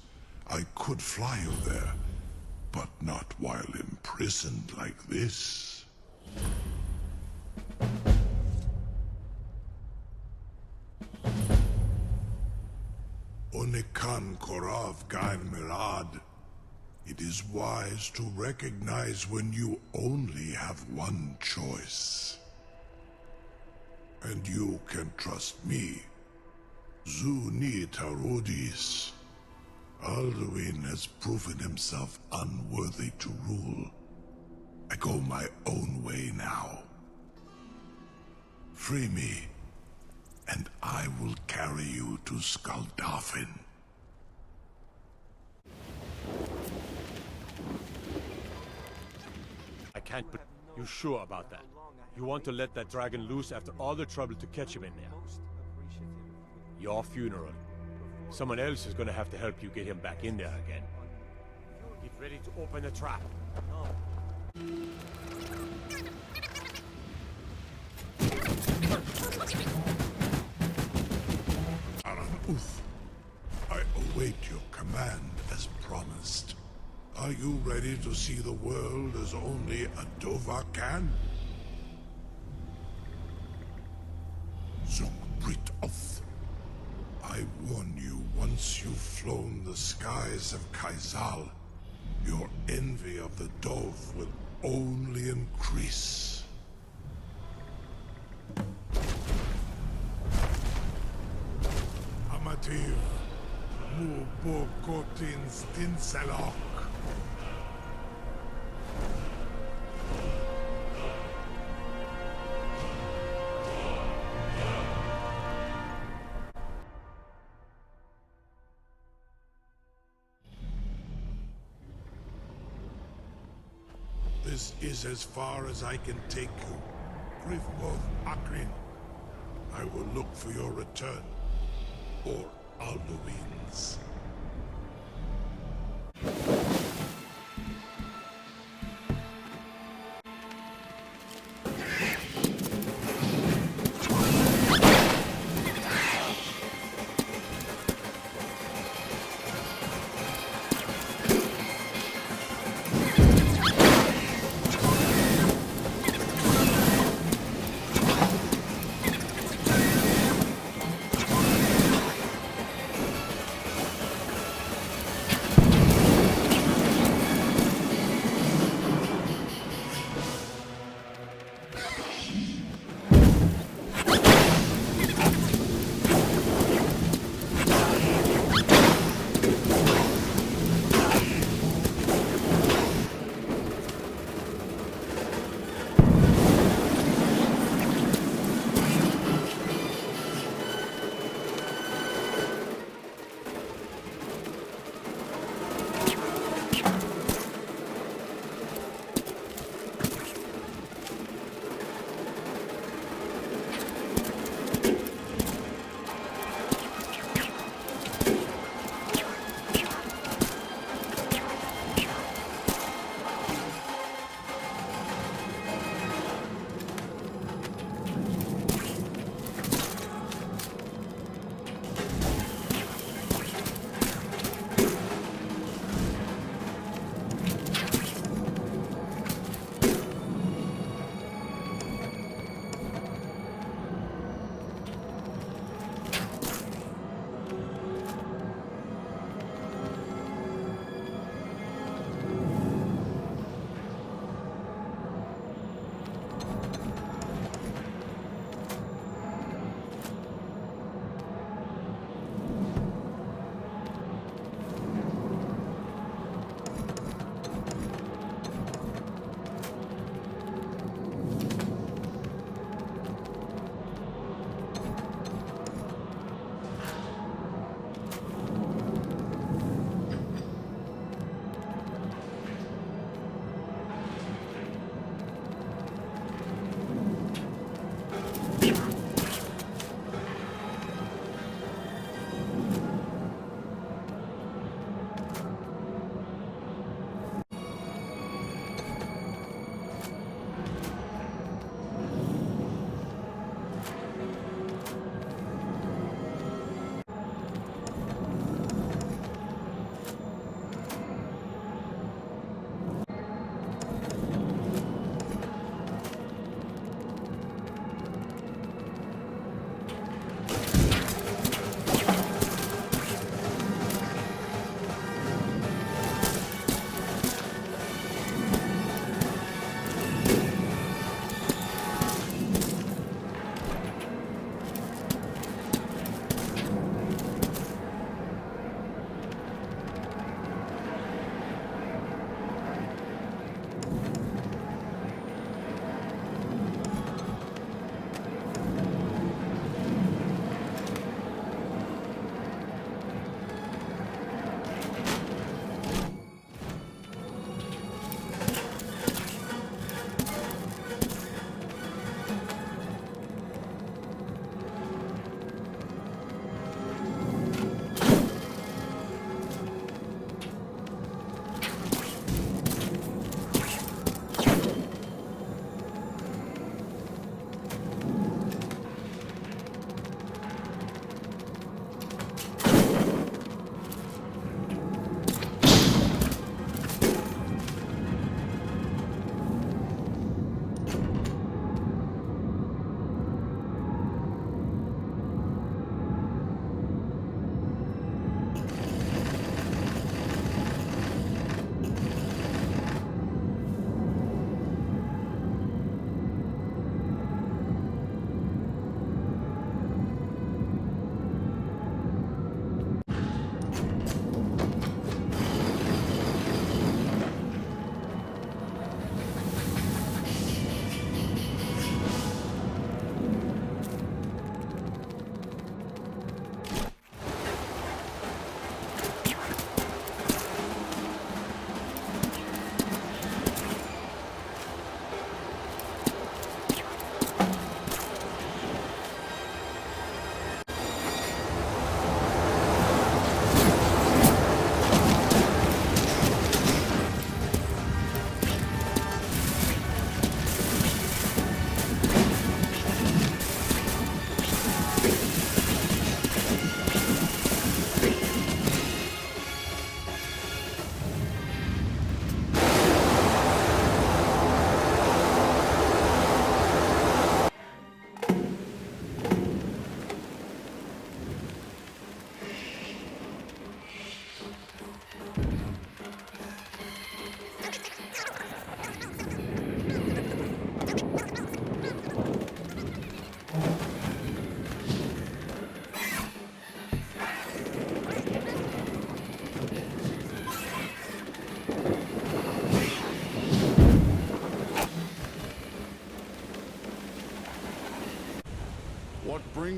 I could fly you there, but not while imprisoned like this. Onikan Korav Gain Mirad. It is wise to recognize when you only have one choice. And you can trust me. Zuni Tarudis. Alduin has proven himself unworthy to rule. I go my own way now. Free me, and I will carry you to Skuldafn. I can't but... You sure about that? You want to let that dragon loose after all the trouble to catch him in there? Your funeral. Someone else is gonna have to help you get him back in there again. Get ready to open the trap. Aran-Uth, I await your command as promised. Are you ready to see the world as only a Dova can? Zuk-Brit-Oth, I warn you, once you've flown the skies of Kaizal, your envy of the Dove will only increase. Amativ, Mu-Bo-Kotin Stinselok. This is as far as I can take you. Grifboth Akrin. I will look for your return. Or Alduin's.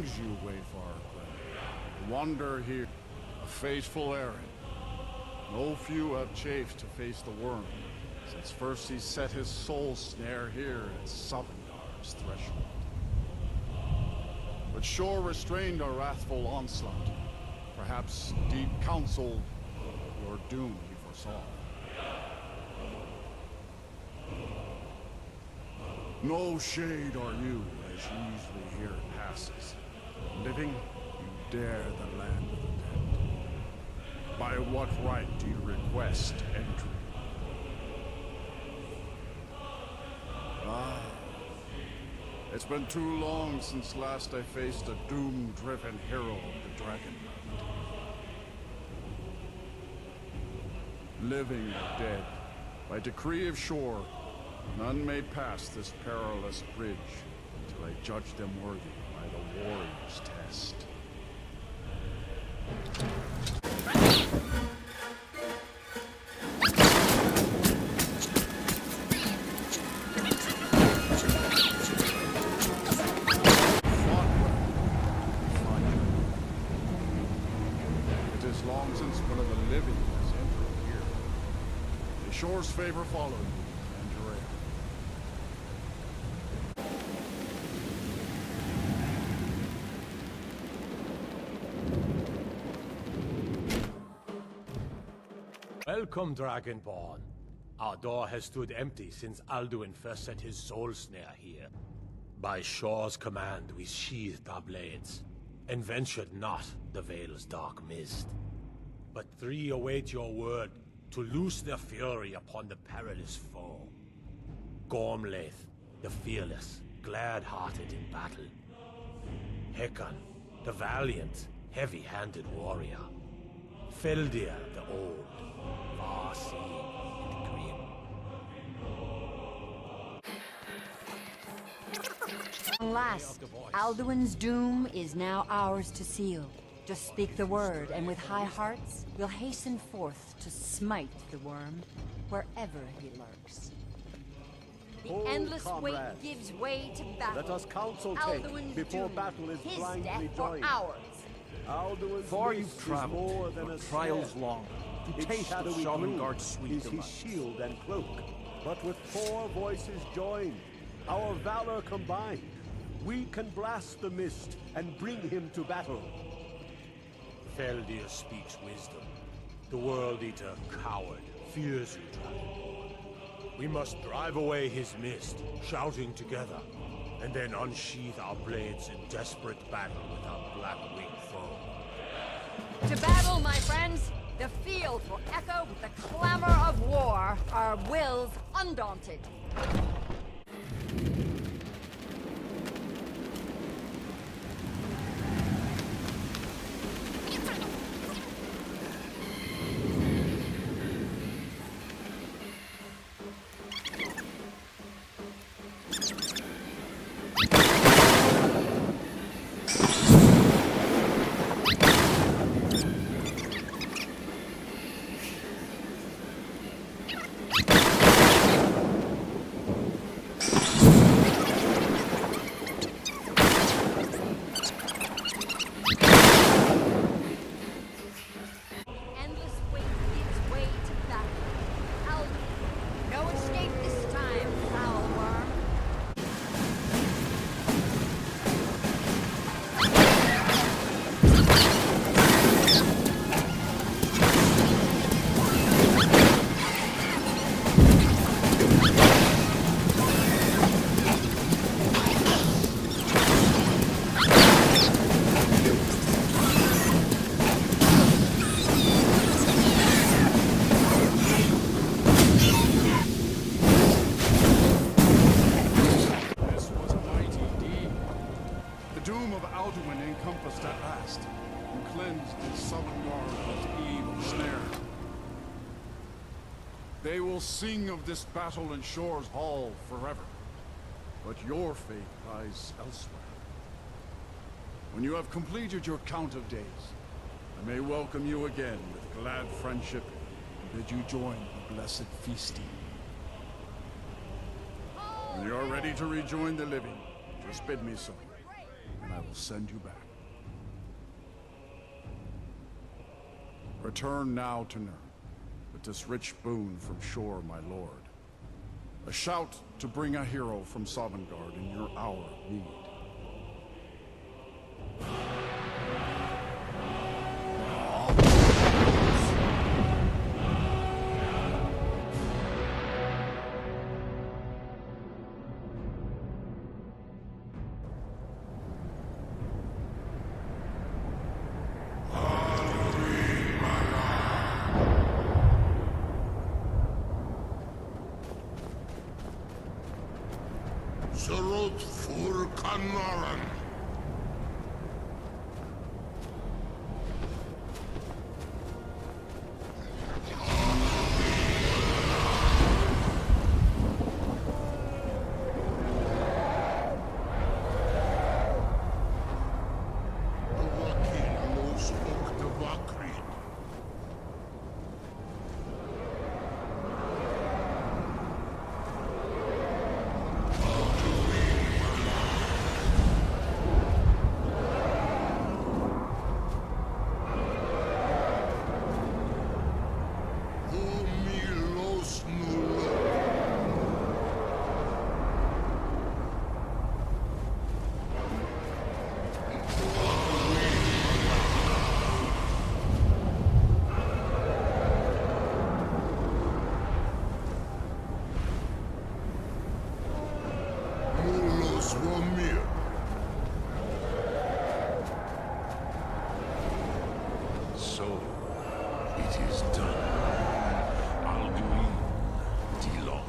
choose you, Wayfarer Grim. Wander here, a fateful errand. No few have chafed to face the worm, since first he set his soul snare here at Sovngar's threshold. But Shor restrained our wrathful onslaught. Perhaps deep counsel your doom he foresaw. No shade are you, as easily here it passes. Living, you dare the land of the dead. By what right do you request entry? Ah, it's been too long since last I faced a doom-driven hero of the Dragonland. Living or dead, by decree of Shor, none may pass this perilous bridge until I judge them worthy by the warrior's test. It is long since one of the living has entered here. The Shor's favor follow you. Welcome, Dragonborn. Our door has stood empty since Alduin first set his soul snare here. By Shor's command, we sheathed our blades, and ventured not the Vale's dark mist. But three await your word to loose their fury upon the perilous foe. Gormlaith, the fearless, glad-hearted in battle. Hekon, the valiant, heavy-handed warrior. Feldir, the old, far-seeing and grim. Alas, Alduin's doom is now ours to seal. Just speak the word, and with high hearts, we'll hasten forth to smite the worm wherever he lurks. The Hold, endless comrades. wait gives way to battle. Let us counsel take Alduin's before doom, battle is his blindly death or joined. ours. Alduin's Far mist you've is traveled, more than your a trials snare. long, to Its taste of shadowy Sovngar's gloom sweet is his delight. shield and cloak. But with 4 voices joined, our valor combined, we can blast the mist and bring him to battle. Feldir speaks wisdom. The World Eater, coward, fears you, Dragonborn. We must drive away his mist, shouting together, and then unsheath our blades in desperate battle with our black-winged foe. To battle, my friends! The field will echo with the clamor of war, our wills undaunted. They will sing of this battle in Shor's Hall forever. But your fate lies elsewhere. When you have completed your count of days, I may welcome you again with glad friendship and bid you join the blessed feasting. When you are ready to rejoin the living, just bid me so, and I will send you back. Return now to Nern, with this rich boon from shore, my lord. A shout to bring a hero from Sovngarde in your hour of need. Zarlotte for Kanaran. So, it is done. Alduin Dilong,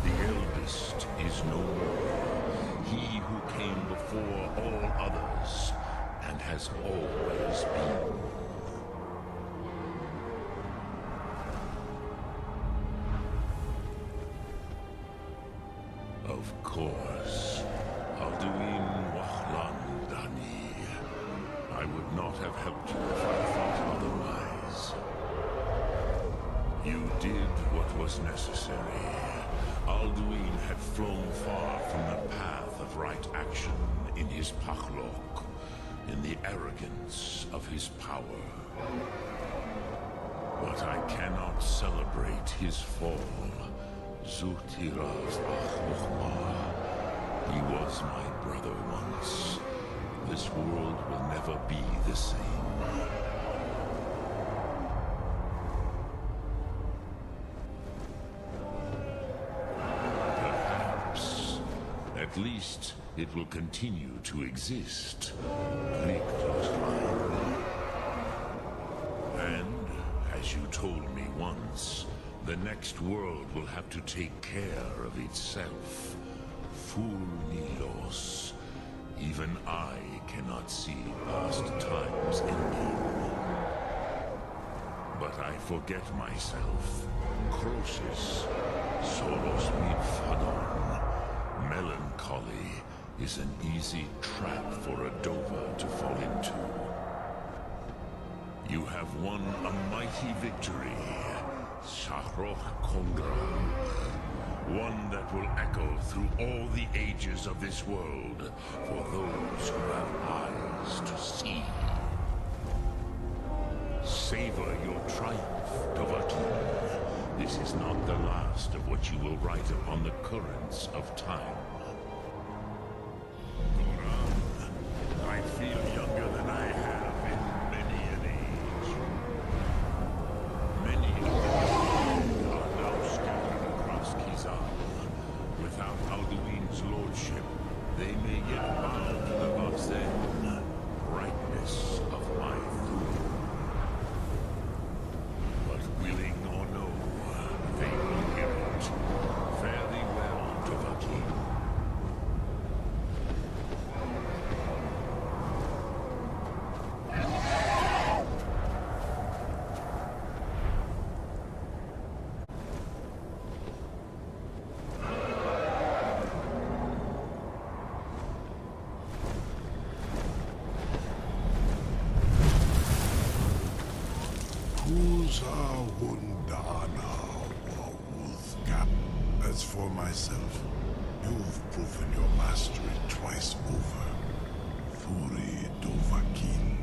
the eldest, is no more. He who came before all others, and has always been. Of course, Alduin Wahlan Dani. I would not have helped you if I thought otherwise. You did what was necessary. Alduin had flown far from the path of right action in his Pachlok, in the arrogance of his power. But I cannot celebrate his fall. Zutiraz Achmuchma. He was my brother once. This world will never be the same. Perhaps. At least it will continue to exist. And, as you told me once, the next world will have to take care of itself. Fool Nilos. Even I cannot see past time's ending. But I forget myself. Croesus, Solos Midfadon. Melancholy is an easy trap for a Dova to fall into. You have won a mighty victory. Shahroch Kongra. One that will echo through all the ages of this world for those who have eyes to see. Savor your triumph, Dovahkiin. This is not the last of what you will write upon the currents of time. Goran, I feel younger than I have in many an age. Many of them are now scattered across Kizar. Without Alduin's lordship, they may yet bow to the Vazen, brightness of my throne. But willing or no, they will hear it. Fare thee well, Dovahkiin. As for myself, you've proven your mastery twice over. Tori Dovahkiin.